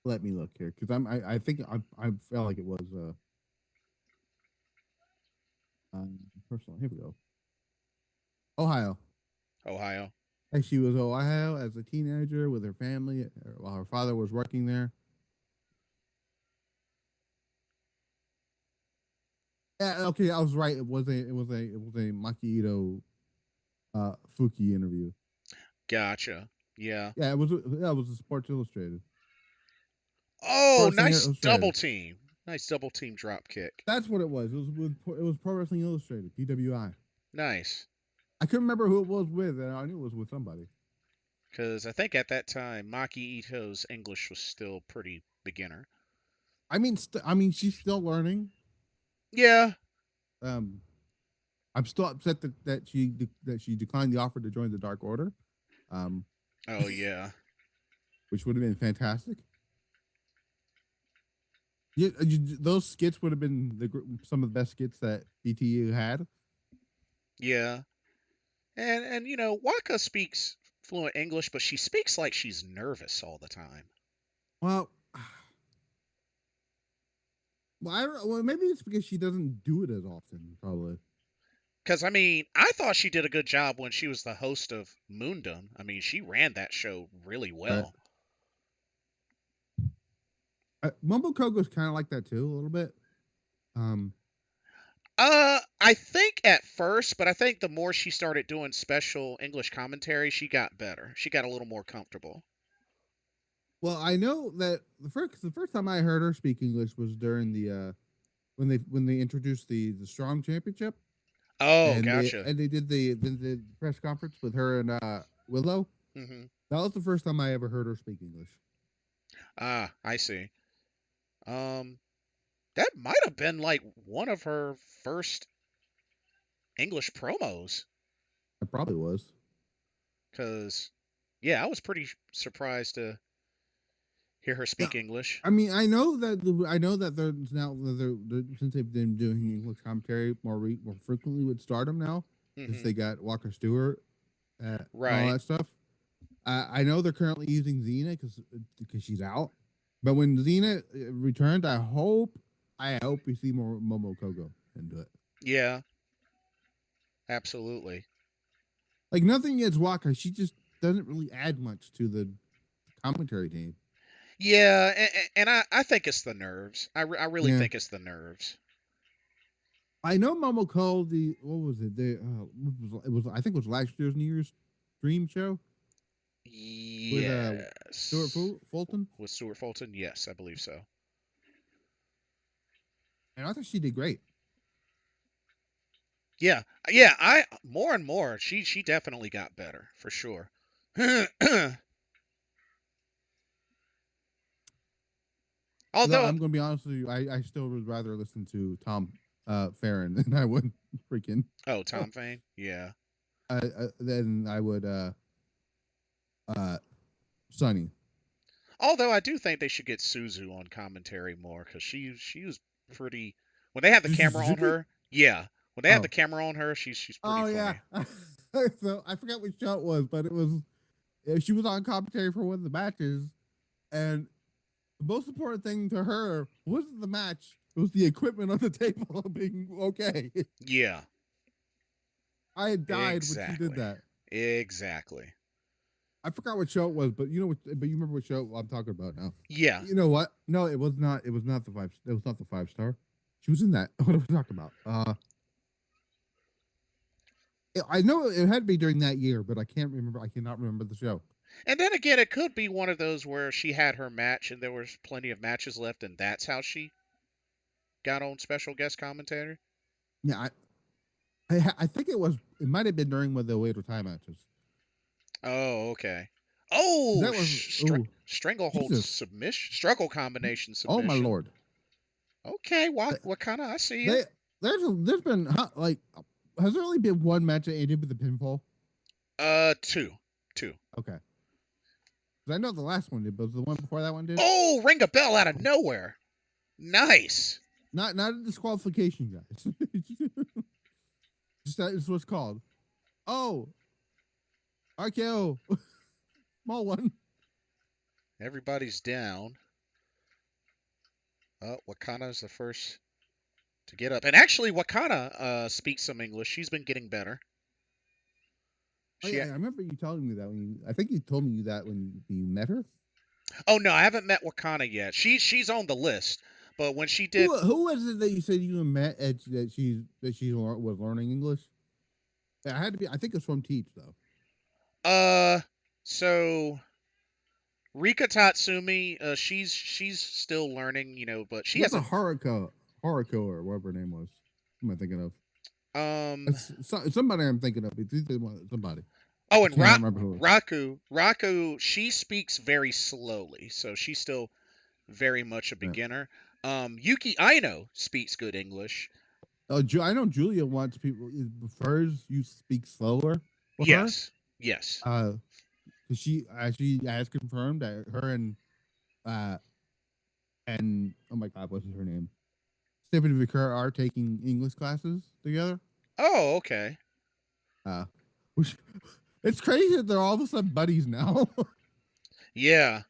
let me look here. Because I think I felt like it was personal. Here we go. Ohio. Ohio. And she was Ohio as a teenager with her family while her father was working there. Yeah, okay, I was right. It was a Makito Fuki interview. Gotcha. Yeah. It was a Sports Illustrated. Pro Oh, Wrestling nice double Illustrated. team. Nice double team drop kick. That's what it was. It was Pro Wrestling Illustrated, PWI. Nice. I couldn't remember who it was with, and I knew it was with somebody. Because I think at that time, Maki Ito's English was still pretty beginner. I mean, she's still learning. Yeah. Um, I'm still upset that she declined the offer to join the Dark Order, um, Oh, yeah. which would have been fantastic. Yeah, those skits would have been some of the best skits that BTU had. Yeah. And Waka speaks fluent English, but she speaks like she's nervous all the time. Well, I don't. Well, maybe it's because she doesn't do it as often. Probably. Because, I mean, I thought she did a good job when she was the host of Moondom. I mean, she ran that show really Right. well. Mumbo Kogo's kind of like that too, a little bit. Um, I think at first, but I think the more she started doing special English commentary, she got better. She got a little more comfortable. well, I know that the first time I heard her speak English was during the when they introduced the Strong Championship, Oh, and they gotcha. and they did the press conference with her and Willow. Hmm. That was the first time I ever heard her speak English. Ah, I see. Um, that might have been like one of her first English promos. It probably was. Cause, yeah, I was pretty surprised to hear her Yeah, speak English. I mean, I know that there's now since they've been doing English commentary more frequently with Stardom now, since Hmm. they got Walker Stewart and all Right. that stuff. I know they're currently using Xena because she's out, but when Xena returns, I hope we see more Momo Kogo into it. Yeah. Absolutely. Like nothing against Walker, she just doesn't really add much to the commentary team. Yeah, and I think it's the nerves. I really Yeah, think it's the nerves. I know Momoko. The what was it? It was I think it was last year's New Year's Dream show with Stuart Yes. Fulton, With Stuart Fulton? Yes, I believe so. and I thought she did great. Yeah. Yeah, I more and more she definitely got better, for sure. Although Although I'm going to be honest with you, I still would rather listen to Tom Farron than I would freaking oh, Tom Fane? Yeah. than I would uh Sonny. Although I do think they should get Suzu on commentary more cuz she was pretty when they have the camera on Suzuki? her. Yeah. When they have the Oh, camera on her, she's pretty oh yeah. funny. So I forgot which show it was, but it was she was on commentary for one of the matches, and the most important thing to her wasn't the match; it was the equipment on the table being okay. Yeah. I had died when she did Exactly. that. Exactly. I forgot what show it was, but but you remember what show I'm talking about now. Yeah. You know what? No, it was not. It was not the five. It was not the 5 star. She was in that. What are we talking about? I know it had to be during that year, but I can't remember. I cannot remember the show. And then again, it could be one of those where she had her match and there was plenty of matches left, and that's how she got on special guest commentator. Yeah, I think it was. It might have been during one of the weight or time matches. Oh, okay. Oh, That was. Oh, stranglehold Jesus. submission, struggle combination Oh my submission. lord. Okay, what kind of? I see you. They there's been like has there only been one match that ended with the pinfall? Two, two. Okay. 'Cause I know the last one did, but the one before that one did. Oh, ring a bell out of nowhere. Nice. Not a disqualification, guys. Just that is what's called. Oh, RKO, small one. Everybody's down. Wakana's the first to get up, and actually, Wakana speaks some English. She's been getting better. Oh She. yeah, I remember you telling me that when I think you told me that when you met her. Oh no, I haven't met Wakana yet. She's on the list, but when she did, Who was it that you said you met that she was learning English? It had to be. I think it's from Teach though. uh, so Rika Tatsumi, she's still learning, but she What's a hasn't. Haruko or whatever her name was? Who am I thinking of? Um. It's somebody I'm thinking of. It's somebody. Oh, I and cannot remember who. Raku, she speaks very slowly, so she's still very much a Yeah. beginner. Yuki Aino speaks good English. Oh, I know Julia wants people prefers you speak slower with her. Yes, yes. Uh, she actually has confirmed that her and oh my god, what's her name? Stephanie Vicker are taking English classes together. Oh, okay. Uh, which it's crazy that they're all of a sudden buddies now. Yeah.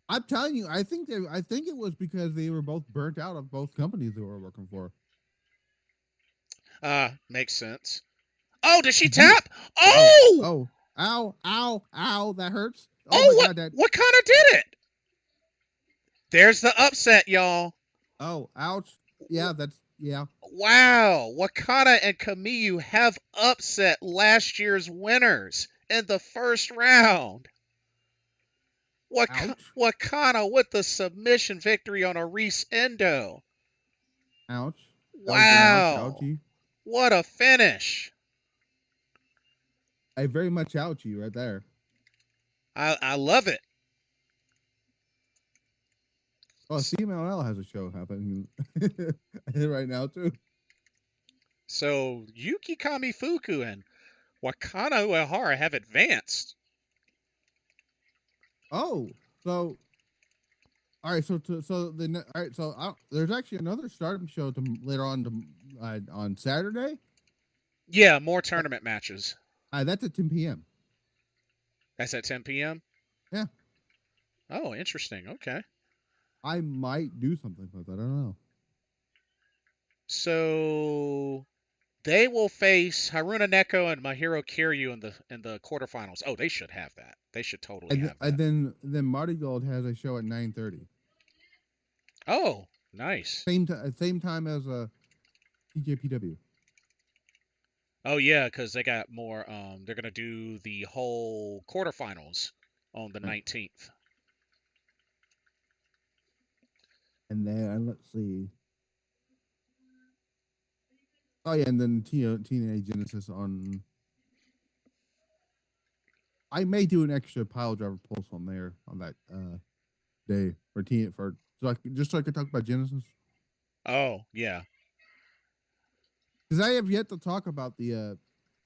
I'm telling you, I think it was because they were both burnt out of both companies they were working for. Makes sense. Oh, did she Did you? tap? Oh! Oh, ow, that hurts. Oh my Oh, god, that. what kind of did it? There's the upset, y'all. Oh, ouch. Yeah, that's yeah. Wow, Wakana and Kamiyu have upset last year's winners in the first round. Ouch, Wakana with the submission victory on a Reese Endo. ouch. That was an Wow, ouchie. what a finish. I very much ouchie right there. I love it. Oh, CMLL has a show happening right now too. So Yuki Kamifuku and Wakana Uehara have advanced. Oh, so all right, all right, so there's actually another Stardom show later on Saturday. Yeah, more Uh, tournament matches. that's at 10 p.m. That's at 10 p.m. Yeah, Oh, interesting. Okay. I might do something with that. I don't know. So they will face Haruna Neko and Mahiro Kiryu in the quarterfinals. Oh, they should have that. They should totally have And that. then Marty Gold has a show at 9:30. Oh, nice. Same time as TJPW. Oh yeah, because they got more. They're gonna do the whole quarterfinals on the Right. 19th. And then let's see. Oh yeah, and then Teenage Genesis on. I may do an extra pile driver pulse on there on that day for just so I could talk about Genesis Oh yeah, because I have yet to talk about the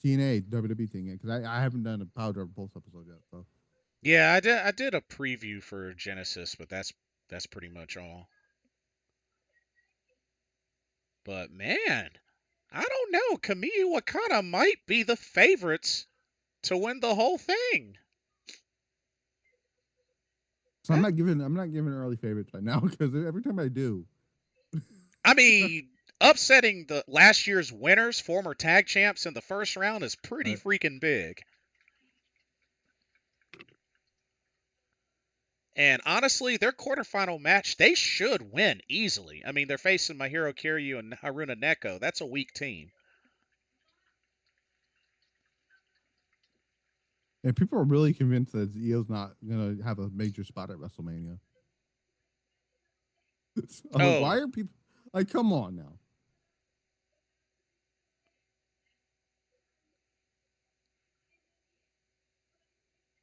TNA WWE thing yet because I haven't done a pile driver pulse episode yet. So yeah. I did a preview for Genesis, but that's pretty much all. But man, I don't know. Kamiyu Wakata might be the favorites to win the whole thing. Huh? I'm not giving early favorites right now because every time I do, I mean, upsetting the last year's winners, former tag champs in the first round is pretty right. freaking big. And honestly, their quarterfinal match, they should win easily. I mean, they're facing Mahiro Kiryu and Haruna Neko. That's a weak team. And people are really convinced that Io's not gonna have a major spot at WrestleMania. I'm like, why Oh, are people like, come on now?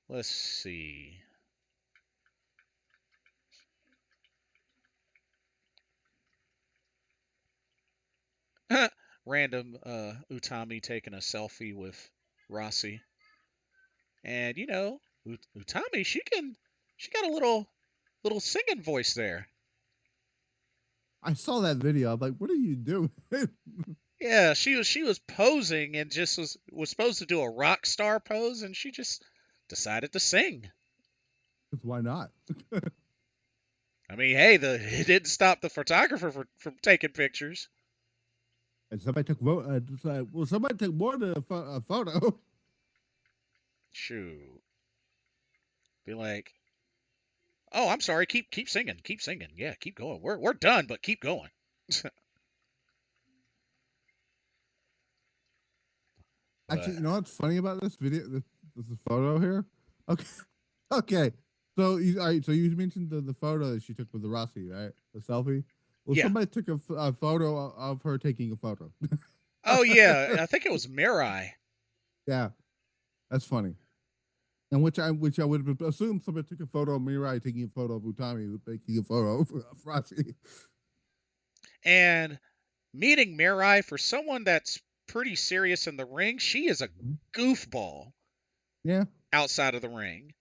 Let's see. Random Utami taking a selfie with Rossi. And Utami, she got a little singing voice there. I saw that video. I'm like, what are you doing? Yeah, she was posing and just was supposed to do a rock star pose, and she just decided to sing. Why not? I mean, hey, it didn't stop the photographer from taking pictures. And somebody took well, somebody took more than a photo. Shoot, be like, oh, I'm sorry, keep singing, keep singing, yeah, keep going. We're done, but keep going. Actually, But you know what's funny about this video? This photo here. Okay, okay. So you mentioned the photo that she took with the Rossi, right? The selfie. Well, yeah, somebody took a photo of her taking a photo. oh yeah, I think it was Mirai. Yeah, that's funny. And which I would have assumed somebody took a photo of Mirai taking a photo of Utami taking a photo of Rossi. And meeting Mirai, for someone that's pretty serious in the ring, she is a goofball Yeah, outside of the ring.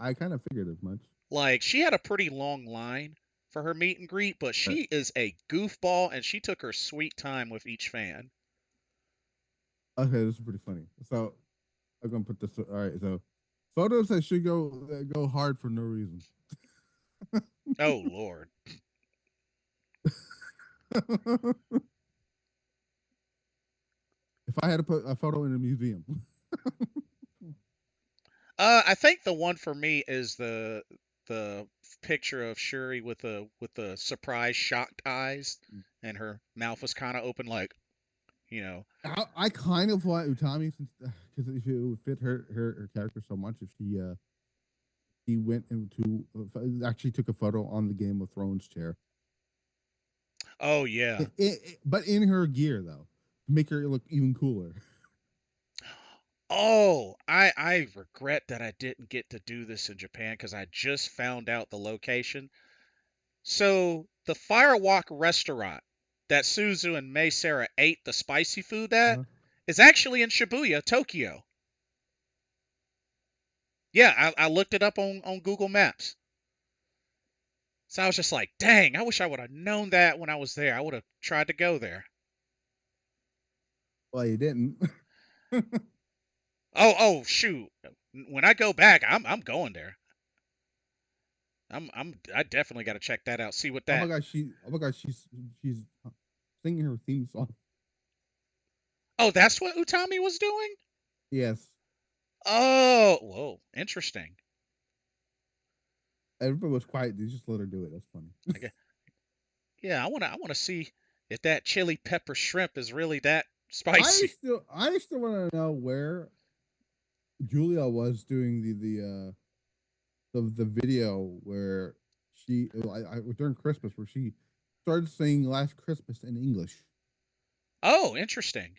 I kind of figured as much. Like, she had a pretty long line for her meet and greet, but But, she is a goofball and she took her sweet time with each fan. okay, this is pretty funny. So I'm gonna put this. All right, so photos that should go hard for no reason. Oh Lord. If I had to put a photo in a museum, I think the one for me is the picture of Shuri with the surprised shocked eyes and her mouth was kind of open like, you know. I kind of want Utami since because if it would fit her character so much if he went into actually took a photo on the Game of Thrones chair, Oh yeah. but in her gear though, to make her look even cooler. Oh, I regret that I didn't get to do this in Japan because I just found out the location. So the Firewalk restaurant that Suzu and Mei Sarah ate the spicy food at Uh-huh. is actually in Shibuya, Tokyo. Yeah, I looked it up on Google Maps. So I was just like, dang, I wish I would have known that when I was there. I would have tried to go there. Well, you didn't. Oh shoot. When I go back, I'm going there. I definitely got to check that out. See what that. Oh my gosh, she's singing her theme song. Oh, that's what Utami was doing? Yes, Oh, whoa, interesting. everybody was quiet. They just let her do it. That's funny. I guess, yeah, I want to see if that chili pepper shrimp is really that spicy. I still want to know where Julia was doing the video where she during Christmas where she started saying Last Christmas in English, Oh, interesting.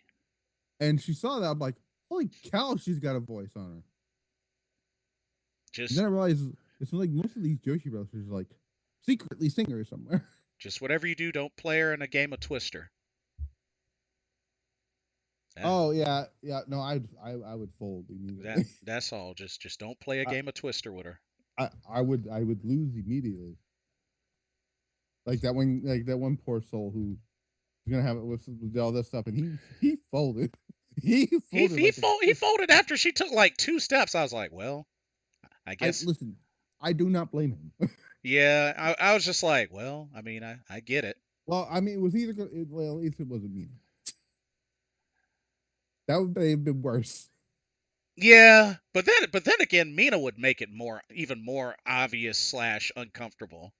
and she saw that. I'm like, holy cow, she's got a voice on her. And Just then I realized it's like most of these Joshi brothers are like secretly singers somewhere. just whatever you do, don't play her in a game of Twister. That Oh yeah, yeah. No, I would fold that immediately. that's all. Just don't play a I, game of Twister with her. I would lose immediately. Like that one poor soul who was gonna have it with all this stuff, and he folded. He folded like He a. folded after she took like two steps. I was like, well, I I guess. listen. I do not blame him. Yeah, I was just like, well, I mean, I get it. Well, I mean, it was either well, at least it wasn't me. That would have been worse. Yeah, but then again, Mina would make it even more obvious slash uncomfortable.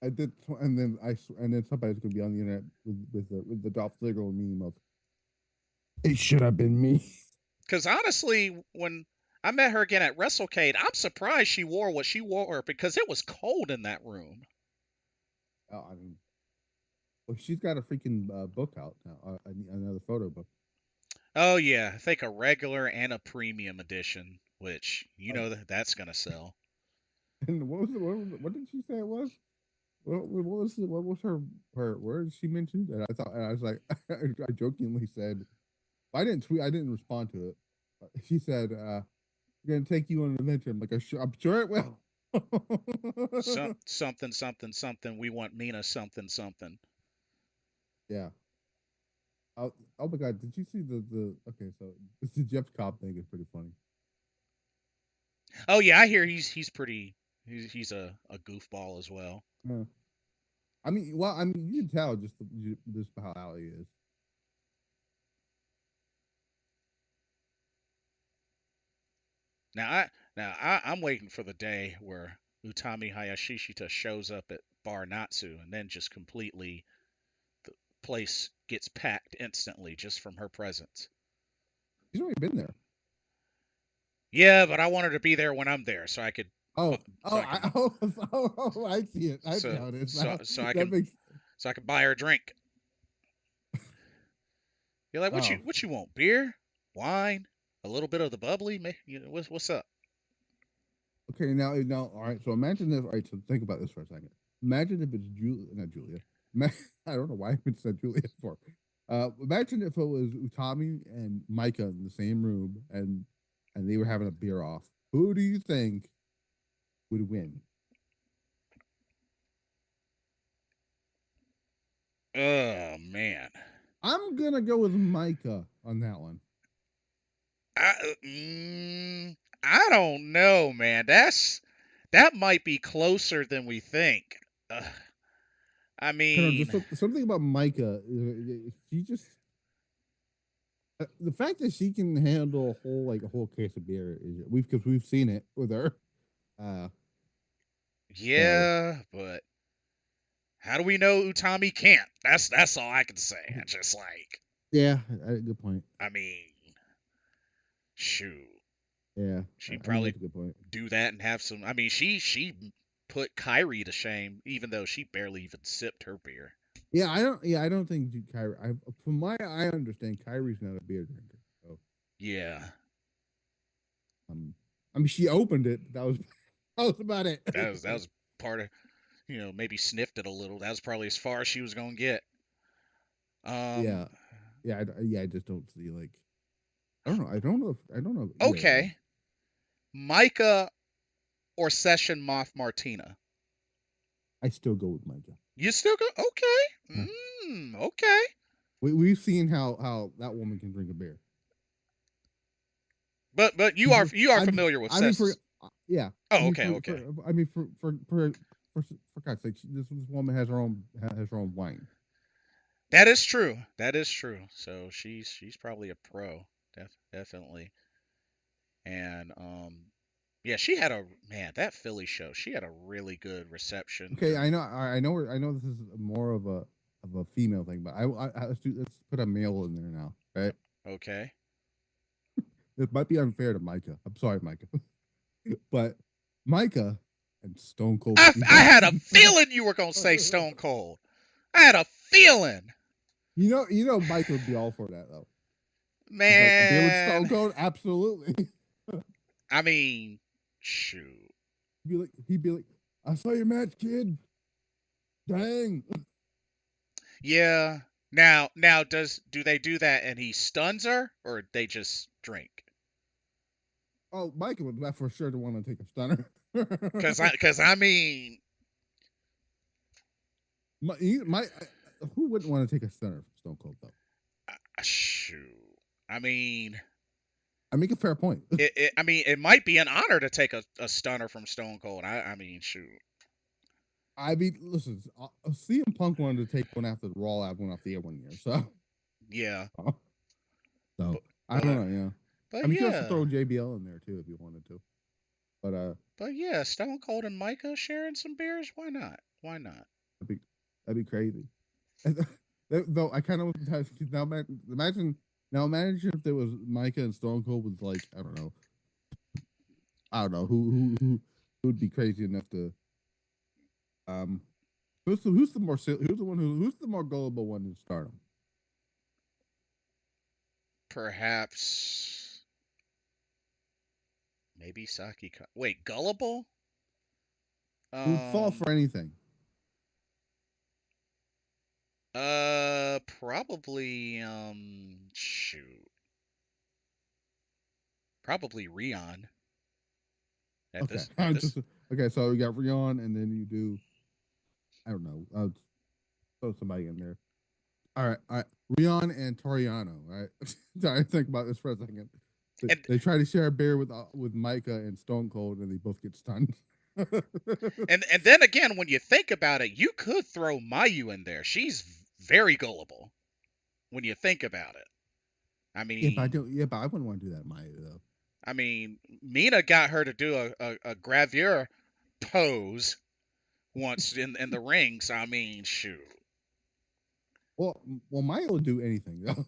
I did, and then and then somebody's gonna be on the internet with the Dolph Ziggler meme of it should have been me. Because honestly, when I met her again at WrestleCade, I'm surprised she wore what she wore because it was cold in that room. I mean, well, she's got a freaking book out now, another photo book. Oh yeah, I think a regular and a premium edition, which you Oh, know that's gonna sell. and what did she say it was? What was her word she mentioned? And I was like, I jokingly said, I didn't tweet, I didn't respond to it. She said, "We're gonna take you on an adventure." I'm like, I'm sure it will." Something something something. We want Mina something something. Yeah. Oh my god, did you see the? Okay, so the Jeff Cobb thing is pretty funny. Oh yeah, I hear he's pretty. He's a goofball as well. Yeah. I mean, you can tell just how he is. Now I I'm waiting for the day where Utami Hayashishita shows up at Bar Natsu and then just completely the place gets packed instantly just from her presence. He's already been there. Yeah, but I want her to be there when I'm there so I could Oh, so I can I see it. I see so how it is so now. so I That can makes so I can buy her a drink. You're like, oh what you want? Beer, wine, a little bit of the bubbly. You know, what's up? okay. Now, all right. So imagine if. All right. So think about this for a second. Imagine if it's Julia, not Julia. I don't know why I said Julia for. Imagine if it was Utami and Micah in the same room, and they were having a beer off. Who do you think would win? Oh man, I'm gonna go with Micah on that one. I I don't know, man. That might be closer than we think. I I don't know, just mean, something about Micah. She just the fact that she can handle a whole case of beer is we've seen it with her. Uh, so yeah, but how do we know Utami can't? That's all I can say. I just like, yeah, good point. I mean, shoot, Yeah, she'd I mean probably that's a good point. do that and have some. I mean, she put Kyrie to shame, even though she barely even sipped her beer. Yeah, I don't. Yeah, I don't think Kyrie. From my I understand, Kyrie's not a beer drinker. So Yeah, um, I mean she opened it. But that was that was about it. that was part of, maybe sniffed it a little. That was probably as far as she was gonna get. Um, Yeah, yeah. I just don't see like I don't know. I don't know either of those. okay, Micah or Session Moth Martina. I still go with Micah. You still go okay. Okay. We've seen how that woman can drink a beer. But you are I'm familiar with I mean for Sessions. yeah. I Oh, mean okay, okay. I mean for God's sake, this woman has her own wine. That is true. That is true. So she's probably a pro, definitely. And yeah, she had a man that Philly show. She had a really good reception Okay, during. I know this is more of a female thing, but let's put a male in there now, right? Okay. It might be unfair to Micah. I'm sorry, Micah, but Micah and Stone Cold Steve I had a Austin. feeling you were gonna say Stone Cold. I had a feeling, You know, Micah would be all for that though. He's like a beer with Stone man. Cold, absolutely. I mean, shoot. He'd be like, I saw your match, kid. Dang. Yeah. Now, do they do that and he stuns her, or they just drink? Oh, Micah would for sure to want to take a stunner. Cause I mean, my who wouldn't want to take a stunner from Stone Cold though? shoot. I mean, I make a fair point. I mean, it might be an honor to take a stunner from Stone Cold. I mean, shoot. I mean, listen, CM Punk wanted to take one after the Raw album went off the air one year, so Yeah, so but I don't but know. Yeah, I but mean, you could also yeah, throw JBL in there too if you wanted to, but but yeah, Stone Cold and Micah sharing some beers. Why not? Why not? that'd be that'd be crazy. Though I kind of now imagine if there was Micah and Stone Cold was like I don't know who would be crazy enough to um who's the more gullible one in Stardom? Perhaps maybe Saki. Wait, Gullible? Who would fall Um. for anything? Probably. Shoot. Probably Rion. At Okay, this. At this. just okay. So you got Rion, and then you do. I don't know. I'll throw somebody in there. All right. Rion and Toriano. Right. I think about this for a second. And They try to share a beer with Micah and Stone Cold, and they both get stunned. and then again, when you think about it, you could throw Miyu in there. She's very gullible when you think about it. I Yeah, but I mean, don't. Yeah, but I wouldn't want to do that, Maya though. Mina got her to do a gravure pose once in the ring. So I mean, shoot. Well, Maya will do anything though.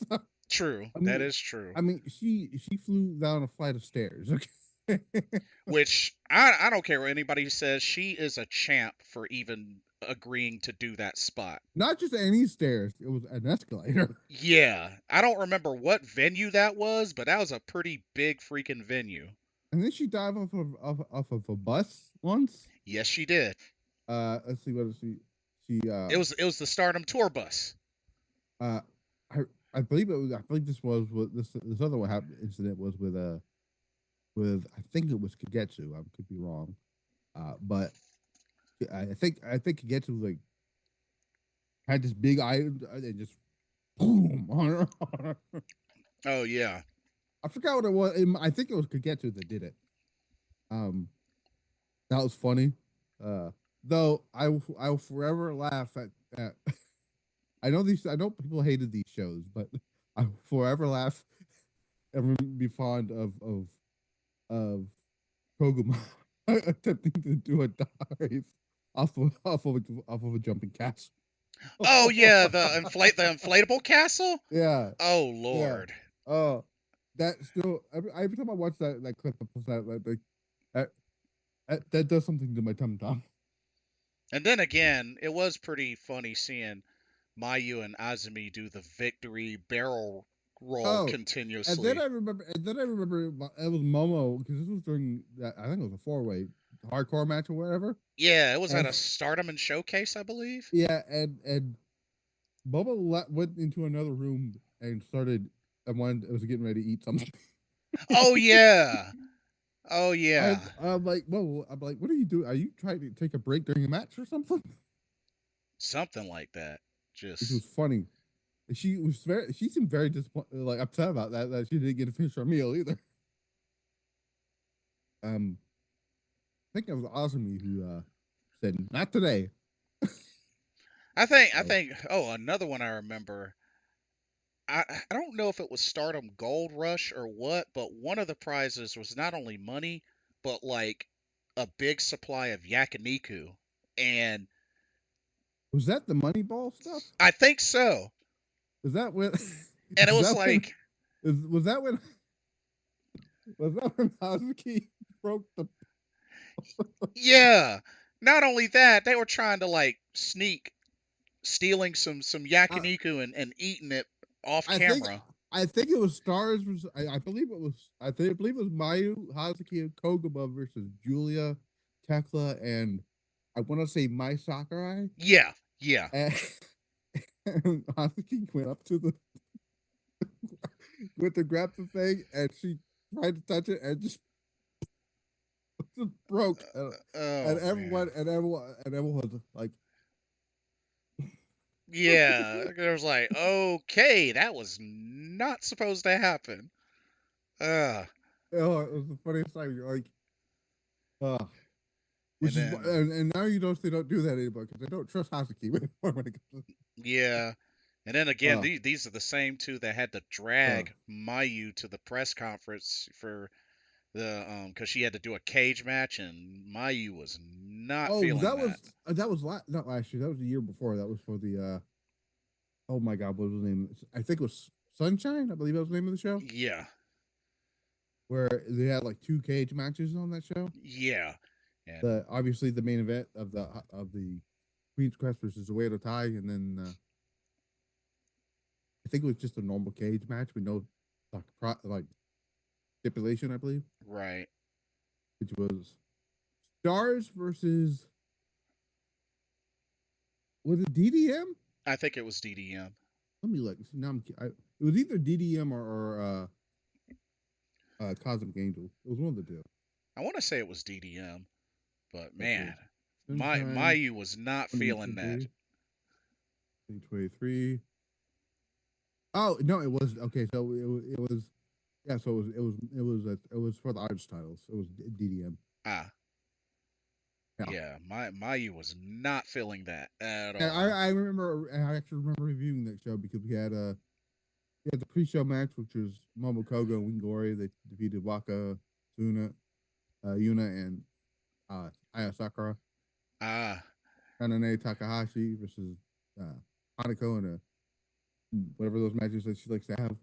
So, True, I that mean, is true. she flew down a flight of stairs. Okay. Which I don't care what anybody says. She is a champ for even agreeing to do that spot. Not just any stairs; it was an escalator. Yeah, I don't remember what venue that was, but that was a pretty big freaking venue. And then she dived off of a bus once. Yes, she did. Let's see what is she. She It was the Stardom tour bus. uh, I I believe it was. I believe this was what this other one happened incident was with I think it was Kagetsu. I could be wrong. But I think Kagetsu like had this big eye and just boom on her. Oh yeah. I forgot what it was. I think it was Kagetsu that did it. Um, that was funny. Though I will forever laugh at I know people hated these shows, but I will forever laugh and be fond of Koguma attempting to do a dive off of a jumping castle. Oh yeah, the inflatable castle. Yeah, Oh yeah. lord. Oh, that still every time I watch that clip, that that does something to my tum tum. And then again, it was pretty funny seeing Mayu and Azumi do the victory barrel roll Oh, continuously. and then I remember it was Momo because this was during that I think it was a 4-way hardcore match or whatever. Yeah, it was at And a Stardom and Showcase, I believe. yeah, and Momo went into another room and started and wanted it was getting ready to eat something. Oh yeah. Oh I yeah. I'm like, whoa, I'm like, what are you doing? Are you trying to take a break during a match or something? Something like that. Which was Just funny. She seemed very disappointed, like upset about that she didn't get to finish her meal either. I think it was Azumi who said, "Not today." I So, think another one I remember. I don't know if it was Stardom Gold Rush or what, but one of the prizes was not only money, but like a big supply of yakiniku. And was that the Moneyball stuff? I think so. Was that when? And it Is was that when? like, Was that when? Was that when Hazuki broke the? yeah. Not only that, they were trying to like sneak stealing some I, yakiniku and eating it off I think camera. I think it was Stars. I believe it was. I believe it was Mayu, Hazuki, and Koguma versus Julia, Tekla, and I want to say Mai Sakurai. Yeah, yeah. And, and Hazuki went up to the went to grab the thing, and she tried to touch it, and just broke. And Oh everyone man. and everyone and everyone was like, Yeah, it was like, okay, that was not supposed to happen. Uh, oh, it was the funniest thing. You're like, uh, and which is then and now you don't they don't do that anymore because they don't trust Hazuki anymore when it comes yeah, and then to, again, these are the same two that had to uh, drag Mayu to the press conference for the because she had to do a cage match, and Mayu was not oh, feeling that. that was not last year. That was the year before. That was for the oh my god, what was the name? I think it was Sunshine. I believe that was the name of the show. Yeah, Where they had like two cage matches on that show. yeah, and The obviously the main event of the Queen's Quest versus the Way to Tie, and then I think it was just a normal cage match with no like stipulation, I believe, Right. which was Stars versus was it DDM? I think it was DDM. Let me look. See, now it was either DDM or Cosmic Angels. It was one of the two. I want to say it was DDM, but Right, so man, Sunshine Mayu was not feeling that. 2023. 2023. Oh no, it was okay. So it was yeah. So it was for the arts titles. It was DDM. Ah, Yeah. yeah, Mayu was not feeling that at Yeah, all. I remember. I actually remember reviewing that show because we had the pre-show match, which was Momokogo and Wingori. They defeated Waka, Yuna, and Aya Sakura. Ah, Nanane Takahashi versus Hanako and whatever those matches that she likes to have.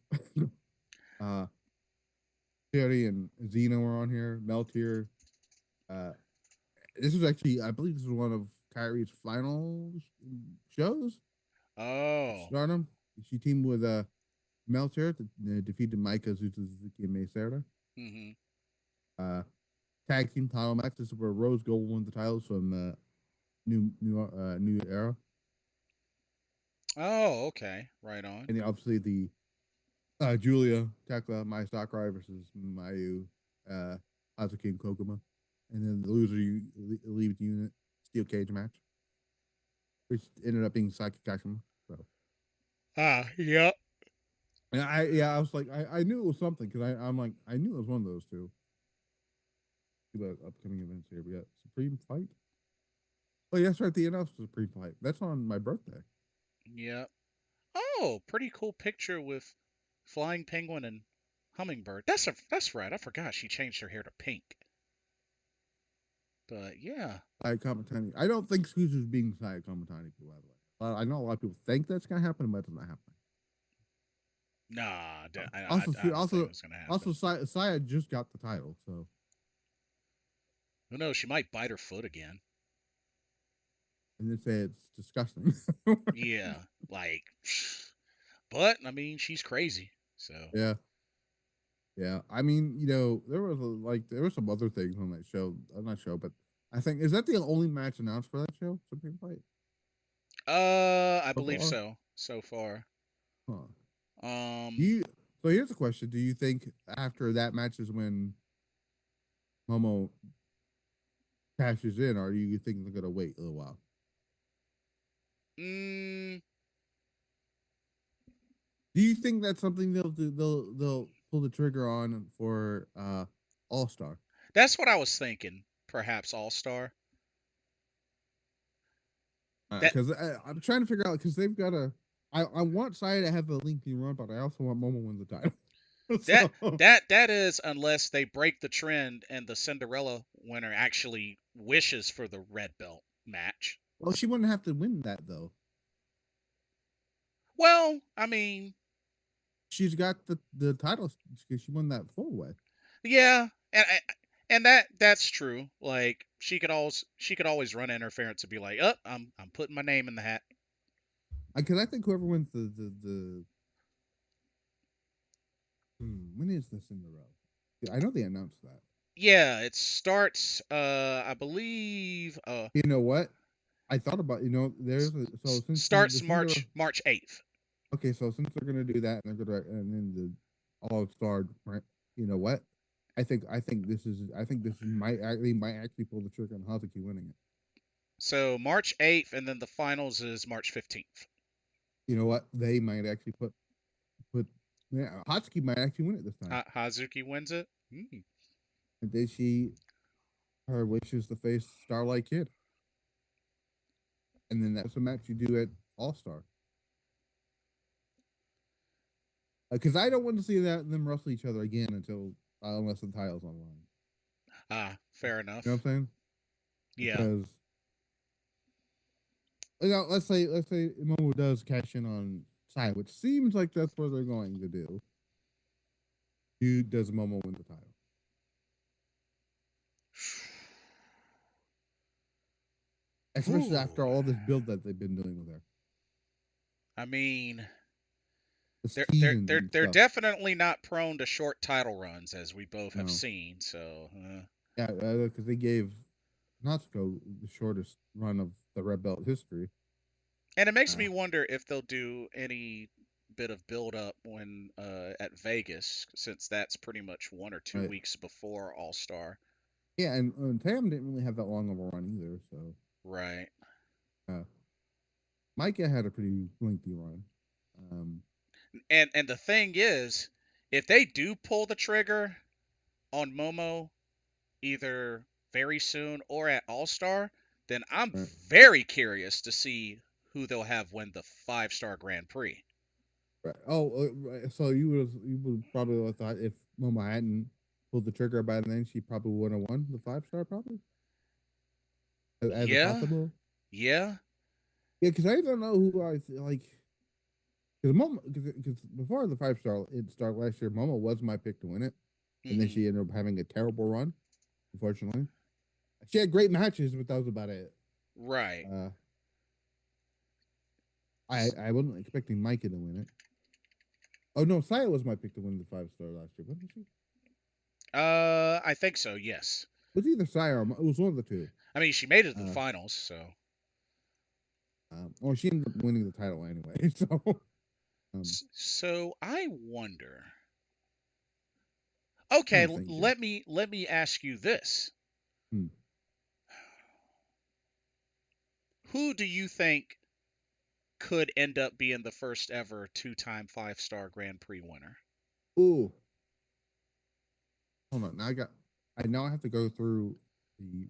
uh, Terry and Xena were on here. Meltier. Uh, this was actually, I believe, this was one of Kyrie's final shows. oh, Stardom. She teamed with Meltier to defeated Maika Suzuki and Mei Serra. mm-hmm. Uh, Tag team title match. This is where Rose Gold won the titles from New Era, Oh, okay, right on. and obviously the Julia Tekla Mai Sakurai versus Mayu Hazuki and Kokuma, and then the loser leaves unit steel cage match, which ended up being Saki Kashima. So Ah, yep. and I was like I knew it was something because I'm like I knew it was one of those two. See about upcoming events here. We got Supreme Fight. Oh, yeah, that's right. The announced Supreme Fight. That's on my birthday. Yep. Oh, pretty cool picture with flying penguin and hummingbird. That's right. I forgot she changed her hair to pink. But yeah. Saya Kamatani. I don't think Squeezer is being Saya Kamatani, by the way. I know a lot of people think that's going to happen, but it's not happening. Nah, Also, I don't think it was gonna happen. Saya just got the title, so Who knows? She might bite her foot again. and they say it's disgusting. Yeah, like, but I mean, she's crazy. So, Yeah, yeah. I mean, you know, there were some other things on that show. I'm not sure, but I think is that the only match announced for that show? Supreme Fight I so believe far? so. So far. Huh. Do Um, you? So here's a question: do you think after that match is when Momo cashes in, or do you think they're gonna wait a little while? mm, Do you think that's something they'll do? They'll pull the trigger on for All Star? that's what I was thinking. Perhaps All Star. That Because I'm trying to figure out because they've got a. I want Saya to have a lengthy run, but I also want Momo win the title. that So, that is unless they break the trend and the Cinderella winner actually wishes for the red belt match. well, she wouldn't have to win that though. Well, I mean, She's got the title because she won that full way. yeah, and that's true. Like she could always run interference and be like, "Up, I'm putting my name in the hat." Because I think whoever wins when is this in the row? Yeah, I know they announced that. Yeah, it starts. I believe. You know what? I thought about so since the Starts Cinderella. March 8th. Okay, so since they're gonna do that and they're gonna and then the All Star, right? You know what? I think this might actually pull the trigger on Hazuki winning it. So March 8th, and then the finals is March 15th. You know what? They might actually put yeah, Hazuki might actually win it this time. Hazuki wins it. Mm. And then her wishes to face Starlight Kid, and then that's a match you do at All Star. Because I don't want to see them wrestle each other again until unless the title's online. Fair You know what enough. I'm saying? Yeah. Because let's say Momo does cash in on Sai, which seems like that's what they're going to do. Who does Momo win the title? Especially after Ooh. all this build that they've been doing with her. I mean, It's they're they're teasing they're and they're stuff. definitely not prone to short title runs, as we both have No, seen. So, yeah, because they gave Natsuko the shortest run of the red belt history. and it makes Uh, me wonder if they'll do any bit of build up when at Vegas, since that's pretty much 1 or 2 weeks before All Star. yeah, and Tam didn't really have that long of a run either. So Right. uh, Micah had a pretty lengthy run. Um, And the thing is, if they do pull the trigger on Momo either very soon or at All Star, then I'm right, very curious to see who they'll have win the 5-star Grand Prix. right. Oh, right. So you would probably have thought if Momo hadn't pulled the trigger by then, she probably would have won the 5-star, probably as a Yeah, possible. yeah. Yeah, because I don't know who like. Because Momo, because before the 5-star it started last year, Momo was my pick to win it, and then Hmm. she ended up having a terrible run. Unfortunately, she had great matches, but that was about it. Right. Uh, I wasn't expecting Micah to win it. Oh no, Saya was my pick to win the 5-star last year. Wasn't she? I think so. Yes. It was either Saya or it was one of the two. I mean, she made it to the Uh, finals, so. or she ended up winning the title anyway. So So I wonder. I Okay, don't think. let me ask you this: Hmm. Who do you think could end up being the first ever two-time 5-star Grand Prix winner? Ooh, hold on. Now I now have to go through the.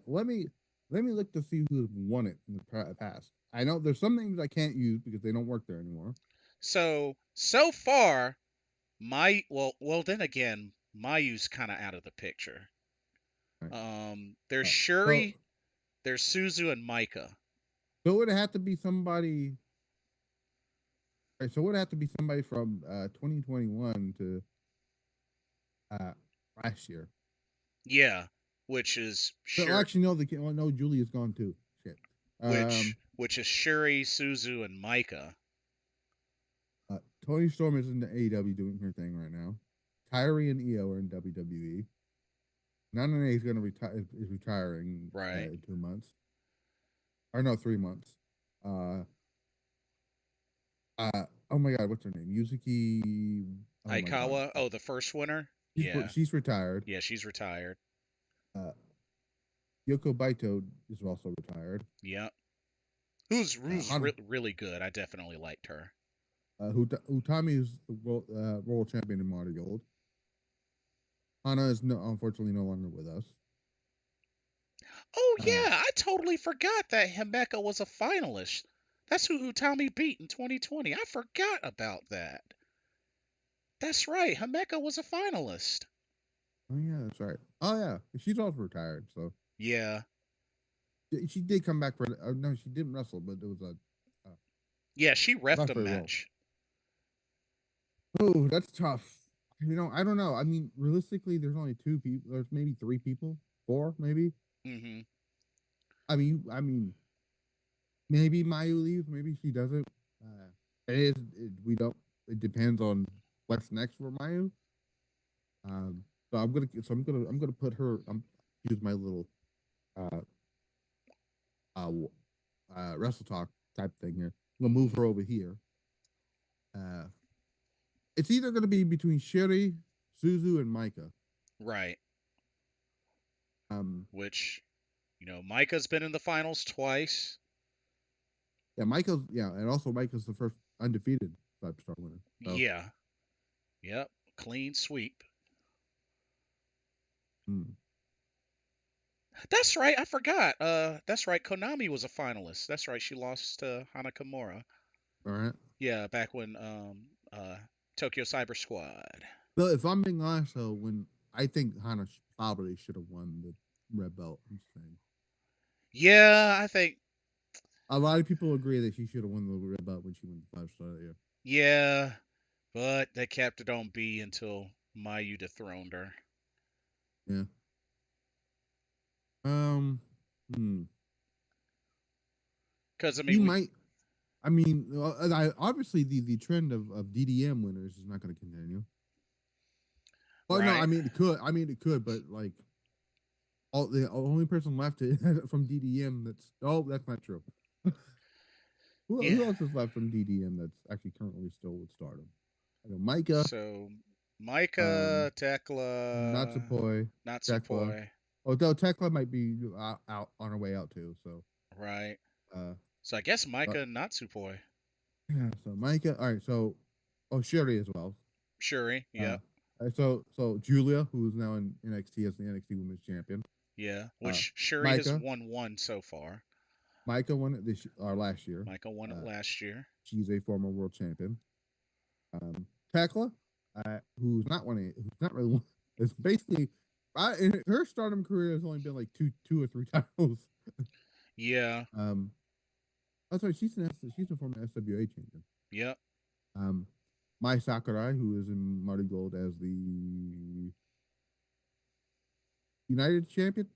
Let me look to see who's won it in the past. I know there's some names I can't use because they don't work there anymore. So far, then again, Mayu's kind of out of the picture. Right. There's Uh, so Shuri, there's Suzu, and Micah. so it would have to be somebody. Right, so it would have to be somebody from 2021 to uh, last year. Yeah, which is Well, Shuri, actually, no, they can't. Well, no, Julia's gone too. Shit. Um, which is Shuri, Suzu, and Micah. Tony Storm is in the AEW doing her thing right now. Kyrie and Io are in WWE. Nanane is going to retire. Is retiring Right. in 2 months, or no, 3 months. Uh, oh my God, what's her name? Yuzuki. Oh my God, Aikawa, oh, the first winner. she's Yeah, she's retired. yeah, she's retired. Uh, Yoko Baito is also retired. Yeah, who's Hana really good. I definitely liked her. Utami is the world champion in Modern Gold. Hana is unfortunately no longer with us. Oh Uh, yeah, I totally forgot that Himeka was a finalist. That's who Utami beat in 2020. I forgot about that. That's right. Himeka was a finalist. oh yeah, that's right. Oh yeah, she's also retired. So Yeah. she did come back for. No, she didn't wrestle, but it was a Yeah, she refed not a very well. match. Oh, that's tough. I don't know. I mean, realistically, there's only two people. There's maybe three people, four maybe. Hmm. I mean, maybe Mayu leaves, maybe she doesn't. We don't. It depends on what's next for Mayu. So I'm gonna put her. Use my little uh uh wrestle talk type thing here. I'm gonna move her over here. Uh, it's either gonna be between Sherry, Suzu, and Micah. Right. Um, Which, Micah's been in the finals twice. and also Micah's the first undefeated 5-star winner. So, Yeah. Yep. Clean sweep. mm, That's right. I forgot. That's right. Konami was a finalist. That's right. She lost to Hana Kimura. all right. Yeah, back when Tokyo Cyber Squad. So if I'm being honest, though, when I think Hana probably should have won the red belt. I'm saying Yeah, I think. a lot of people agree that she should have won the red belt when she won the 5-star that year. Yeah, but they kept it on B until Mayu dethroned her. Yeah. Um. Hmm. Because I She mean, we might. I mean, obviously the trend of DDM winners is not going to continue. Well, no, Right. it could, but like the only person left from DDM that's not true. Yeah. Who else is left from DDM that's actually currently still with Stardom? I know Micah, So um, Micah, Tekla, Natsupoi, Tekla. Natsupoi. Although Tekla might be out on her way out too. So, Right. uh, So I guess but Micah, Natsupoi. yeah. So Micah. All right. So, Sherry as well. Shuri. Uh, Yep. so Julia, who is now in NXT as the NXT Women's Champion. Yeah. Uh, Which Shuri has Micah, won one so far. Micah won it this last year. Micah won it Uh, last year. she's a former world champion. Tekla, who's not winning, who's not really one, is basically, in her Stardom career has only been like two or three titles. Yeah. um, that's why she's a former SWA champion. Yep. Um, Mai Sakurai, who is in Marty Gold as the United champion.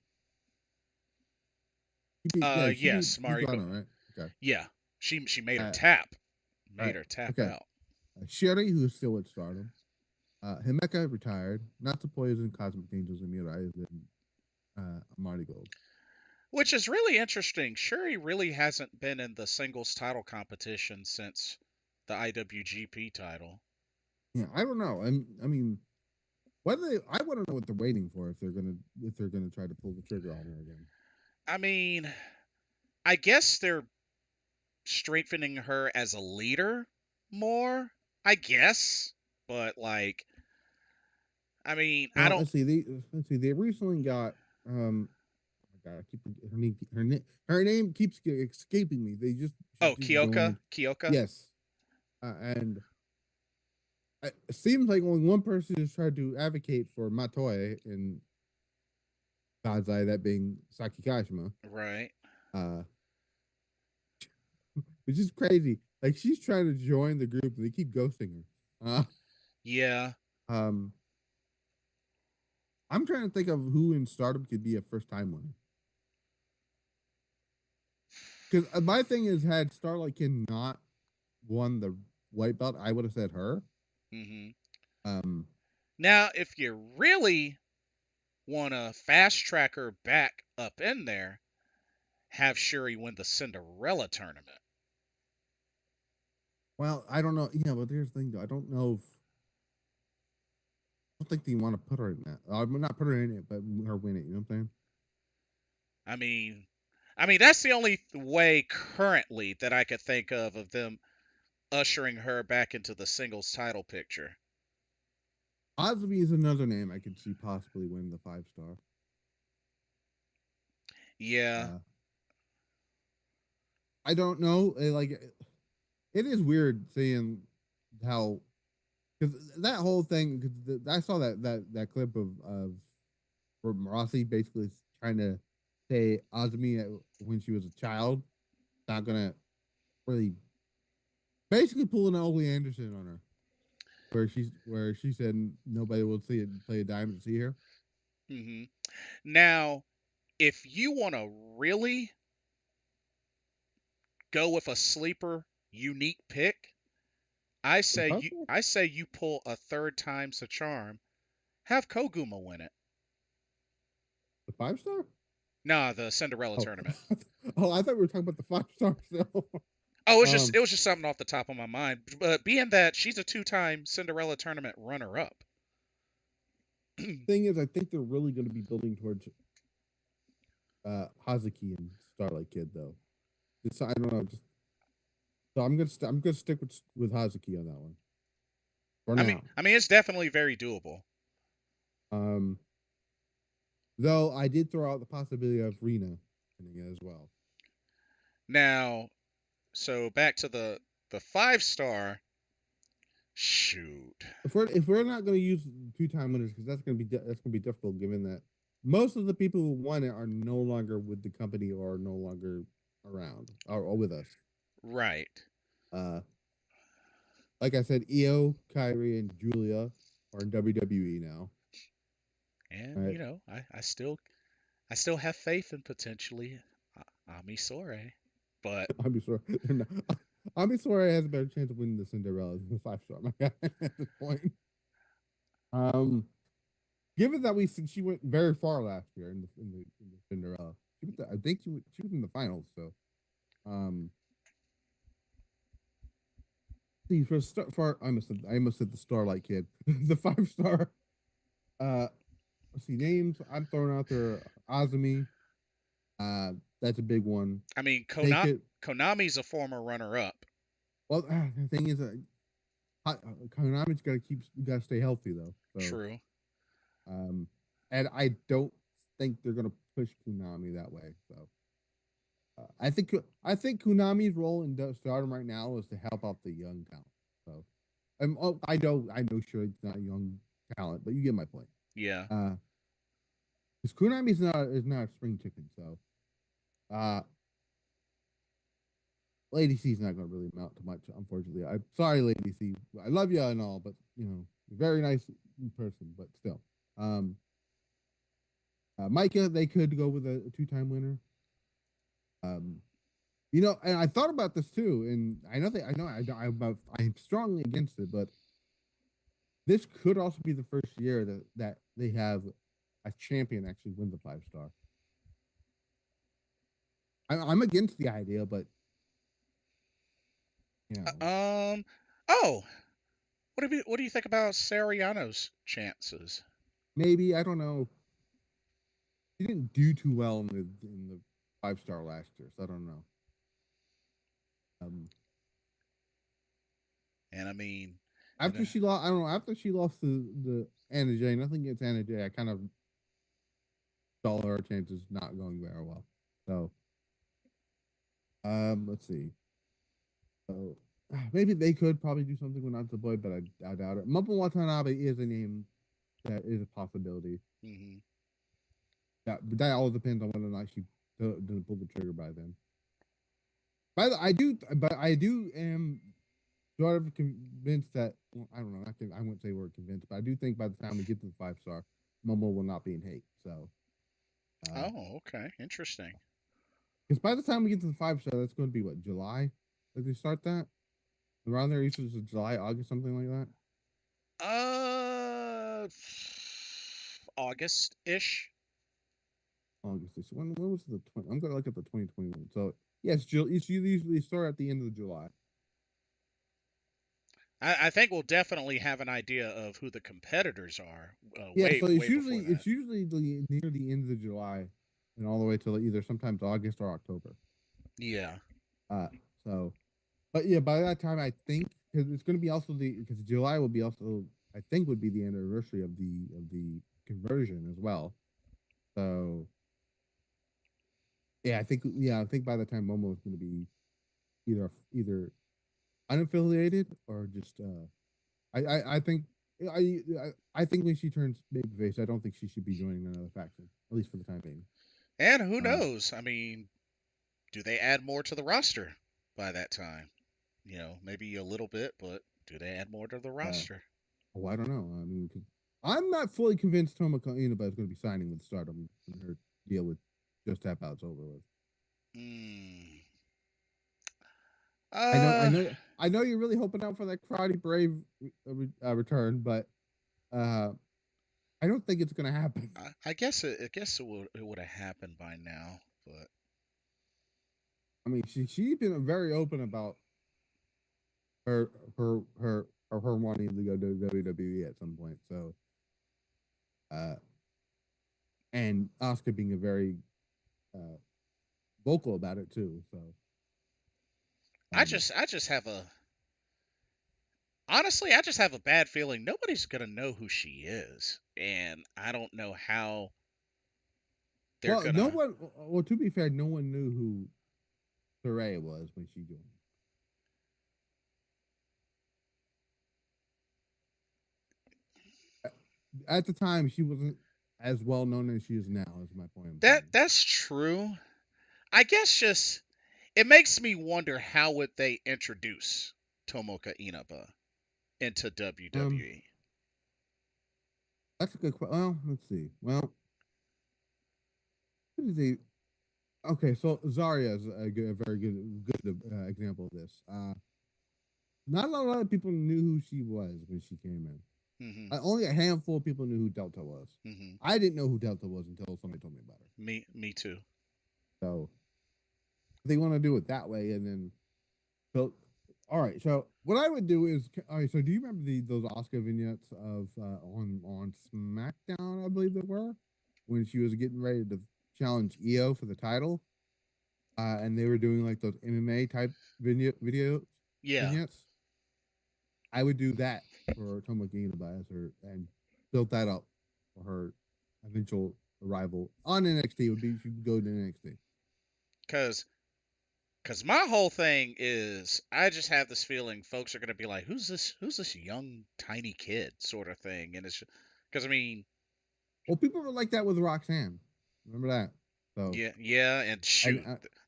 She Yes, beat Mariko. Lana, right? Okay. Yeah. She made her Uh, tap. all Made right. her tap Okay. out. Sherry, who is still at Stardom. Himeka retired. Natsupoi is in Cosmic Angels, and Mirai is in Marty Gold. Which is really interesting. Shuri really hasn't been in the singles title competition since the IWGP title. Yeah, I don't know. I mean, what do they? I want to know what they're waiting for if they're gonna try to pull the trigger on her again. I mean, I guess they're strengthening her as a leader more, I guess. But like, I mean, I Well, don't. let's see. They recently got oh my God, I keep her name keeps escaping me. She Oh, just joined. Kyoka. Yes, and it seems like only one person has tried to advocate for Matoe in God's eye, that being Saki Kashima. Right. Uh, which is crazy. Like she's trying to join the group, and they keep ghosting her. Yeah. Um, I'm trying to think of who in Stardom could be a first time winner. Because my thing is, had Starlight Kid not won the white belt, I would have said her. Hmm. Um, Now, if you really want to fast track her back up in there, have Shuri win the Cinderella tournament. well, I don't know. Yeah, but here's the thing, though. I don't know if I don't think they want to put her in that. I'm not put her in it, but her win it. You know what I'm saying? I mean, that's the only way currently that I could think of them ushering her back into the singles title picture. Osby is another name I could see possibly win the 5 star. Yeah. Uh, I don't know. It is weird seeing how because that whole thing. Cause I saw that clip of where Rossi basically trying to say Azumi when she was a child, not gonna really basically pulling an Ole Anderson on her, where she said nobody will see it play a dime to see her. Hmm. Now, if you want to really go with a sleeper unique pick, The 5 star, I say you pull a third time's a charm. Have Koguma win it. the 5 star. Nah, the Cinderella Oh, tournament. oh, I thought we were talking about the 5 star still. Oh, um, it was just something off the top of my mind. But being that she's a two-time Cinderella tournament runner-up. thing is, I think they're really going to be building towards Hazuki and Starlight Kid though. I don't know. So I'm gonna stick with Hazuki on that one for now. It's definitely very doable. Um, though I did throw out the possibility of Rena winning it as well. Now, so back to the 5 star. Shoot. If we're not going to use 2 time winners because that's gonna be difficult given that most of the people who won it are no longer with the company or no longer around or with us. Right. Uh, like I said, Io, Kyrie, and Julia are in WWE now. And Right? I still have faith in potentially Ami Sore. But I'm sorry. They're not, Ami Sourei has a better chance of winning the Cinderella than the 5-star my guy at this point. Um, given that she went very far last year in the Cinderella, I think she was in the finals. So, um, see for I almost said the Starlight Kid, the 5-star. Let's see names I'm throwing out there. Azumi, that's a big one. I mean, They could. Konami's a former runner-up. Well, the thing is, Konami's got to stay healthy though. So, True. um, and I don't think they're gonna push Konami that way. So, I think Konami's role in Stardom right now is to help out the young talent. So, I know, sure it's not young talent, but you get my point. Yeah. Because Konami is not a spring chicken. So, uh, Lady C's not going to really amount to much, unfortunately. I'm sorry, Lady C. I love you and all, but you know, very nice person, but still. Um, Micah, they could go with a 2-time winner. Um, you know, and I thought about this too, and I'm strongly against it, but this could also be the first year that they have a champion actually win the 5-star. I'm against the idea, but you know, Oh, what do you think about Sariano's chances? maybe I don't know. He didn't do too well in the 5-star last year, so I don't know. Um, And I mean, and after she lost, I don't know. After she lost the Anna Jay, nothing against Anna Jay. I kind of saw her chances not going very well. So, let's see. So maybe they could probably do something with Not the Boy, but I doubt it. Mumpo Watanabe is a name that is a possibility. mm-hmm. But that all depends on whether or not she doesn't pull the trigger by then. But I do am sort of convinced that well, I don't know. I wouldn't say we're convinced, but I do think by the time we get to the 5-star, Momo will not be in hate. So, Oh, okay, interesting. because by the time we get to the 5-star, that's going to be what July that they start that around there. Usually it's July, August, something like that. Uh, August-ish. August. When was the 20? I'm going to look at the 2021. So yes, it's usually start at the end of July. I think we'll definitely have an idea of who the competitors are Yeah, so way before that. it's usually near the end of July, and all the way till either sometimes August or October. Yeah. Uh, so, but yeah, by that time I think because it's going to be also because July will be also I think would be the anniversary of the conversion as well. So I think by the time Momo is going to be either unaffiliated or just I think I I think when she turns babyface, I don't think she should be joining another faction, at least for the time being. And who Uh, knows? I mean, do they add more to the roster by that time? Maybe a little bit, but do they add more to the uh, roster? oh, I don't know. I mean, I'm not fully convinced Tomoko Inaba is going to be signing with Stardom when her deal with Just Tap Out's over with. Hmm. I know, Uh, I know. You're really hoping out for that Karate Brave return, but uh, I don't think it's going to happen. I guess it would have happened by now, but I mean, she's been very open about her her wanting to go to WWE at some point. So, uh, and Oscar being a very uh, vocal about it too. So, I um, just I just have a honestly I just have a bad feeling nobody's gonna know who she is, and I don't know how they're well, no gonna. one. Well, to be fair, no one knew who Saray was when she joined. At the time, she wasn't as well known as she is now. Is my point I'm saying. That's true. I guess just it makes me wonder how would they introduce Tomoka Inaba into Um, WWE. that's a good question. Well, let's see. Well, who did they? Okay, so Zarya is a very good example of this. Not a lot of people knew who she was when she came in. Hmm. Only a handful of people knew who Delta was. Hmm. I didn't know who Delta was until somebody told me about her. Me too. So they want to do it that way, and then so. All right, so what I would do is, all right. So do you remember those Oscar vignettes of on SmackDown? I believe they were when she was getting ready to challenge Io for the title, and they were doing like those MMA type video Yeah, vignettes. I would do that for Tomoki Inaba as her and build that up for her eventual arrival on NXT. Would be she would go to NXT. cause my whole thing is I just have this feeling folks are gonna be like, Who's this young tiny kid sort of thing? And it's because I mean, Well, people were like that with Roxanne. Remember that? So yeah, and and shoot,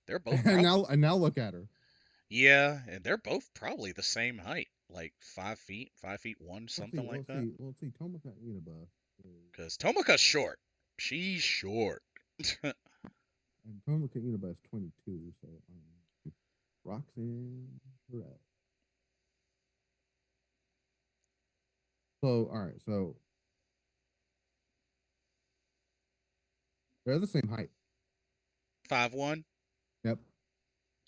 they're both and now look at her. yeah, and they're both probably the same height, like 5 feet, 5'1", Let's see. something like Let's that. see. Let's see. Tomoka Inaba. Because Tomoka's short. She's short. And Tomoka Inaba is 22. So Roxanne Perez. So all right. So they're the same height. 5'1". Yep.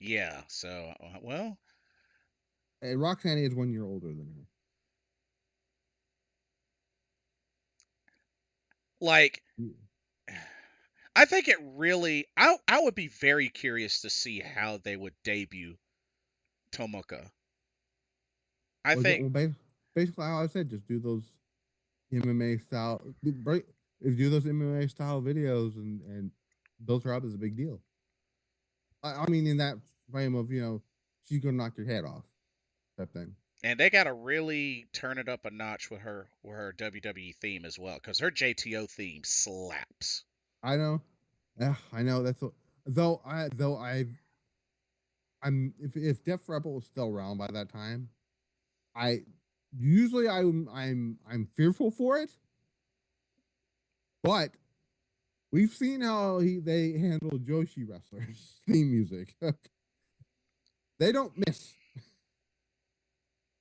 Yeah. So well, And Roxanne is 1 year older than her. like Yeah. I think it really. I would be very curious to see how they would debut Tomoka. I Was it think, well, basically how I said? Just do those MMA style break. If you do those MMA style videos and build her up is a big deal. I mean, in that frame of she's gonna knock your head off type thing. and they got to really turn it up a notch with her WWE theme as well, because her JTO theme slaps. I know, yeah, I know. I'm if Def Rebel was still around by that time, I usually I'm fearful for it, but we've seen how they handle Joshi wrestlers theme music. They don't miss.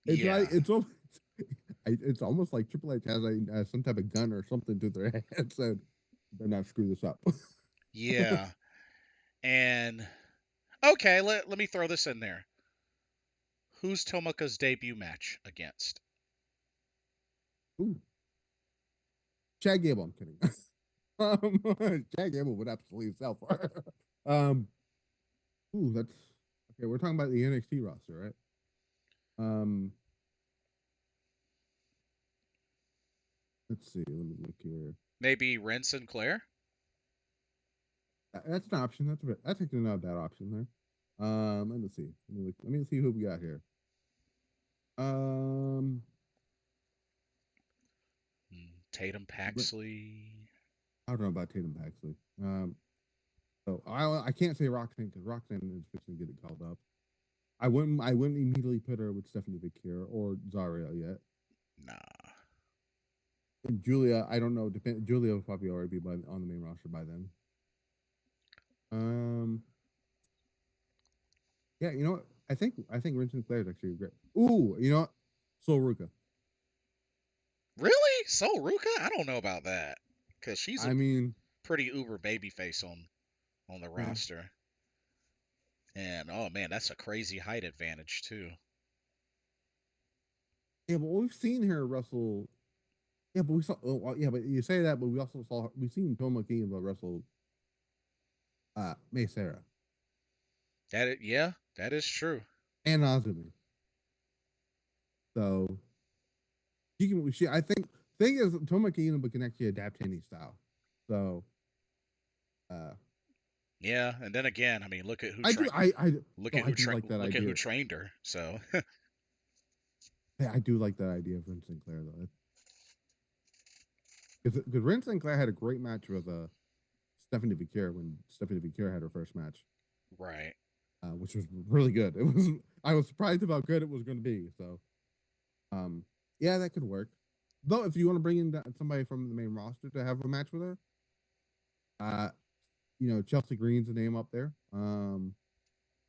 It's like Yeah. it's almost like Triple H has some type of gun or something to their head. Said, "Better not screw this up." Yeah. And okay, let me throw this in there. Who's Tomoka's debut match against? Ooh, Chad Gable. I'm kidding. Chad Gable would absolutely sell for her. Ooh, that's okay. We're talking about the NXT roster, right? Um, let's see. Let me look here. Maybe Ren Sinclair? That's an option. That's actually not a bad option there. Let me see. Let me see who we got here. Um, Tatum Paxley? I don't know about Tatum Paxley. So I can't say Roxanne because Roxanne is fixing to get it called up. I wouldn't immediately put her with Stephanie Vicure or Zaria yet. Nah. And Julia, I don't know. Julia will probably already be on the main roster by then. Um, yeah, you know what? I think Vincent Claire is actually great. Ooh, you know what? Soul Ruka. Really? So Ruka? I don't know about that. Because she's a I mean, pretty uber babyface on the yeah, roster. And oh man, that's a crazy height advantage too. yeah, but we've seen her wrestle. Yeah, but we saw. Oh, well, yeah, but you say that, but we also saw. We've seen Toma Kiva wrestle May Sarah Yeah, that is true. and Azumi. So she can. I think. Thing is, Toma Kiva can actually adapt to any style. So uh, Yeah, and then again, I mean, look at who I do. trained. I do like that Look at who idea. trained her. So Yeah, I do like that idea of Ren Sinclair though, because Ren Sinclair had a great match with Stephanie Vicure when Stephanie Vicure had her first match, right. which was really good. It was. I was surprised about how good it was going to be. So, um, yeah, that could work. Though, if you want to bring in somebody from the main roster to have a match with her, uh, Chelsea Green's the name up there.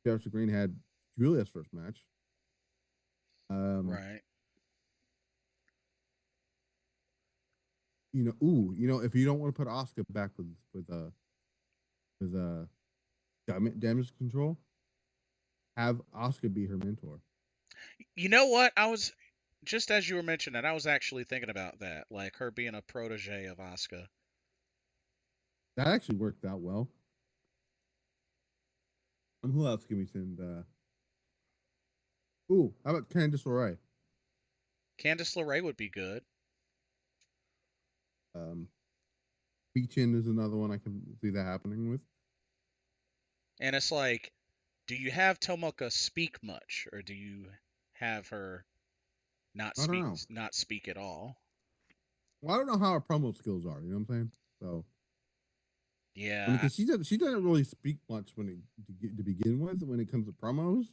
Chelsea Green had Julia's first match. Um, Right. if you don't want to put Oscar back with damage control, have Oscar be her mentor. You know what? I was just as you were mentioning that, I was actually thinking about that, like her being a protege of Asuka. That actually worked out well. Who else can we send? How about Candice LeRae? Candice LeRae would be good. Um, Beachin is another one I can see that happening with. And it's like, do you have Tomoka speak much, or do you have her I don't know. not speak at all? Well, I don't know how her promo skills are. You know what I'm saying? So, Yeah, because she doesn't really speak much to begin with when it comes to promos.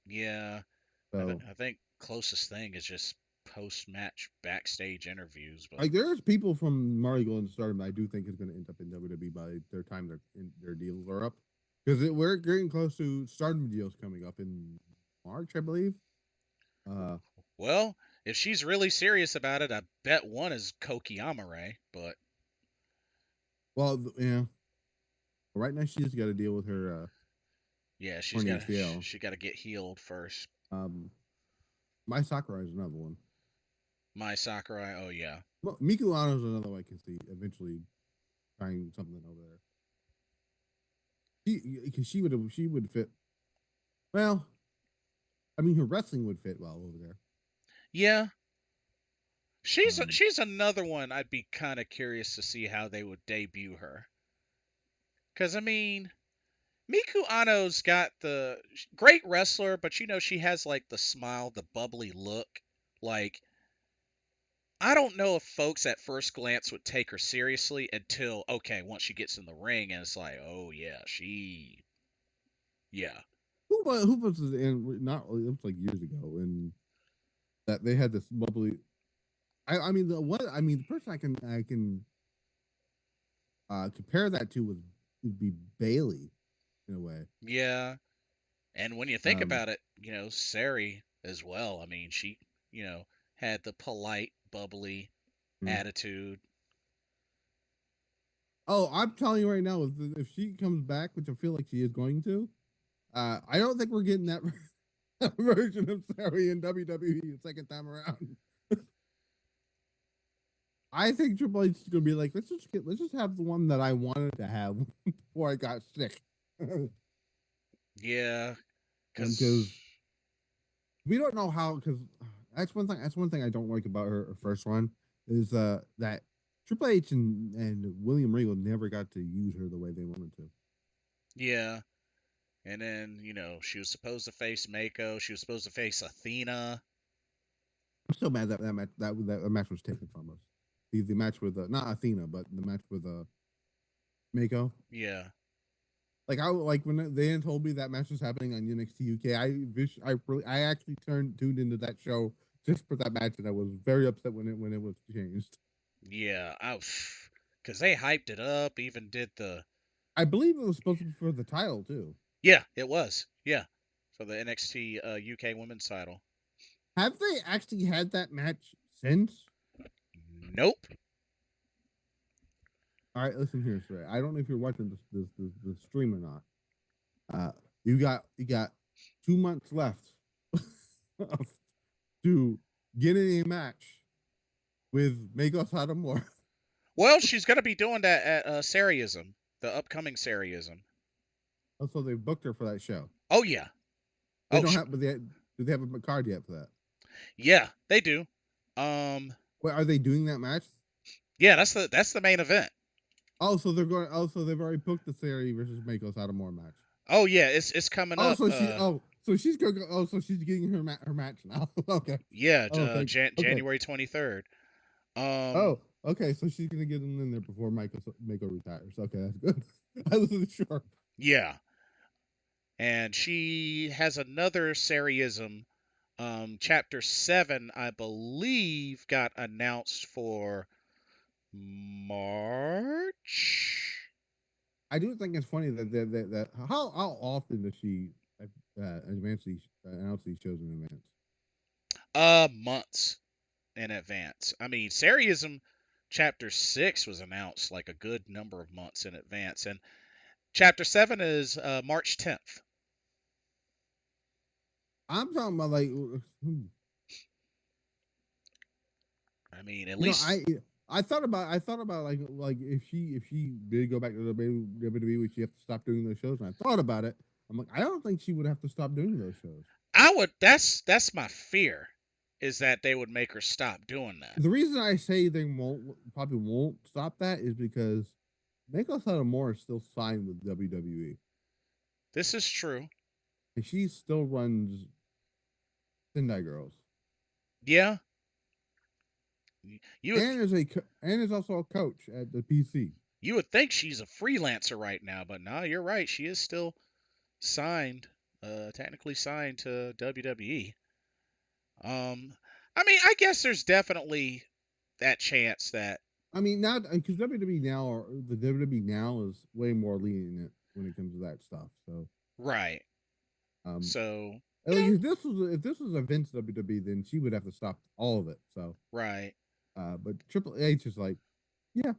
yeah. So, I think closest thing is just post match backstage interviews, but like, there's people from Marley Gold and Stardom I do think is going to end up in WWE by their time their deals are up. Because we're getting close to Stardom deals coming up in March, I believe. Uh, well, if she's really serious about it, I bet one is Koki Amare, but well, yeah. Right now, she's got to deal with her yeah, torn ACL. she got to get healed first. Um, My Sakurai is another one. My Sakurai, oh yeah. Well, Miku Ano is another one I can see eventually trying something over there. She would fit. Well, I mean, her wrestling would fit well over there. Yeah, Um, she's another one I'd be kind of curious to see how they would debut her. Cuz I mean, Miku Ano's got the great wrestler, but she has like the smile, the bubbly look. Like I don't know if folks at first glance would take her seriously until okay, once she gets in the ring and it's like, "Oh yeah, yeah. who was in? Not it was like years ago, and that they had this bubbly. the person I can compare that to would be Bailey in a way. Yeah." And when you think Um, about it, Sari as well. I mean, she, had the polite, bubbly hmm. attitude. Oh, I'm telling you right now, if she comes back, which I feel like she is going to, I don't think we're getting that version of Sari in WWE the second time around. I think Triple H is gonna be like, let's just have the one that I wanted to have before I got sick. Yeah, because Because we don't know how. Because that's one thing. That's one thing I don't like about her first run is that Triple H and William Regal never got to use her the way they wanted to. yeah. And then, she was supposed to face Mako. She was supposed to face Athena. I'm still mad that match was taken from us. The match with not Athena, but the match with Mako. Yeah. Like when they told me that match was happening on NXT UK, I actually tuned into that show just for that match, and I was very upset when it was changed. Yeah. Because they hyped it up, even did the. I believe it was supposed to be for the title too. Yeah, it was. Yeah. For the NXT UK women's title. Have they actually had that match since? Nope. All right, listen here, sir. I don't know if you're watching this stream or not. Uh, you got 2 months left to get in a match with Mako Satomura. Well, she's going to be doing that at Seriism, the upcoming Seriism. Also, they've booked her for that show. Oh, yeah. They Oh, don't have, but do they have a card yet for that? yeah, they do. Um, Wait, are they doing that match? yeah, that's the main event. Oh, so they're going. Oh, so they've already booked the Sari versus Mako Satomura match. Oh yeah, it's coming Oh, up. so she's going. Oh, so she's getting her match now. Okay. Yeah, Oh, thank. Okay. January 23rd. Um, Oh, okay. So she's gonna get him in there before Mako retires. Okay, that's good. I wasn't sure. yeah, and she has another Seriism. Chapter 7, I believe, got announced for March. I do think it's funny that how often does she announce these shows in advance? Months in advance. I mean, Serialism Chapter 6 was announced like a good number of months in advance, and Chapter 7 is March 10th. I'm talking about like I mean, at you know least I thought about like if she did go back to the WWE, would she have to stop doing those shows? And I thought about it. I'm like, I don't think she would have to stop doing those shows. I would. That's my fear, is that they would make her stop doing that. The reason I say they probably won't stop that is because Neko Satomura is still signed with WWE, This is true. and she still runs Sendai Girls, Yeah, you would and is also a coach at the PC. you would think she's a freelancer right now, but no, you're right. She is still signed, technically signed to WWE. Um, I mean, I guess there's definitely that chance that I mean, now because the WWE now is way more lenient when it comes to that stuff. So, right. um, So like if this was a Vince WWE, then she would have to stop all of it. So, right. but Triple H is like, yeah,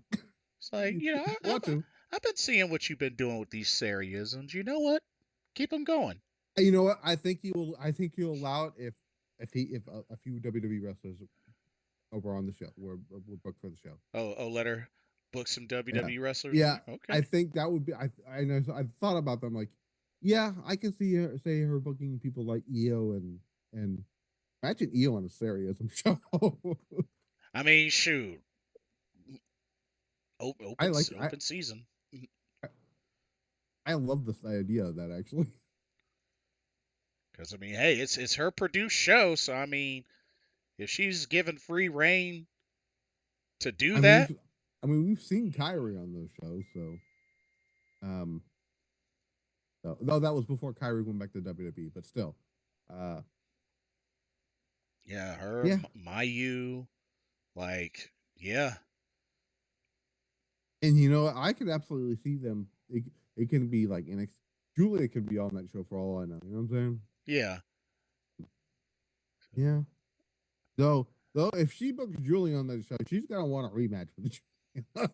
It's like you want I've to. I've been seeing what you've been doing with these serialisms. You know what? Keep them going. You know what? I think he will. I think he'll allow it if a few WWE wrestlers over on the show were booked for the show. Oh, let her book some Yeah, WWE wrestlers on yeah. there. I Okay. think that would be. I know. I thought about them. Like, yeah, I can see her booking people like Io and imagine Io on a serious show. I mean, shoot. I like. Open season. I love this idea of that actually. Because I mean, hey, it's her produced show, so I mean, if she's given free reign to do I mean, that, we've seen Kyrie on those shows, so um, so, no, that was before Kyrie went back to WWE, but still, uh, yeah, her yeah. Miyu, like, yeah, And you know, I could absolutely see them. It can be like NXT. Julia could be on that show for all I know. You know what I'm saying? yeah. Yeah. Though, if she books Julie on that show, she's gonna want a rematch with the champion.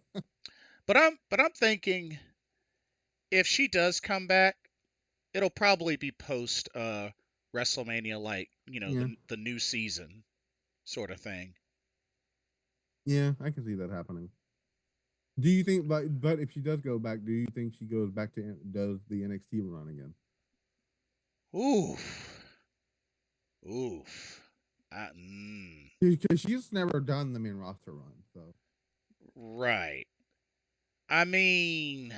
But I'm thinking if she does come back, it'll probably be post WrestleMania, like Yeah. the new season sort of thing. Yeah, I can see that happening. Do you think? But if she does go back, do you think she goes back to does the NXT run again? Oof, oof. Mm, Because she's never done the main roster run. So right. I mean,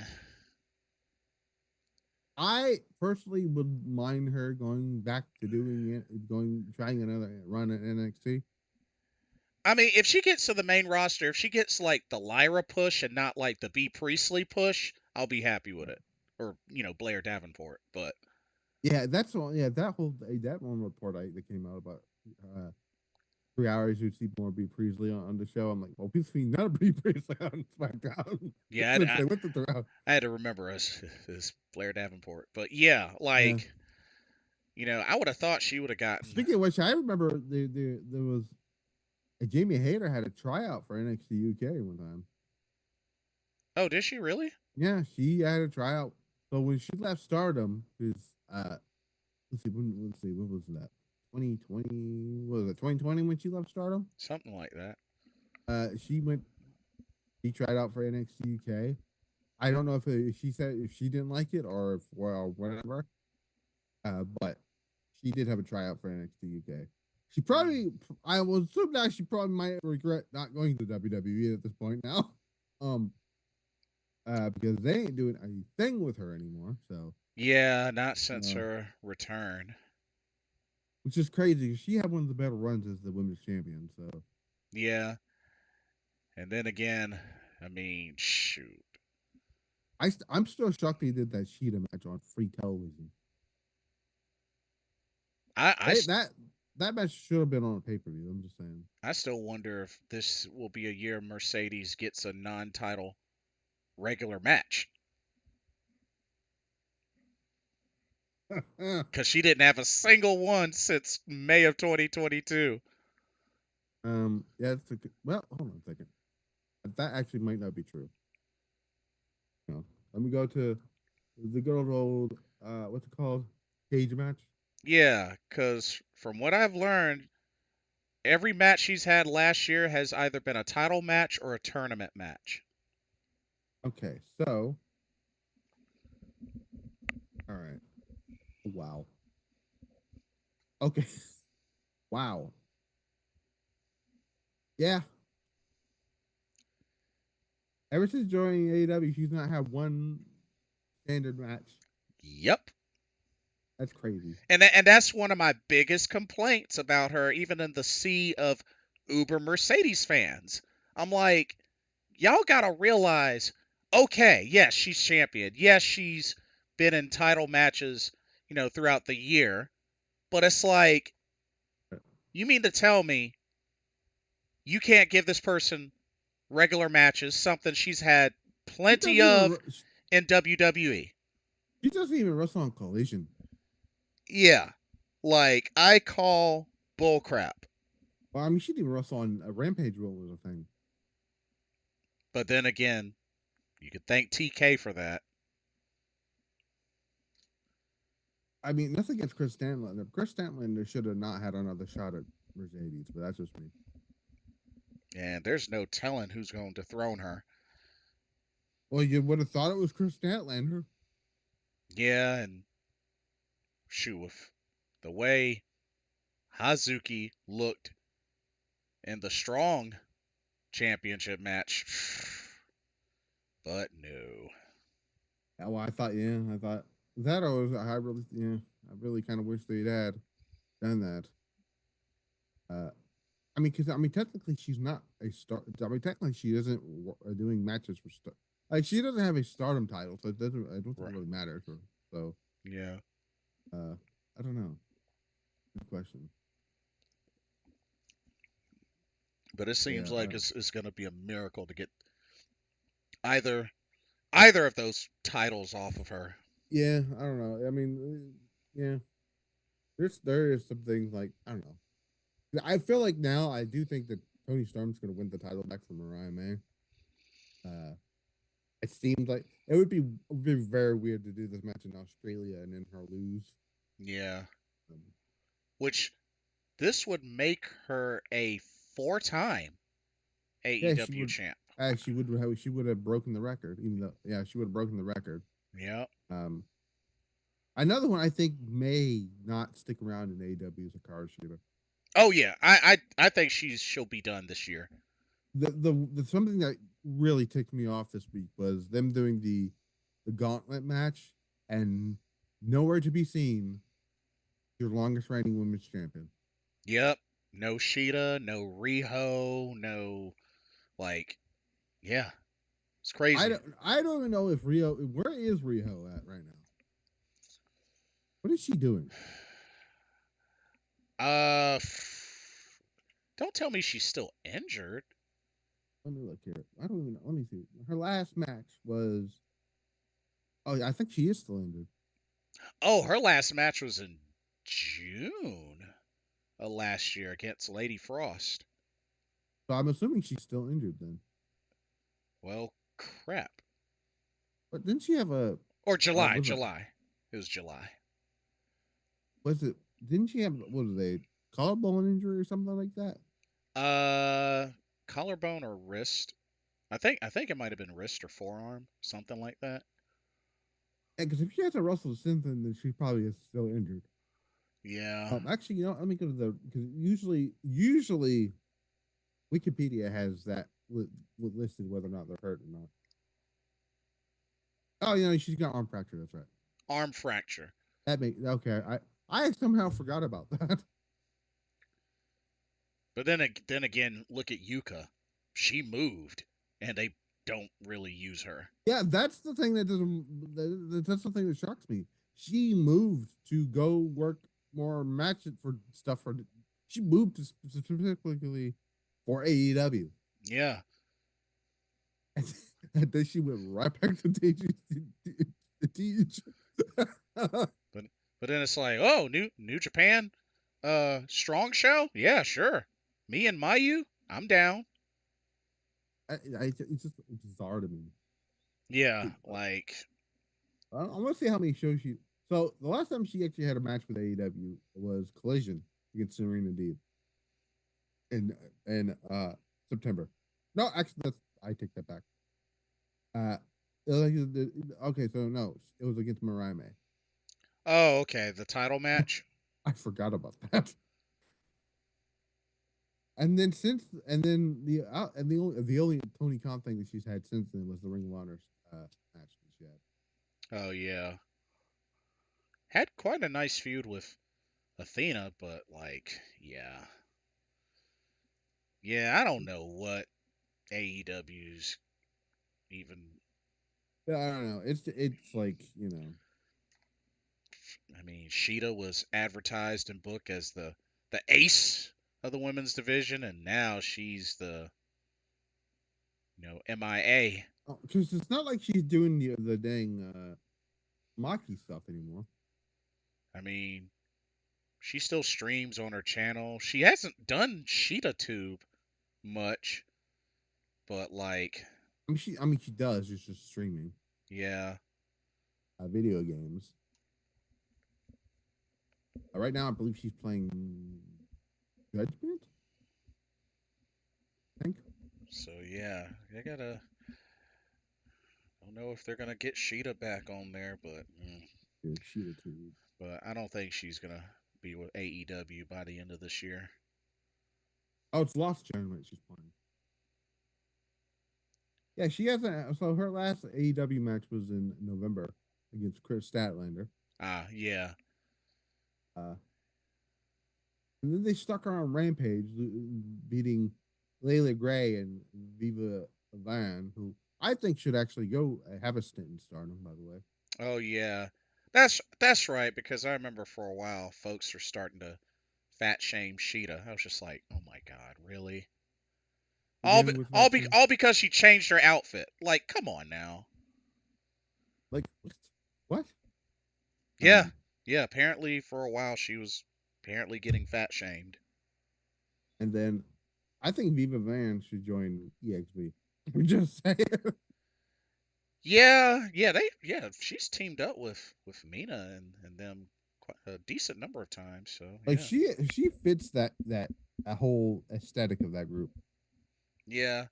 I personally would mind her going back to doing it, trying another run at NXT. if she gets to the main roster, if she gets like the Lyra push and not like the B Priestley push, I'll be happy with it. Or Blair Davenport. But Yeah, that's all. Yeah, that one report that came out about 3 hours you'd see more B Priestley on the show. I'm like, well, we've seen none of B Priestley on SmackDown yeah, since they went to 3 hours. I had to remember us as Blair Davenport. But yeah, Yeah. like I would have thought she would have gotten. Speaking of which, I remember there was Jamie Hayter had a tryout for NXT UK one time. Oh, did she really? Yeah, she had a tryout. So when she left Stardom, because let's see, when was that? 2020, what was it? 2020 when she left Stardom. Something like that. She went. She tried out for NXT UK. I don't know if she said if she didn't like it or if or whatever. But she did have a tryout for NXT UK. She probably, I will assume now she probably might regret not going to WWE at this point now. Um, because they ain't doing a thing with her anymore. So, Yeah, not since uh, her return. which is crazy. She had one of the better runs as the women's champion. So, Yeah, and then again, shoot. I'm still shocked they did that Sheeta match on free television. I, I They, that match should have been on a pay per view. I'm just saying. I still wonder if this will be a year Mercedes gets a non-title regular match. because she didn't have a single one since May of 2022. Yeah, it's a good, well, hold on a second. That actually might not be true. No. Let me go to the good old what's it called? Cage match. Yeah, because from what I've learned, every match she's had last year has either been a title match or a tournament match. Okay, so all right. Wow. Okay. Wow. Yeah. Ever since joining AEW, she's not had one standard match. Yep. That's crazy. And that's one of my biggest complaints about her, even in the sea of Uber Mercedes fans. I'm like, y'all gotta realize, okay, yes, she's champion. Yes, she's been in title matches, throughout the year. But it's like, you mean to tell me you can't give this person regular matches, something she's had She plenty doesn't even of in WWE? she doesn't even wrestle on Collision. Yeah. Like, I call bullcrap. Well, I mean, she didn't even wrestle on a Rampage rule was a thing. But then again, you could thank TK for that. I mean, nothing against Chris Stanlander. Chris Stanlander should have not had another shot at Mercedes, but that's just me. And there's no telling who's going to dethrone her. Well, you would have thought it was Chris Stanlander. Yeah, and shoot, with the way Hazuki looked in the strong championship match, but no. Yeah, well, I thought that I really kind of wish they'd had done that. I mean, technically she's not a star. I mean, technically she isn't doing matches for star. Like she doesn't have a stardom title, so it doesn't. I don't think it Right. really matters. So, Yeah. uh, I don't know. Good question. But it seems Yeah, like it's going to be a miracle to get either either of those titles off of her. yeah. I don't know. I mean, yeah. There is some things like I don't know. I feel like now I do think that Tony Storm's going to win the title back from Mariah May. Uh, it seems like it would be very weird to do this match in Australia and then her lose. Yeah. Um, Which this would make her a four-time yeah, she AEW would. champ. She would have broken the record, even though yeah, she would have broken the record. Yeah. Um, Another one I think may not stick around in AEW is Hikaru Shida. Oh yeah. I think she'll be done this year. The something that really ticked me off this week was them doing the gauntlet match and nowhere to be seen your longest reigning women's champion. Yep. No Sheeta, no Riho, no like yeah. It's crazy. I don't even know if Rio where is Rio at right now. What is she doing? Uh don't tell me she's still injured. Let me look here. I don't even know. Let me see. Her last match was. Oh, yeah, I think she is still injured. Oh, her last match was in June of last year against Lady Frost. So I'm assuming she's still injured then. Well, crap. But didn't she have a? Or July, Was it? July. It was July. Was it? Didn't she have? What was a collarbone injury or something like that? Uh, collarbone or wrist. I think it might have been wrist or forearm, something like that. Because if she has a Russell Simpson, then she probably is still injured. Yeah. Actually, let me go to the because usually Wikipedia has that listed whether or not they're hurt or not. Oh, she's got arm fracture. That's right. Arm fracture. That make okay. I somehow forgot about that. But then again, look at Yuka. She moved, and they don't really use her. Yeah, that's the thing that doesn't. That's the thing that shocks me. She moved to go work more matches for stuff for. She moved to specifically for AEW, Yeah. and then she went right back to TJ. But But then it's like, oh, New Japan, strong show? Yeah, sure. Me and Miyu, I'm down. It's just bizarre to me. Yeah, like, I want to see how many shows she. So the last time she actually had a match with AEW was Collision against Serena Deeb in September. No, actually, that's I take that back. Uh, okay, so no, it was against Marame. oh, okay, the title match. I forgot about that. And then the only Tony Khan thing that she's had since then was the Ring of Honor match that she had. Oh yeah, had quite a nice feud with Athena, but like, yeah, I don't know what AEW's even. Yeah, I don't know. It's like I mean, Shida was advertised and booked as the ace of the women's division, and now she's the MIA. because it's not like she's doing the dang Maki stuff anymore. I mean, she still streams on her channel. She hasn't done Shida Tube much, but like, I mean she does. It's just streaming yeah, video games. Right now, I believe she's playing Judgment. I think. so yeah, they gotta. Don't know if they're gonna get Shida back on there, but Yeah, Sheeta too. I don't think she's gonna be with AEW by the end of this year. Oh, it's Lost Judgment she's playing. Yeah, she hasn't. So her last AEW match was in November against Chris Statlander. Ah, yeah, Uh, and then they stuck her on Rampage, beating Layla Gray and Viva Van, who I think should actually go have a stint in Stardom. By the way, oh yeah, that's right because I remember for a while folks were starting to fat shame Shida. I was just like, oh my god, really? again with that too. All because she changed her outfit. Like, come on now. Like what? Yeah, Um, yeah. Apparently, for a while, she was apparently getting fat shamed. and then I think Viva Van should join EXP. I'm just saying. Yeah. She's teamed up with Mina and them quite a decent number of times. So Like yeah, she fits that whole aesthetic of that group. yeah.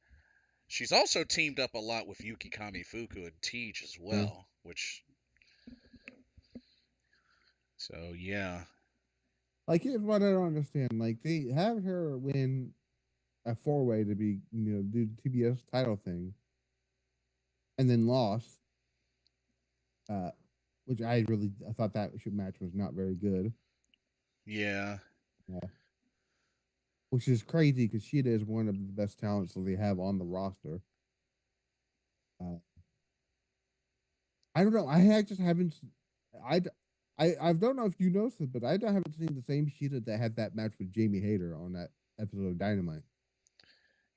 She's also teamed up a lot with Yuki Kamifuku and Tej as Yeah. well, which so yeah, Like here's what I don't understand. Like they have her win a four-way to be do the TBS title thing, and then lost. Uh, which I thought that match was not very good. yeah, Uh, which is crazy because Sheeta is one of the best talents that they have on the roster. Uh, I don't know. I just haven't. I I don't know if you noticed it, but I haven't seen the same Sheeta that had that match with Jamie Hayter on that episode of Dynamite.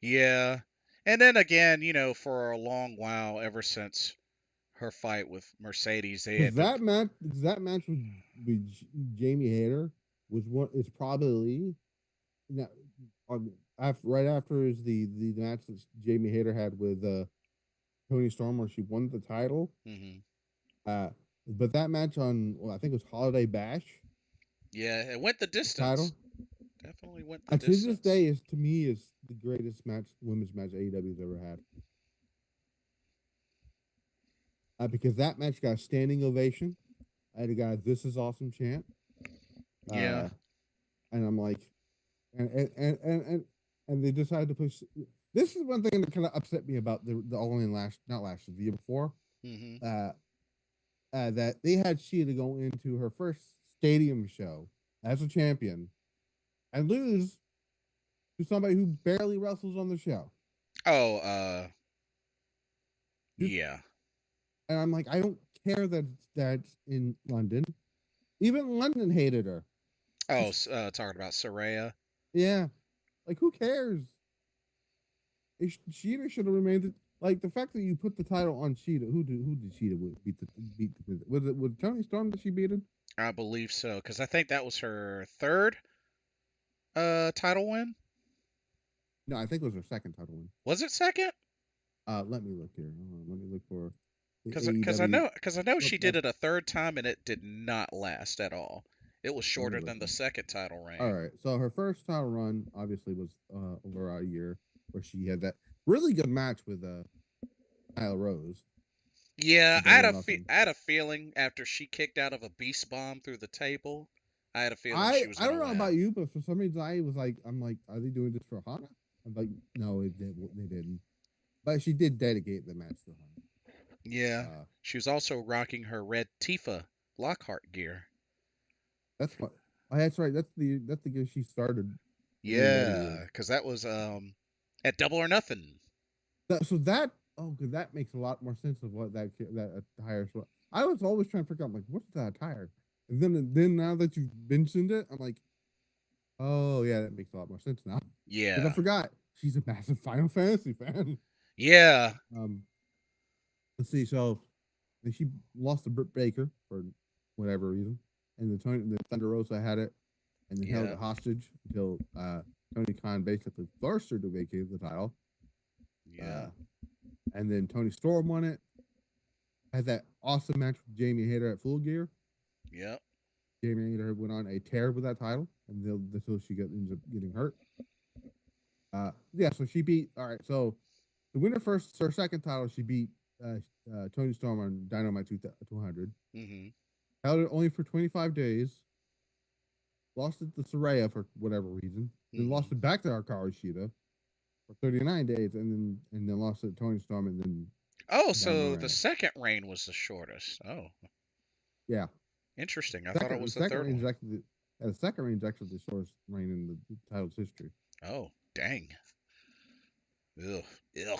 yeah. And then again, for a long while, ever since her fight with Mercedes, they Because had been. that match with Jamie Hayter was what is probably now, right after is the match that Jamie Hayter had with Tony Storm where she won the title. Hmm. Uh, but that match on I think it was Holiday Bash Yeah, it went the the distance. title. Definitely went the To this distance. day is to me is the greatest women's match AEW's ever had. Because that match got a standing ovation. I had a guy, "This is awesome" chant. Yeah. Uh, and I'm like, and they decided to push. This is one thing that kind of upset me about the All In not last year, the year before. Hmm. Uh, that they had Sheeta go into her first stadium show as a champion and lose to somebody who barely wrestles on the show. Oh, Just, yeah. and I'm like, I don't care that that's in London. Even London hated her. Oh, talking about Saraya. Yeah, like who cares? Sheeta should have remained. like the fact that you put the title on Cheetah. Who did Cheetah beat the was it Tony Storm that she beat him? I believe so, because I think that was her third title win. No, I think it was her second title win. Was it second? Let me look here. Hold on, let me look for the Because I AEW. know because I know Nope, she did it a third time and it did not last at all. It was let me shorter look than the here. second title All reign. right, so her first title run obviously was over a year, where she had that really good match with Nyla Rose Yeah, at Double or Nothing. I had a feeling after she kicked out of a beast bomb through the table, I had a feeling I she was I gonna don't know win. about you, but for some reason I'm like, are they doing this for Hana? I'm like, no, they didn't. But she did dedicate the match to Yeah, Hana. she was also rocking her red Tifa Lockhart gear. That's what. Oh, that's right. That's the gear she started in AEW Yeah, with. because that was at Double or Nothing. So that good, that makes a lot more sense of what that attire is. I was always trying to figure out like what's that attire, and then now that you've mentioned it, I'm like, oh yeah, that makes a lot more sense now. Because I Yeah, forgot she's a massive Final Fantasy fan. yeah, Um, let's see. So then she lost to Britt Baker for whatever reason, and the Thunder Rosa had it, and then held yeah, it hostage until Tony Khan basically forced her to vacate the title. yeah, Uh, and then Tony Storm won it. Had that awesome match with Jamie Hayter at Full Gear. yep, Jamie Hayter went on a tear with that title, and until she ends up getting hurt. Yeah, so she beat. All right, so the winner first, her second title, she beat uh, Tony Storm on Dynamite 200. hmm, Held it only for 25 days. Lost it to Saraya for whatever reason. Then hmm. lost it back to Hikaru Shida for 39 days, and then lost it to Tony Storm, and then Oh, down the so the ramp. second reign was the shortest. Oh, Yeah, interesting. I thought it second the was the second third reign is one. actually the second reign is actually the shortest reign in the title's history. Oh, dang. Ugh, ugh.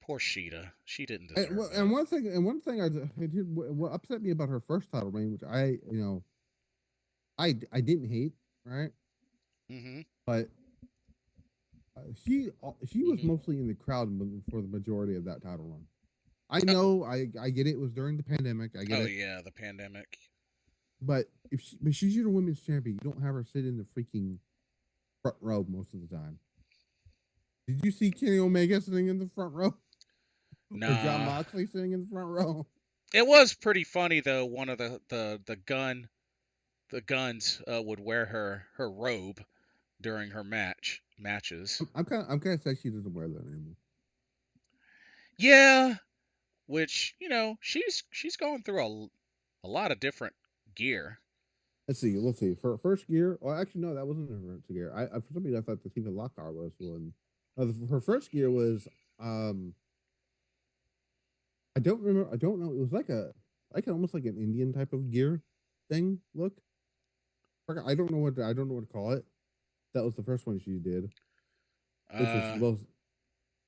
Poor Sheeta. She didn't deserve And that. one thing I did what upset me about her first title reign, which I didn't hate, right? Hmm, But she was hmm. mostly in the crowd for the majority of that title run. I know, I get it. It was during the pandemic. I get Oh it. yeah, the pandemic. But but she's your women's champion. You don't have her sit in the freaking front row most of the time. Did you see Kenny Omega sitting in the front row or John Nah. Moxley sitting in the front row? It was pretty funny though. One of the guns would wear her robe during her matches. I'm kind of sad she doesn't wear that anymore. Yeah, which she's going through a lot of different gear. Let's see. For first gear, well, actually, no, that wasn't her first gear. For some reason I thought the Tiva Lockhart was one. Her first gear was um, I don't remember. I don't know. It was almost like an Indian type of gear thing. Look, I don't know what to call it. That was the first one she did, which was Uh, supposed.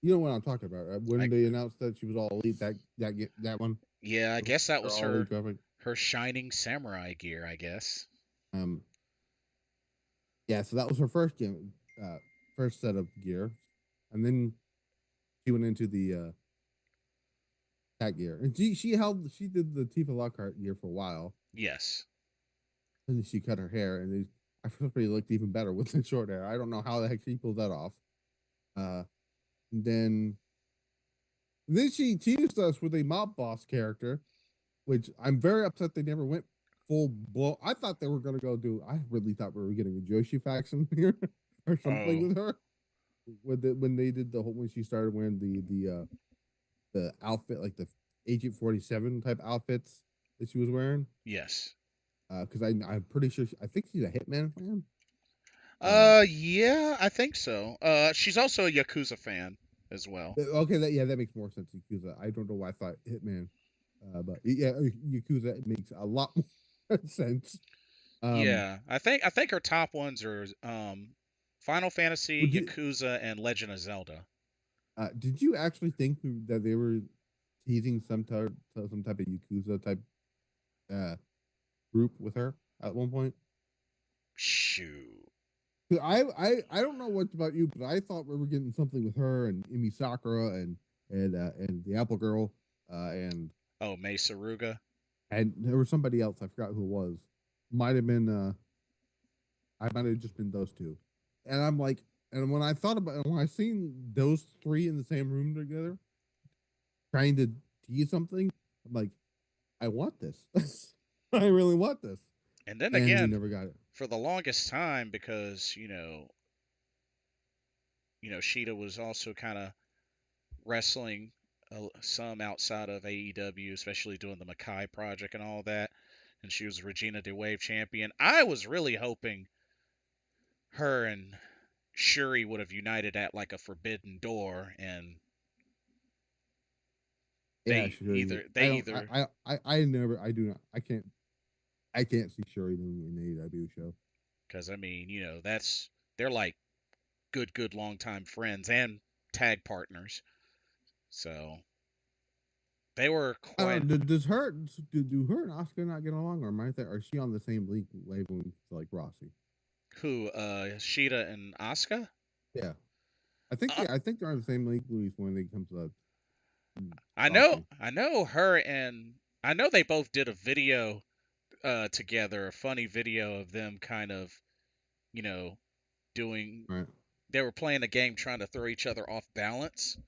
You know what I'm talking about, right? When I they announced that she was all elite, that one, yeah, I guess that her was all elite graphic. her shining samurai gear. I guess. Um, yeah, so that was her first game, first set of gear, and then she went into the that gear, and she did the Tifa Lockhart gear for a while, Yes. and then she cut her hair, and I felt it looked even better with the short hair. I don't know how the heck she pulled that off. Uh, and then she teased us with a mob boss character, which I'm very upset they never went full blow. I thought they were going to go do. I really thought we were getting a Joshi faction here or something Oh, with her. When they did the whole when she started wearing the outfit like the Agent 47 type outfits that she was wearing. yes. Because I'm pretty sure I think she's a Hitman fan. Yeah, I think so. She's also a Yakuza fan as well. Okay, that makes more sense. Yakuza. I don't know why I thought Hitman, but yeah, Yakuza makes a lot more sense. Um, Yeah, I think her top ones are Final Fantasy, would you, Yakuza, and Legend of Zelda. did you actually think that they were teasing some type of Yakuza type uh, group with her at one point? Shoot. I don't know what's about you, but I thought we were getting something with her and Imi Sakura and the Apple Girl, and Oh, May Saruga. there was somebody else. I forgot who it was. Might have been I might have just been those two. And I'm like, and when I thought about, when I seen those three in the same room together, trying to tease something, I'm like, I want this. I really want this. And then And we again, never got it. for the longest time, because Shida was also kind of wrestling some outside of AEW, especially doing the Makai project and all that. And she was Regina de Wave champion. I was really hoping her and Shuri would have united at like a Forbidden Door, and Yeah, Shuri. they either I never, I do not, I can't see Shuri doing an AEW show. because that's they're like good longtime friends and tag partners. So they were I quite don't know. Does her do her and Oscar not get along, or am I are she on the same league wavelength like Rossi? who Shida and Asuka. Yeah, Uh, I think they're on the same league when they come to Rossi. I know her, and I know they both did a video together, a funny video of them kind of, you know, doing. Right, They were playing a game trying to throw each other off balance.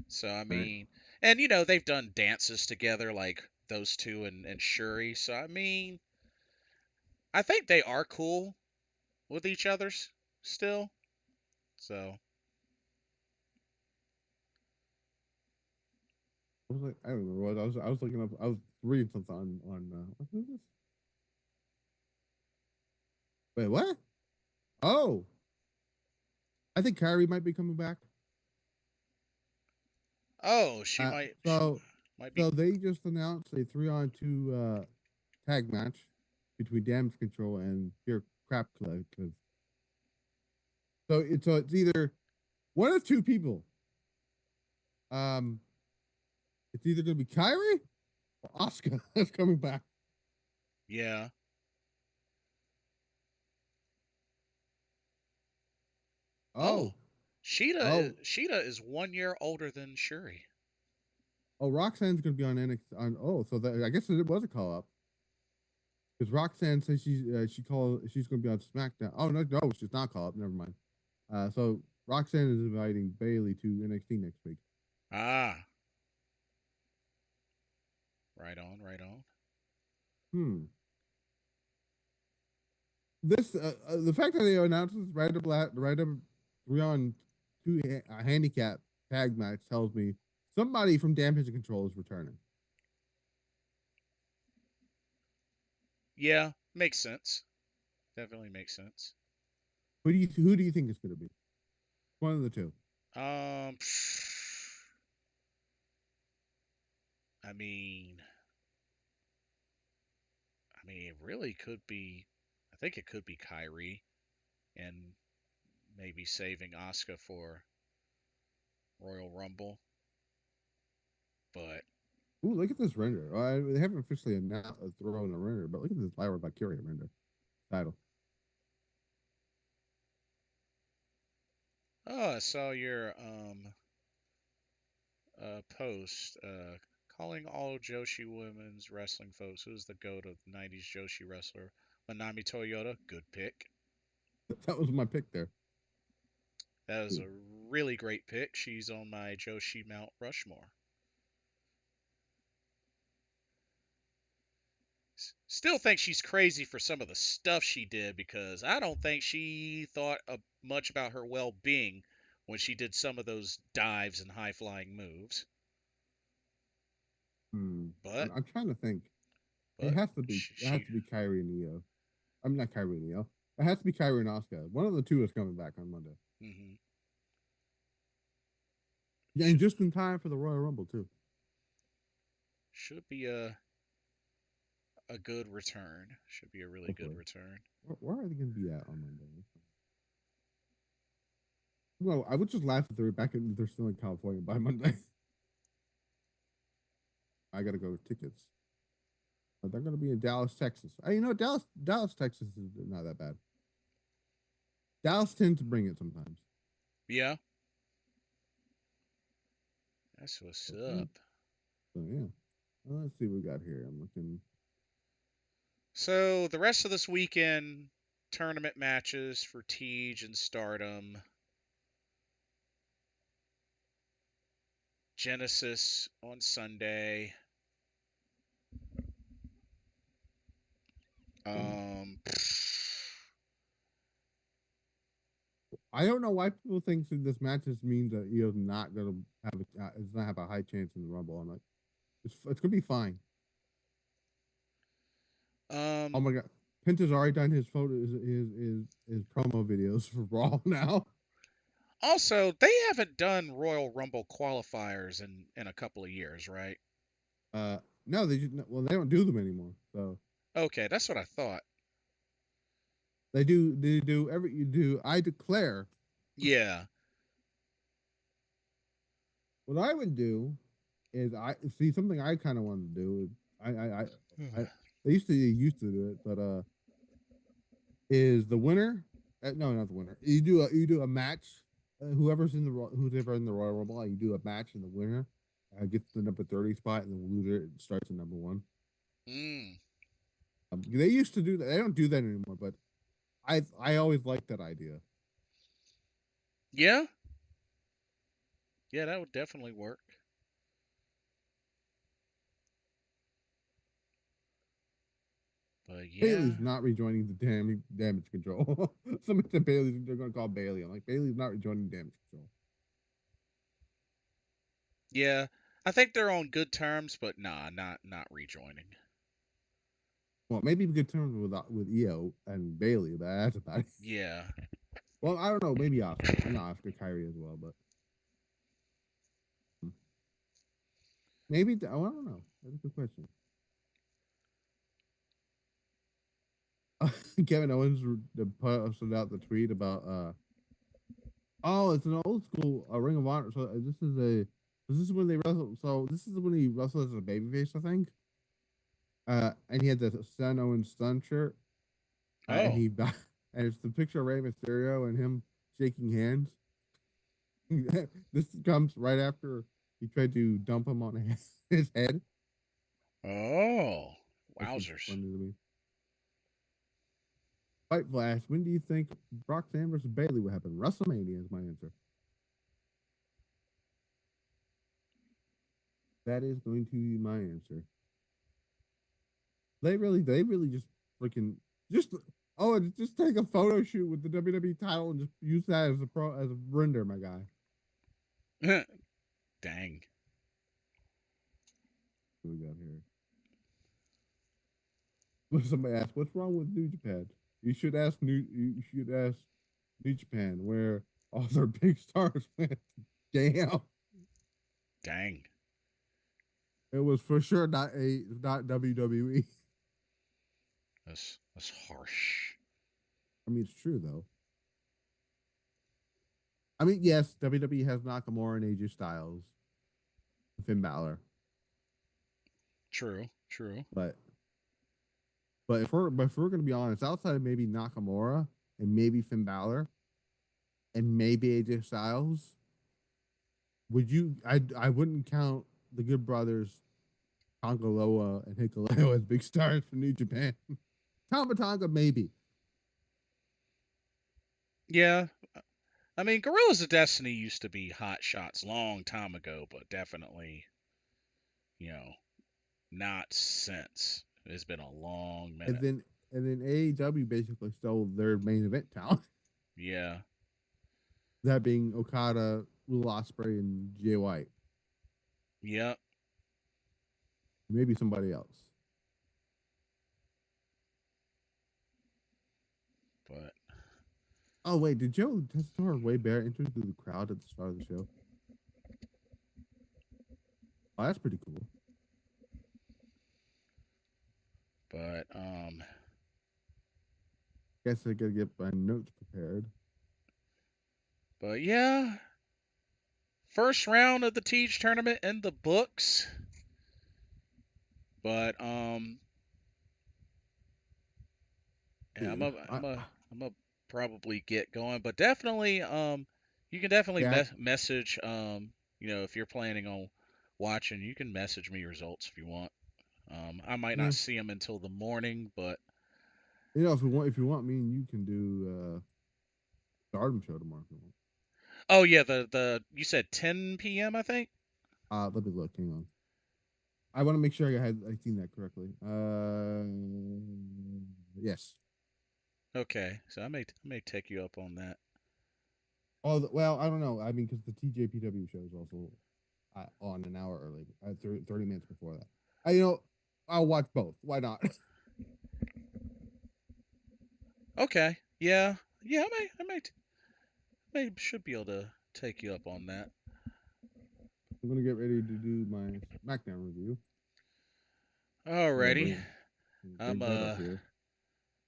So I right. mean, and they've done dances together, like those two and Shuri. So I mean, I think they are cool with each other's still. So I was like, I don't remember what I was looking up. I was reading something on what is this? Wait, what? Oh, I think Kyrie might be coming back. oh, Uh, she so might be. so they just announced a 3-on-2 tag match between Damage Control and Pure Crap Collective. So it's either one of two people. Um, it's either gonna be Kyrie or Oscar that's coming back. Yeah. Oh, Oh, oh, Sheeta is 1 year older than Shuri. Roxanne's gonna be on NXT. So that, I guess it was a call up because Roxanne says she's gonna be on SmackDown. Oh no, she's not call up. Never mind. So Roxanne is inviting Bailey to NXT next week. Ah, right on, right on. Hmm. The fact that they announced this right up 3-on-2 handicap tag match tells me somebody from Damage Control is returning. Yeah, makes sense. Definitely makes sense. Who do you think it's going to be? One of the two. Um, I mean, it really could be. I think it could be Kyrie, and maybe saving Asuka for Royal Rumble. But Ooh, look at this render. They haven't officially announced thrown a render, but look at this Lyra Valkyria render title. oh, I saw your post calling all Joshi women's wrestling folks. Who's the goat of the '90s Joshi wrestler? Manami Toyota. Good pick. That was my pick there. That is Ooh. a really great pick. She's on my Joshi Mount Rushmore. Still think she's crazy for some of the stuff she did because I don't think she thought much about her well being when she did some of those dives and high flying moves. Hmm. But, I'm trying to think. but It has to be Kyrie and Neo. I'm not Kyrie and Neo. It has to be Kyrie and Oscar. One of the two is coming back on Monday. mm-hmm. Yeah, and just in time for the Royal Rumble too. Should be a good return. Should be a really good Hopefully. return. Where are they going to be at on Monday? Well, I would just laugh if they're back in. They're still in California by Monday. I got to go with tickets. But they're going to be in Dallas, Texas. Dallas, Texas is not that bad. Dallas tends to bring it sometimes. Yeah. That's what's Okay. up. So yeah. Well, let's see what we got here. I'm looking. So the rest of this weekend, tournament matches for Tej and Stardom. Genesis on Sunday. Um, I don't know why people think that this match just means that Io's not gonna have it's not have a high chance in the Rumble. I'm like, it's gonna be fine. Oh um, my god, Penta's already done his his promo videos for Raw now. Also, they haven't done Royal Rumble qualifiers in a couple of years, right? Uh, no, they don't do them anymore. So Okay, that's what I thought. they do every you do. I declare Yeah. what I would do is I see something I kind of wanted to do. I they used to do it, but is the winner? No, not the winner. You do a match. Who's ever in the Royal Rumble, you do a match, and the winner gets the number 30 spot, and the loser starts at number one. Mm. They used to do that. They don't do that anymore, but I always liked that idea. Yeah. Yeah, that would definitely work. But yeah. Bailey's not rejoining the damage control. Somebody said Bailey's. They're going to call Bailey. I'm like, Bailey's not rejoining damage control. Yeah. I think they're on good terms, but nah, not rejoining. Well, maybe good terms with Io and Bailey. That's about it. Yeah. Well, I don't know. Maybe Oscar. I know Oscar Kyrie as well, but maybe I don't know. That's a good question. Kevin Owens posted out the tweet about oh, it's an old school Ring of Honor. So this is when they wrestle. So this is when he wrestled as a babyface, I think. And he had the Son Owens Sun shirt, and Oh. and it's the picture of Rey Mysterio and him shaking hands. This comes right after he tried to dump him on his head. Oh. That's what's Wowzers. funny to me. Fight Flash. When do you think Roxanne versus Bailey will happen? WrestleMania is my answer. That is going to be my answer. They really just freaking just and just take a photo shoot with the WWE title and just use that as a render, my guy. Dang. What we got here? Somebody asked, "What's wrong with New Japan?" You should ask New Japan where all their big stars went. Damn, Dang. it was for sure not WWE. That's harsh. I mean, it's true though. I mean, yes, WWE has Nakamura and AJ Styles, Finn Balor, True. True. but if we're gonna be honest, outside of maybe Nakamura and maybe Finn Balor and maybe AJ Styles, would you? I wouldn't count the Good Brothers, Tongaloa and Hikuleo as big stars for New Japan. Tama Tonga maybe. Yeah. I mean, Gorillas of Destiny used to be hot shots long time ago, but definitely, you know, not since. It's been a long And minute. then AEW basically stole their main event talent. Yeah. That being Okada, Will Ospreay, and Jay White. Yep. Maybe somebody else. But Oh wait, did Joe Tessitore way better enter through the crowd at the start of the show? Oh, that's pretty cool. but Guess I gotta get my notes prepared. but yeah. First round of the Teach tournament in the books. But yeah, Yeah, I'm a probably get going. But definitely, you can definitely Yeah, message, if you're planning on watching, you can message me results if you want. I might yeah. not see them until the morning, but If you want me, and you can do Stardom show tomorrow. If you want. oh yeah, the you said 10 p.m. I think. Let me look. Hang on. I want to make sure I seen that correctly. Yes. Okay, so I may take you up on that. Oh, well, I don't know. I mean, because the TJPW show is also on an hour early, 30 minutes before that. I'll watch both. Why not? Okay, yeah, yeah, I may should be able to take you up on that. I'm gonna get ready to do my SmackDown review. I gotta Alrighty, bring I'm that up uh here.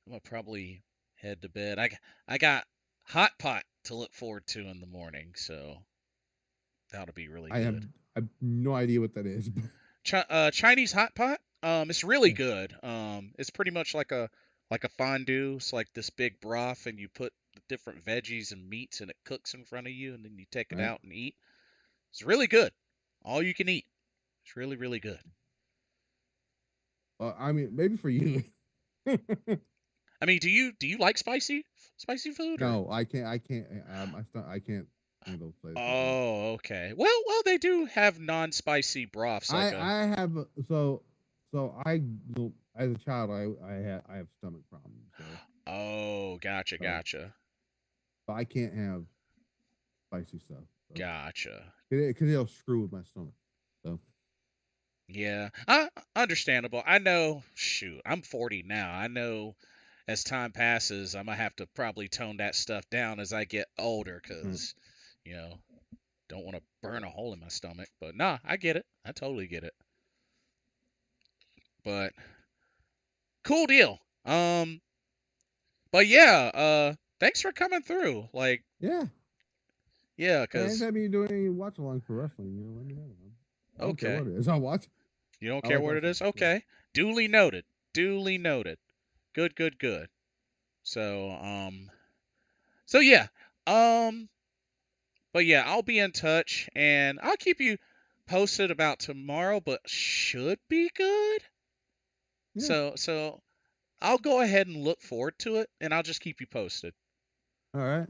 I'm gonna probably head to bed. I got hot pot to look forward to in the morning, so that'll be really I have good. I have no idea what that is. Chinese hot pot. It's really Yeah. good. It's pretty much like a fondue. It's like this big broth, and you put the different veggies and meats, and it cooks in front of you, and then you take it Right. out and eat. It's really good. All you can eat. It's really really good. I mean, maybe for you. I mean, do you like spicy food or? No, I can't. I can't. I can't handle spicy food. Oh, okay. Well, they do have non-spicy broths like a. I have I don't, as a child I have stomach problems, Oh, gotcha, so gotcha, I can't have spicy stuff. So gotcha. because it'll screw with my stomach. So Yeah, understandable. I know. Shoot, I'm 40 now. I know. As time passes, I'm gonna have to probably tone that stuff down as I get older, mm. cause you know, don't want to burn a hole in my stomach. But nah, I get it. I totally get it. But cool deal. But yeah, thanks for coming through. Like, Yeah. yeah, Hey, cause anytime you're doing any watch along for wrestling, let me know. I don't care okay, what it is. I'll watch. you don't I care like what it wrestling. is. Yeah. Okay, duly noted. Duly noted. Good, good, good. So, so yeah, um, but yeah, I'll be in touch and I'll keep you posted about tomorrow. But should be good. Yeah. So I'll go ahead and look forward to it, and I'll just keep you posted. All right.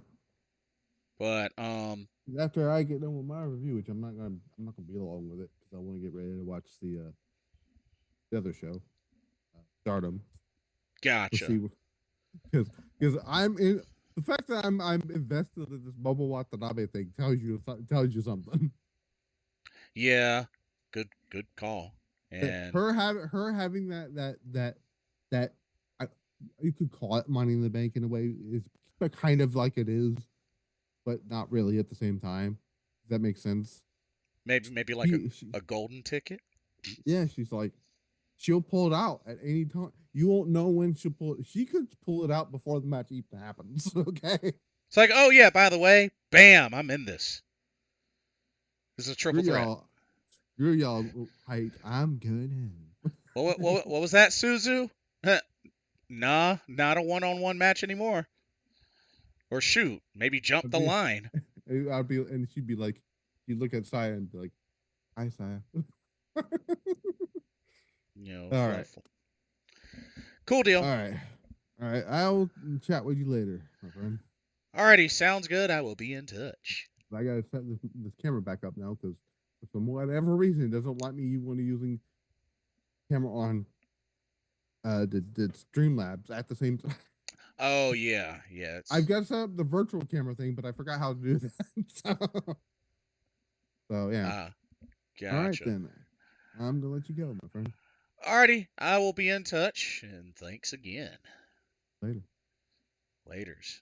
But After I get done with my review, which I'm not gonna be long with it because I want to get ready to watch the other show, Stardom. Let's gotcha. see, because because I'm in the fact that I'm invested in this Momo Watanabe thing tells you something. Yeah, good call. That And her having that I, you could call it money in the bank in a way is but kind of like it is, but not really at the same time. Does that make sense? maybe like She a golden ticket. yeah, she's like she'll pull it out at any time. You won't know when she'll pull it. She could pull it out before the match even happens. Okay. It's like, oh yeah, by the way, bam, I'm in this. This is a You're triple threat. y'all you're y'all height. I'm good at. What was that, Suzu? Nah, not a one-on-one match anymore. Or shoot, maybe jump I'd the be line. I'd be and she'd be like she'd look at Saya and be like, hi Saya. All right. Fluff. Cool deal. All right. All right. I'll chat with you later, my friend. Alrighty, sounds good. I will be in touch. I gotta set this camera back up now because for whatever reason it doesn't let me when you're using camera on the Streamlabs at the same time. Oh yeah, yeah. I've got set up the virtual camera thing, but I forgot how to do that. So yeah. ah, All right gotcha. then. I'm gonna let you go, my friend. Alrighty, I will be in touch, and thanks again. Later. Laters.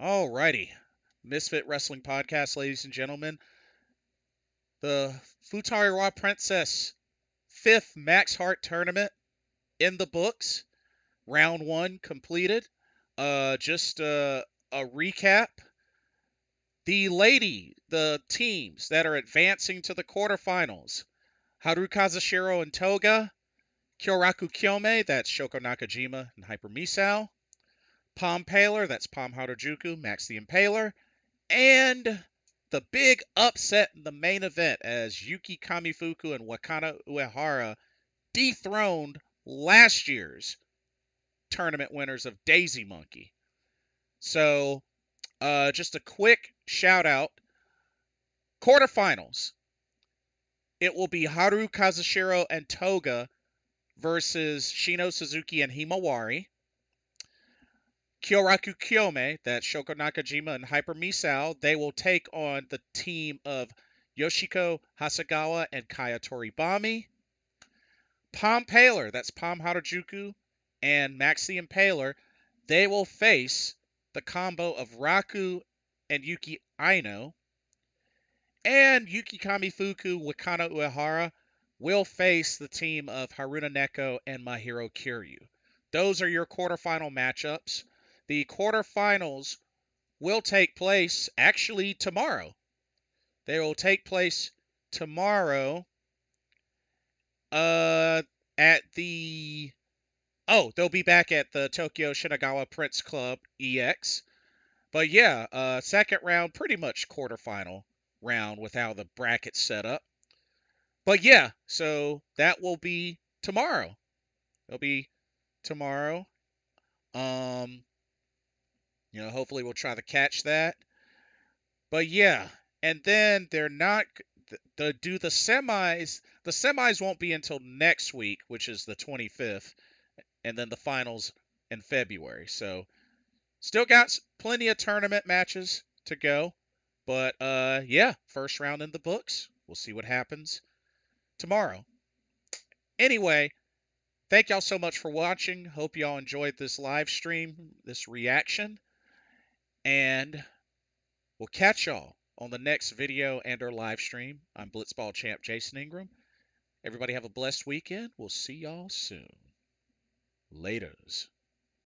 Alrighty, Misfit Wrestling Podcast, ladies and gentlemen. The Futari Raw Princess fifth Max Heart tournament in the books. Round one completed. Just a recap. The teams that are advancing to the quarterfinals: Haru Kazushiro and Toga, Kyoraku Kyomei, that's Shoko Nakajima and Hyper Misao. Palm Paler, that's Palm Harajuku, Max the Impaler. And the big upset in the main event as Yuki Kamifuku and Wakana Uehara dethroned last year's tournament winners of Daisy Monkey. So, just a quick shout out. Quarterfinals. It will be Haru Kazushiro and Toga versus Shino, Suzuki, and Himawari. Kyoraku Kyomei, that's Shoko Nakajima and Hyper Misao, they will take on the team of Yoshiko, Hasegawa, and Kaya Toribami. Palm Paler, that's Palm Harajuku and Max the Impaler, they will face the combo of Raku and Yuki Aino. And Yuki Kamifuku, Wakana Uehara will face the team of Haruna Neko and Mahiro Kiryu. Those are your quarterfinal matchups. The quarterfinals will take place actually tomorrow. They will take place tomorrow at the... Oh, they'll be back at the Tokyo Shinagawa Prince Club EX. But yeah, second round, pretty much quarterfinal round with how the bracket's set up. But yeah, so that will be tomorrow. It'll be tomorrow. Hopefully we'll try to catch that. But yeah, and then they're not do the semis. The semis won't be until next week, which is the 25th, and then the finals in February. So still got plenty of tournament matches to go. But yeah, first round in the books. We'll see what happens tomorrow. Anyway, thank y'all so much for watching. Hope y'all enjoyed this live stream, this reaction. And we'll catch y'all on the next video and or live stream. I'm Blitzball Champ Jason Ingram. Everybody have a blessed weekend. We'll see y'all soon. Laters.